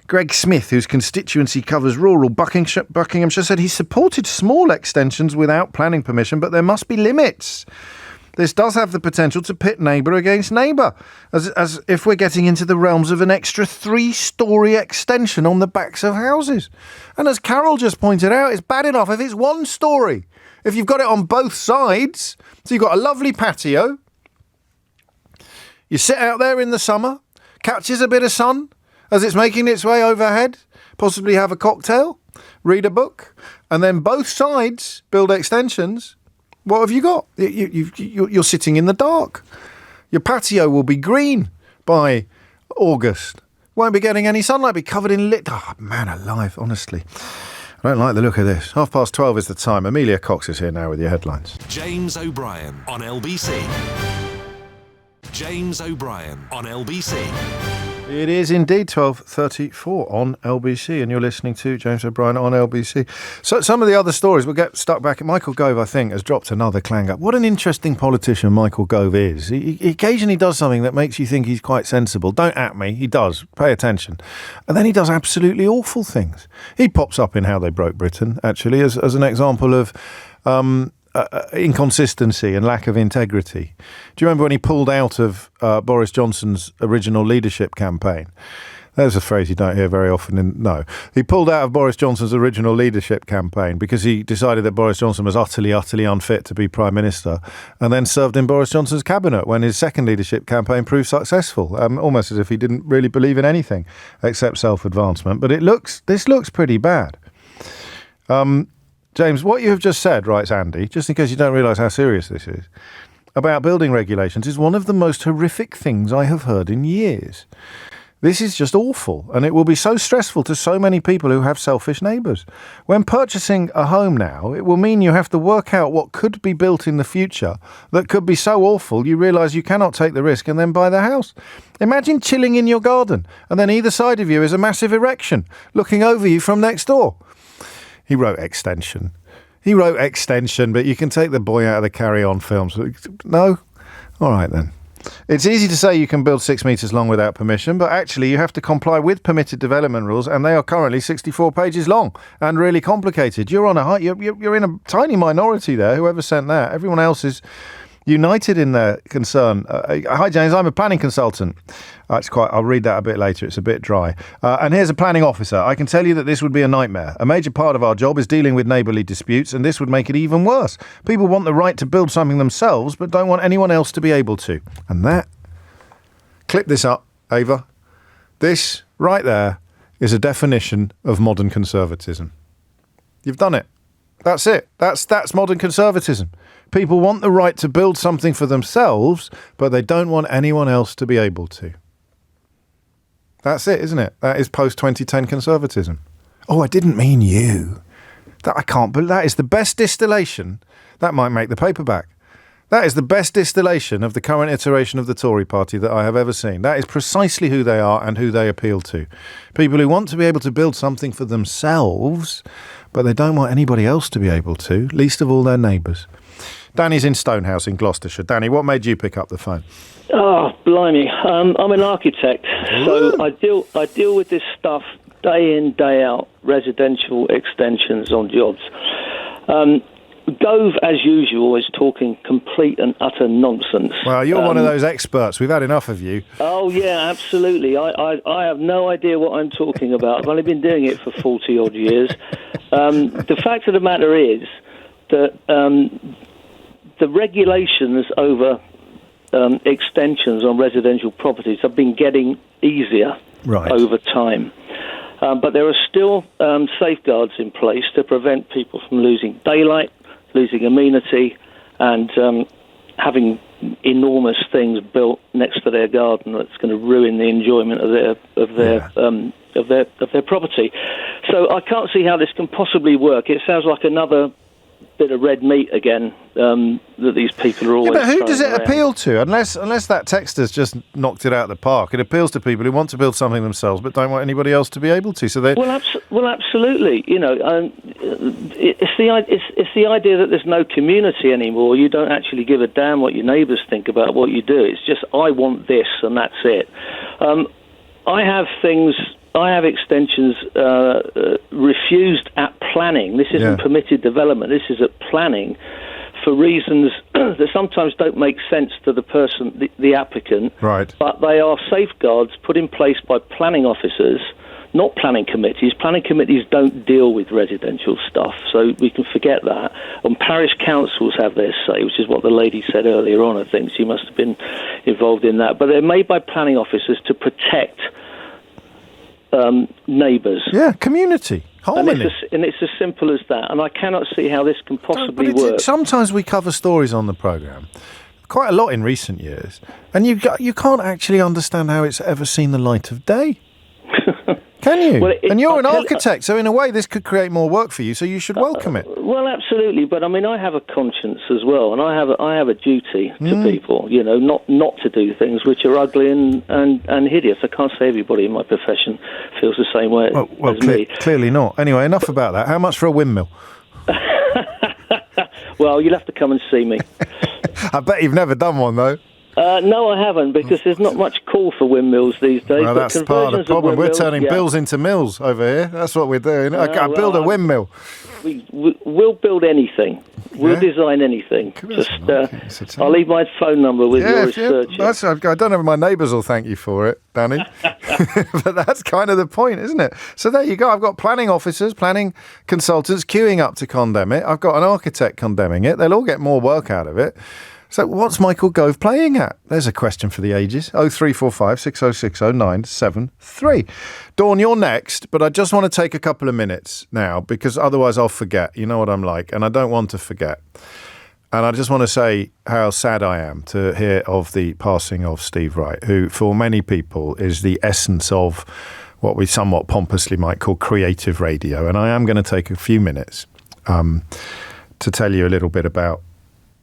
Greg Smith, whose constituency covers rural Buckinghamshire, said he supported small extensions without planning permission, but there must be limits. This does have the potential to pit neighbour against neighbour, as if we're getting into the realms of an extra 3-storey extension on the backs of houses. And as Carol just pointed out, it's bad enough if it's 1 storey. If you've got it on both sides, so you've got a lovely patio, you sit out there in the summer, catches a bit of sun, as it's making its way overhead, possibly have a cocktail, read a book, and then both sides build extensions. What have you got? You're sitting in the dark. Your patio will be green by August. Won't be getting any sunlight, be covered in lit. Oh, man alive, honestly. I don't like the look of this. 12:30 is the time. Amelia Cox is here now with your headlines. James O'Brien on LBC. James O'Brien on LBC. It is indeed 12:34 on LBC, and you're listening to James O'Brien on LBC. So some of the other stories, we'll get stuck back. Michael Gove, I think, has dropped another clang up. What an interesting politician Michael Gove is. He occasionally does something that makes you think he's quite sensible. Don't at me. He does. Pay attention. And then he does absolutely awful things. He pops up in How They Broke Britain, actually, as an example of... inconsistency and lack of integrity. Do you remember when he pulled out of Boris Johnson's original leadership campaign? There's a phrase you don't hear very often. He pulled out of Boris Johnson's original leadership campaign because he decided that Boris Johnson was utterly unfit to be Prime Minister, and then served in Boris Johnson's cabinet when his second leadership campaign proved successful, almost as if he didn't really believe in anything except self-advancement. But this looks pretty bad. James, what you have just said, writes Andy, just in case you don't realise how serious this is, about building regulations is one of the most horrific things I have heard in years. This is just awful, and it will be so stressful to so many people who have selfish neighbours. When purchasing a home now, it will mean you have to work out what could be built in the future that could be so awful you realise you cannot take the risk and then buy the house. Imagine chilling in your garden, and then either side of you is a massive erection looking over you from next door. He wrote extension, but you can take the boy out of the Carry On films. No? All right, then. It's easy to say you can build 6 metres long without permission, but actually you have to comply with permitted development rules, and they are currently 64 pages long and really complicated. You're in a tiny minority there, whoever sent that. Everyone else is united in their concern. Hi, James. I'm a planning consultant. I'll read that a bit later. It's a bit dry. And here's a planning officer. I can tell you that this would be a nightmare. A major part of our job is dealing with neighbourly disputes, and this would make it even worse. People want the right to build something themselves, but don't want anyone else to be able to. And clip this up, Ava. This right there is a definition of modern conservatism. You've done it. That's it. That's modern conservatism. People want the right to build something for themselves, but they don't want anyone else to be able to. That's it, isn't it? That is post-2010 conservatism. Oh, I didn't mean you. That is the best distillation. That might make the paperback. That is the best distillation of the current iteration of the Tory party that I have ever seen. That is precisely who they are and who they appeal to. People who want to be able to build something for themselves, but they don't want anybody else to be able to, least of all their neighbours. Danny's in Stonehouse in Gloucestershire. Danny, what made you pick up the phone? Oh, blimey. I'm an architect, so I deal with this stuff day in, day out, residential extensions on jobs. Gove, as usual, is talking complete and utter nonsense. Well, you're one of those experts. We've had enough of you. Oh, yeah, absolutely. I have no idea what I'm talking about. I've only been doing it for 40-odd years. The fact of the matter is that the regulations over extensions on residential properties have been getting easier over time. But there are still safeguards in place to prevent people from losing daylight, losing amenity, and having enormous things built next to their garden that's going to ruin the enjoyment of their property. So I can't see how this can possibly work. It sounds like another bit of red meat again that these people are always. Yeah, but who does it around. appeal to? Unless that texter's just knocked it out of the park, it appeals to people who want to build something themselves but don't want anybody else to be able to. So they. Well, absolutely. You know, it's the idea that there's no community anymore. You don't actually give a damn what your neighbours think about what you do. It's just I want this and that's it. I have extensions refused at planning. This isn't permitted development. This is at planning for reasons that sometimes don't make sense to the person, the applicant. Right. But they are safeguards put in place by planning officers, not planning committees. Planning committees don't deal with residential stuff, so we can forget that. And parish councils have their say, which is what the lady said earlier on, I think. She must have been involved in that. But they're made by planning officers to protect neighbours. Yeah, community, harmony. And it's as simple as that. And I cannot see how this can possibly work. Sometimes we cover stories on the programme, quite a lot in recent years, and you can't actually understand how it's ever seen the light of day. Can you? Well, and you're an architect, so in a way this could create more work for you, so you should welcome it. Well, absolutely, but I mean, I have a conscience as well, and I have a duty to people, you know, not to do things which are ugly and hideous. I can't say everybody in my profession feels the same way as me. Clearly not. Anyway, enough about that. How much for a windmill? Well, you'll have to come and see me. I bet you've never done one, though. No, I haven't, because there's not much call for windmills these days. Well, that's part of the problem. We're turning bills into mills over here. That's what we're doing. Build a windmill. We'll build anything. We'll design anything. Just, I'll leave my phone number with your research. I don't know if my neighbours will thank you for it, Danny. But that's kind of the point, isn't it? So there you go. I've got planning officers, planning consultants queuing up to condemn it. I've got an architect condemning it. They'll all get more work out of it. So what's Michael Gove playing at? There's a question for the ages. 0345 6060 973. Dawn, you're next, but I just want to take a couple of minutes now because otherwise I'll forget. You know what I'm like, and I don't want to forget. And I just want to say how sad I am to hear of the passing of Steve Wright, who for many people is the essence of what we somewhat pompously might call creative radio. And I am going to take a few minutes to tell you a little bit about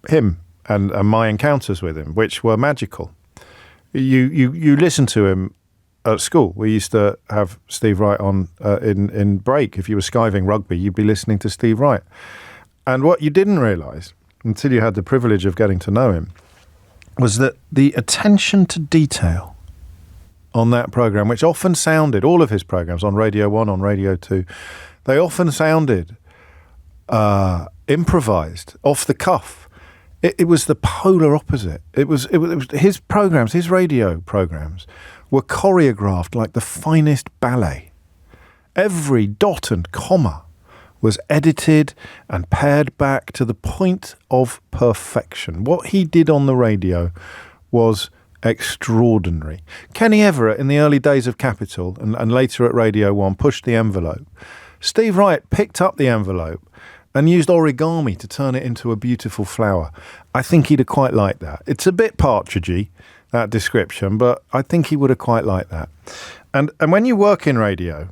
him. And my encounters with him, which were magical. You listen to him at school. We used to have Steve Wright on in break. If you were skiving rugby, you'd be listening to Steve Wright. And what you didn't realise, until you had the privilege of getting to know him, was that the attention to detail on that programme, which often sounded, all of his programmes on Radio 1, on Radio 2, they often sounded improvised, off the cuff. It was the polar opposite. It was his programmes, his radio programmes, were choreographed like the finest ballet. Every dot and comma was edited and pared back to the point of perfection. What he did on the radio was extraordinary. Kenny Everett, in the early days of Capital and later at Radio 1, pushed the envelope. Steve Wright picked up the envelope and used origami to turn it into a beautiful flower. I think he'd have quite liked that. It's a bit partridgey, that description, but I think he would have quite liked that. And when you work in radio,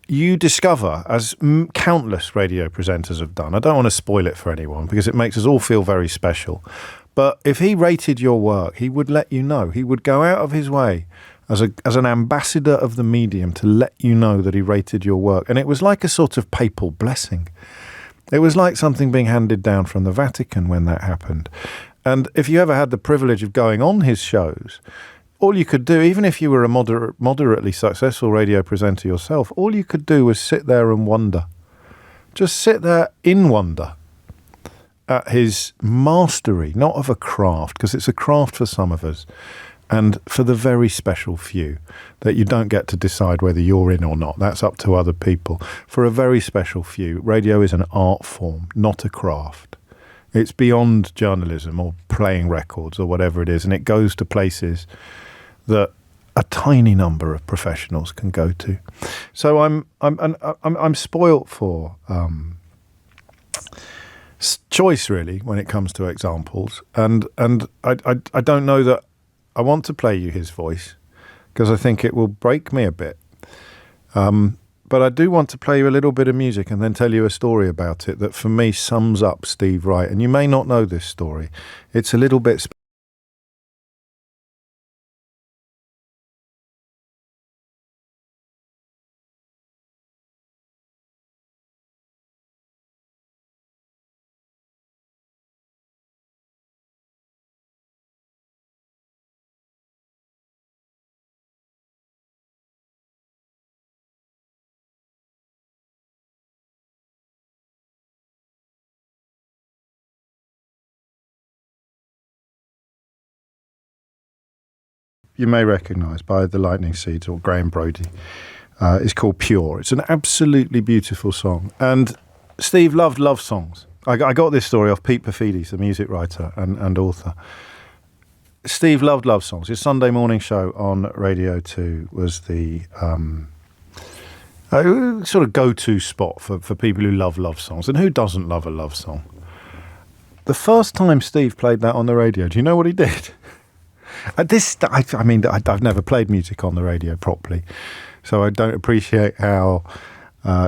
you discover, as countless radio presenters have done, I don't want to spoil it for anyone because it makes us all feel very special, but if he rated your work, he would let you know. He would go out of his way as an ambassador of the medium to let you know that he rated your work. And it was like a sort of papal blessing. It was like something being handed down from the Vatican when that happened. And if you ever had the privilege of going on his shows, all you could do, even if you were a moderately successful radio presenter yourself, all you could do was sit there and wonder, just sit there in wonder at his mastery, not of a craft, because it's a craft for some of us, and for the very special few that you don't get to decide whether you're in or not. That's up to other people. For a very special few, radio is an art form, not a craft. It's beyond journalism or playing records or whatever it is, and it goes to places that a tiny number of professionals can go to. So I'm spoilt for choice, really, when it comes to examples, and I don't know that I want to play you his voice because I think it will break me a bit. But I do want to play you a little bit of music and then tell you a story about it that for me sums up Steve Wright. And you may not know this story. It's a little bit you may recognise by the Lightning Seeds or Graham Brodie. It's called Pure. It's an absolutely beautiful song. And Steve loved love songs. I got this story off Pete Perfides, the music writer and author. Steve loved love songs. His Sunday morning show on Radio 2 was the sort of go-to spot for people who love love songs. And who doesn't love a love song? The first time Steve played that on the radio, do you know what he did? I've never played music on the radio properly, so I don't appreciate how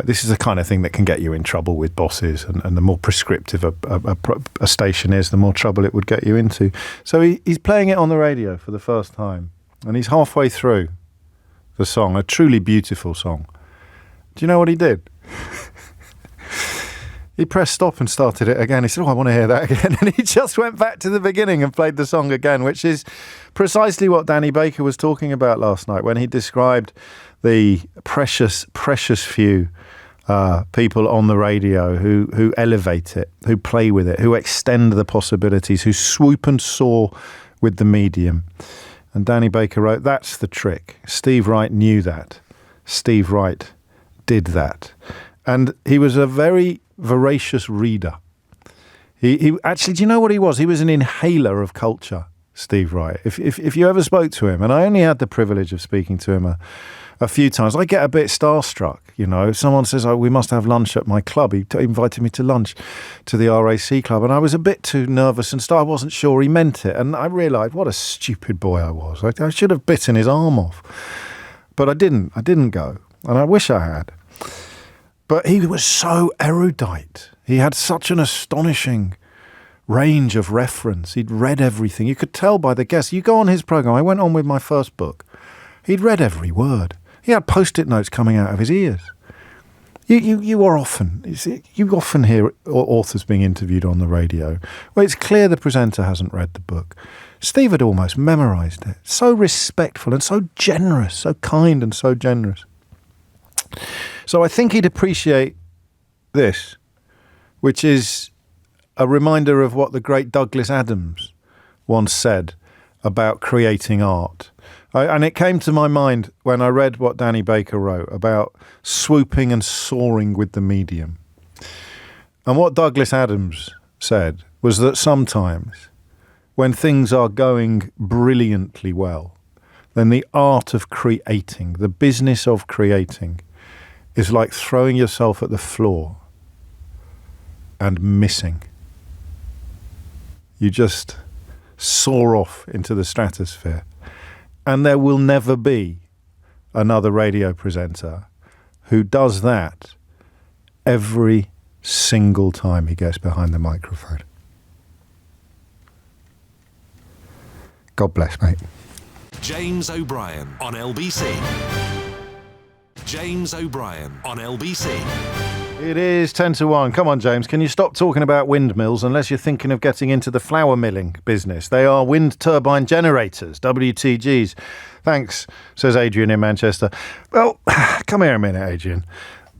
this is the kind of thing that can get you in trouble with bosses, and the more prescriptive a station is, the more trouble it would get you into. So he's playing it on the radio for the first time, and he's halfway through the song, a truly beautiful song. Do you know what he did? He pressed stop and started it again. He said, I want to hear that again. And he just went back to the beginning and played the song again, which is precisely what Danny Baker was talking about last night when he described the precious, precious few people on the radio who elevate it, who play with it, who extend the possibilities, who swoop and soar with the medium. And Danny Baker wrote, that's the trick. Steve Wright knew that. Steve Wright did that. And he was a very voracious reader. He actually, do you know what he was? He was an inhaler of culture, Steve Wright. If you ever spoke to him, and I only had the privilege of speaking to him a few times, I get a bit starstruck, you know. Someone says, we must have lunch at my club. He invited me to lunch to the RAC club, and I was a bit too nervous and I wasn't sure he meant it. And I realised what a stupid boy I was. I should have bitten his arm off. But I didn't go, and I wish I had. But he was so erudite. He had such an astonishing range of reference. He'd read everything. You could tell by the guests. You go on his programme. I went on with my first book. He'd read every word. He had post-it notes coming out of his ears. You often hear authors being interviewed on the radio where it's clear the presenter hasn't read the book. Steve had almost memorised it. So respectful and so generous, so kind and so generous. So I think he'd appreciate this, which is a reminder of what the great Douglas Adams once said about creating art. And it came to my mind when I read what Danny Baker wrote about swooping and soaring with the medium. And what Douglas Adams said was that sometimes when things are going brilliantly well, then the art of creating, the business of creating, is like throwing yourself at the floor and missing. You just soar off into the stratosphere. And there will never be another radio presenter who does that every single time he gets behind the microphone. God bless, mate. James O'Brien on LBC. James O'Brien on LBC. It is 10-1. Come on, James. Can you stop talking about windmills unless you're thinking of getting into the flour milling business? They are wind turbine generators, WTGs. Thanks, says Adrian in Manchester. Well, come here a minute, Adrian.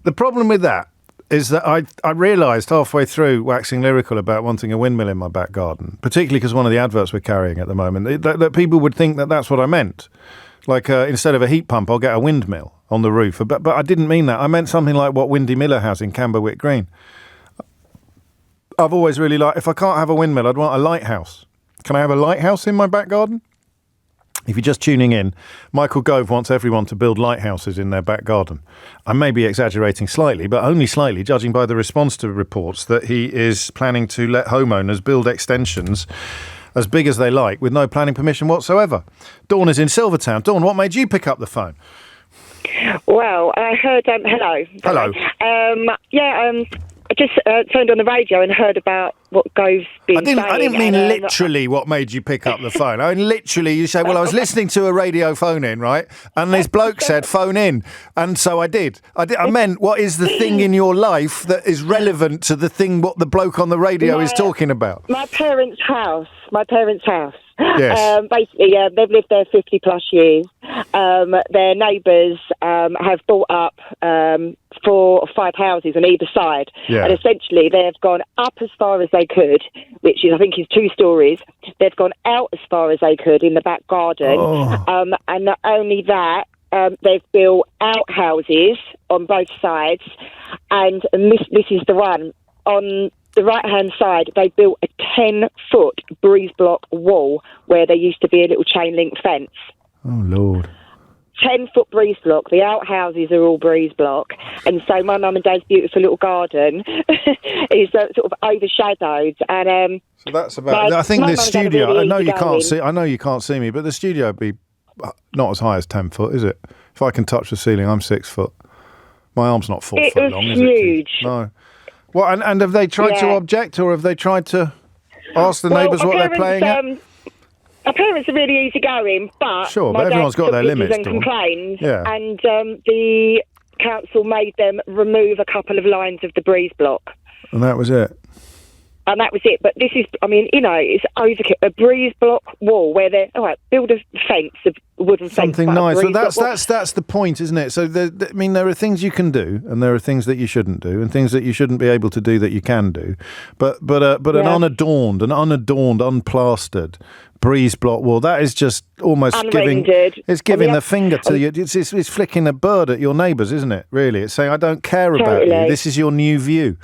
The problem with that, is that I realised halfway through waxing lyrical about wanting a windmill in my back garden, particularly because one of the adverts we're carrying at the moment, that people would think that that's what I meant. Like instead of a heat pump, I'll get a windmill on the roof. But I didn't mean that. I meant something like what Windy Miller has in Camberwick Green. I've always really liked, if I can't have a windmill, I'd want a lighthouse. Can I have a lighthouse in my back garden? If you're just tuning in, Michael Gove wants everyone to build lighthouses in their back garden. I may be exaggerating slightly, but only slightly, judging by the response to reports that he is planning to let homeowners build extensions as big as they like with no planning permission whatsoever. Dawn is in Silvertown. Dawn, what made you pick up the phone? Well, I heard... hello. Hello. I just turned on the radio and heard about what Gove's been saying. I didn't mean literally what made you pick up the phone. I mean literally, you say, well, I was listening to a radio phone-in, right? And this bloke said, phone in. And so I did. I meant, what is the thing in your life that is relevant to the thing what the bloke on the radio is talking about? My parents' house. Yes. Basically, they've lived there 50 plus years. Their neighbours have bought up 4 or 5 houses on either side. Yeah. And essentially, they've gone up as far as they could, which is, I think, is 2 stories. They've gone out as far as they could in the back garden. Oh. And not only that, they've built outhouses on both sides. And this is the one. On the right-hand side, they built a 10-foot breeze block wall where there used to be a little chain-link fence. Oh, Lord. 10-foot breeze block. The outhouses are all breeze block. And so my mum and dad's beautiful little garden is sort of overshadowed. And so that's about... I think the studio... Really I know you can't see me, but the studio would be not as high as 10 foot, is it? If I can touch the ceiling, I'm 6 foot. My arm's not 4 foot long, is it? It's huge. No. Well, and have they tried to object, or have they tried to ask the neighbours what they're playing at? Our parents are really easygoing, but sure, but everyone's got their limits. And complained, and the council made them remove a couple of lines of the breeze block, and that was it. And that was it. But this is, I mean, it's overkill. A breeze block wall where they're, all right, build a fence, a wooden fence. Something nice. Well, that's the point, isn't it? So, there are things you can do, and there are things that you shouldn't do, and things that you shouldn't be able to do that you can do. But an unadorned, unplastered breeze block wall, that is just almost giving the finger to you. It's flicking a bird at your neighbours, isn't it? Really, it's saying, I don't care about you. This is your new view.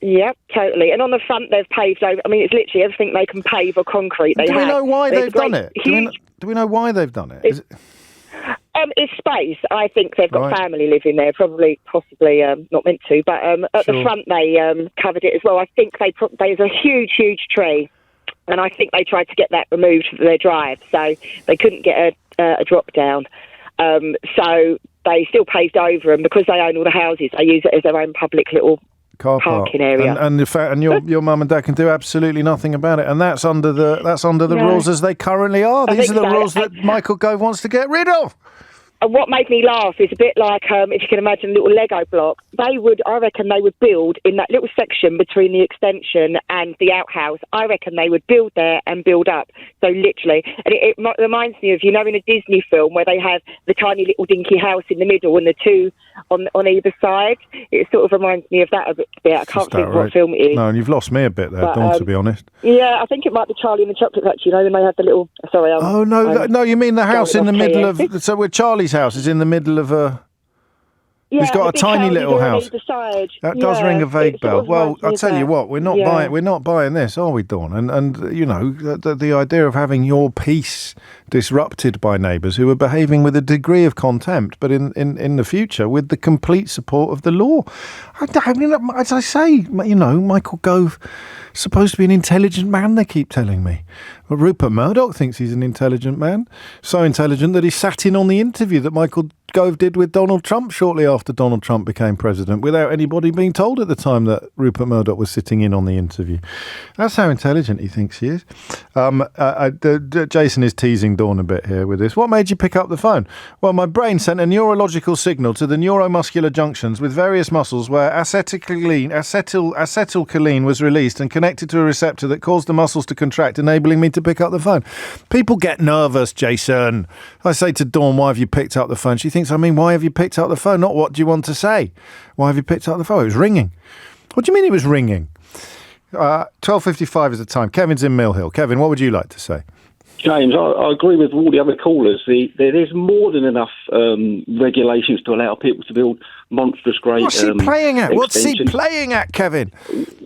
Yep, totally. And on the front, they've paved over. I mean, it's literally everything they can pave or concrete. Do we know why they've done it? Do we know why they've done it? It's space. I think they've got family living there, possibly not meant to. But at the front, they covered it as well. I think there's a huge, huge tree, and I think they tried to get that removed from their drive, so they couldn't get a drop down. So they still paved over them because they own all the houses. They use it as their own public little car parking area, and your mum and dad can do absolutely nothing about it, and that's under the rules as they currently are. These are the rules that Michael Gove wants to get rid of. And what made me laugh is a bit like, if you can imagine a little Lego block, I reckon they would build in that little section between the extension and the outhouse. I reckon they would build there and build up. So literally, and it reminds me of, in a Disney film where they have the tiny little dinky house in the middle and the two on either side. It sort of reminds me of that a bit. I can't think what film it is. No, and you've lost me a bit there, Dawn, to be honest. Yeah, I think it might be Charlie and the Chocolate Factory, when they have the little... Sorry, no, you mean the house in the middle of... So where Charlie's house is in the middle of a... He's got a tiny little house. That does ring a vague bell. Well, I'll tell you what, we're not buying this, are we, Dawn? And the idea of having your peace disrupted by neighbours who are behaving with a degree of contempt, but in the future with the complete support of the law. I mean, as I say, Michael Gove supposed to be an intelligent man, they keep telling me. Well, Rupert Murdoch thinks he's an intelligent man. So intelligent that he sat in on the interview that Michael Gove did with Donald Trump shortly after Donald Trump became president, without anybody being told at the time that Rupert Murdoch was sitting in on the interview. That's how intelligent he thinks he is. Jason is teasing Dawn a bit here with this. What made you pick up the phone? Well, my brain sent a neurological signal to the neuromuscular junctions with various muscles where acetylcholine was released and can connected to a receptor that caused the muscles to contract, enabling me to pick up the phone. People get nervous, Jason. I say to Dawn, why have you picked up the phone? She thinks, why have you picked up the phone? Not what do you want to say? Why have you picked up the phone? It was ringing. What do you mean it was ringing? 12:55 is the time. Kevin's in Mill Hill. Kevin, what would you like to say? James, I agree with all the other callers. There's more than enough regulations to allow people to build monstrous great. What's he playing at? What's he playing at, Kevin?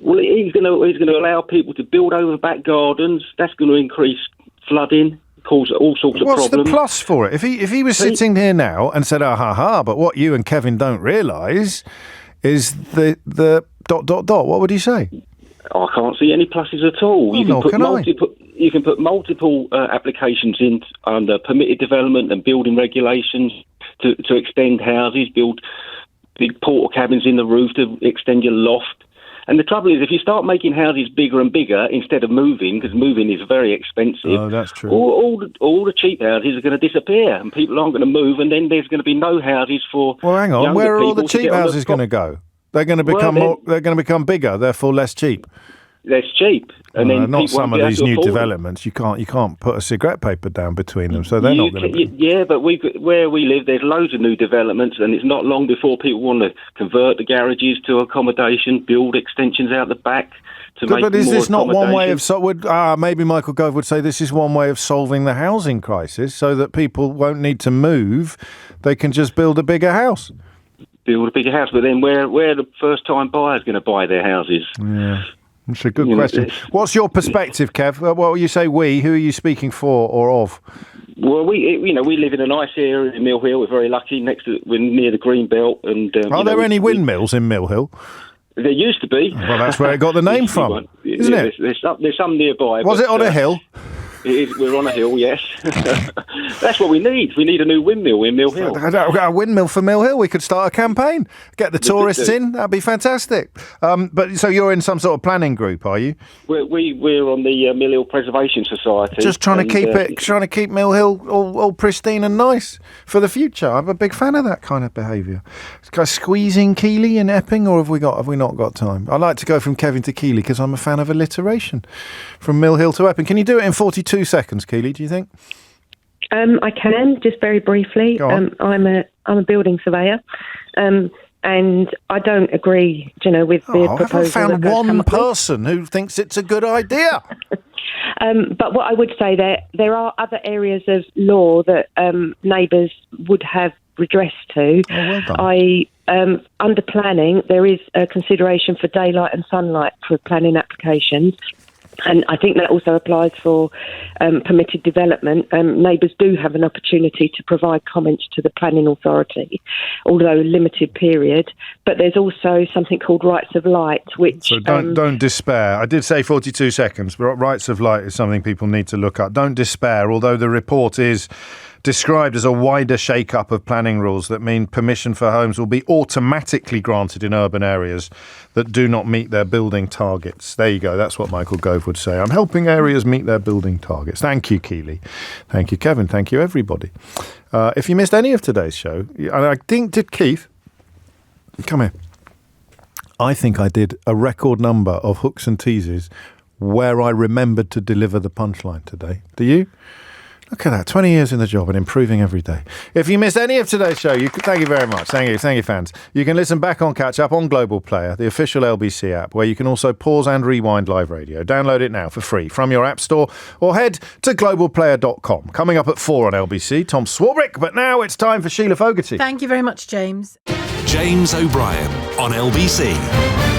Well, he's going to allow people to build over back gardens. That's going to increase flooding, cause all sorts of problems. What's the plus for it? If he was sitting here now and said, but what you and Kevin don't realise is the ... What would he say? I can't see any pluses at all. Well, You can put multiple applications in under permitted development and building regulations to extend houses, build big portal cabins in the roof to extend your loft. And the trouble is, if you start making houses bigger and bigger instead of moving, because moving is very expensive, oh, that's true. all the cheap houses are going to disappear, and people aren't going to move, and then there's going to be no houses for. Well, hang on, where are all the cheap houses going to go? They're going to become They're going to become bigger, therefore less cheap. Less cheap, and then not some of these new developments. You can't put a cigarette paper down between them, so they're not going to be. Yeah, but where we live, there's loads of new developments, and it's not long before people want to convert the garages to accommodation, build extensions out the back to make. But is this not one way of maybe Michael Gove would say this is one way of solving the housing crisis, so that people won't need to move; they can just build a bigger house. Build a bigger house, but then where are the first-time buyers going to buy their houses? Yeah. That's a good question. What's your perspective, Kev? Well, you say we. Who are you speaking for or of? Well, we live in a nice area in Mill Hill. We're very lucky. We're near the green belt. And are there any windmills in Mill Hill? There used to be. Well, that's where it got the name from, isn't it? There's some nearby. Was it on a hill? We're on a hill, yes. That's what we need. We need a new windmill in Mill Hill. A windmill for Mill Hill. We could start a campaign. Get the tourists in. That'd be fantastic. But so you're in some sort of planning group, are you? We're on the Mill Hill Preservation Society. Just trying to keep Mill Hill all pristine and nice for the future. I'm a big fan of that kind of behaviour. Guys, squeezing Keighley and Epping, or have we not got time? I like to go from Kevin to Keighley because I'm a fan of alliteration. From Mill Hill to Epping. Can you do it in 42 seconds, Keighley, do you think? I can, just very briefly. I'm a building surveyor, and I don't agree, with the proposal. I haven't found one person who thinks it's a good idea. But what I would say, there are other areas of law that neighbours would have redress to. Oh, well done. Under planning, there is a consideration for daylight and sunlight for planning applications. And I think that also applies for permitted development. Neighbours do have an opportunity to provide comments to the planning authority, although limited period. But there's also something called rights of light, which... So don't despair. I did say 42 seconds, but rights of light is something people need to look up. Don't despair, although the report is described as a wider shake-up of planning rules that mean permission for homes will be automatically granted in urban areas that do not meet their building targets. There you go. That's what Michael Gove would say. I'm helping areas meet their building targets. Thank you, Keighley. Thank you, Kevin. Thank you, everybody. If you missed any of today's show, and I think, did Keith? Come here. I think I did a record number of hooks and teases where I remembered to deliver the punchline today. Do you? Look at that, 20 years in the job and improving every day. If you missed any of today's show, thank you very much. Thank you, fans. You can listen back on Catch Up on Global Player, the official LBC app, where you can also pause and rewind live radio. Download it now for free from your app store or head to globalplayer.com. Coming up at 4 on LBC, Tom Swarbrick, but now it's time for Sheila Fogarty. Thank you very much, James. James O'Brien on LBC.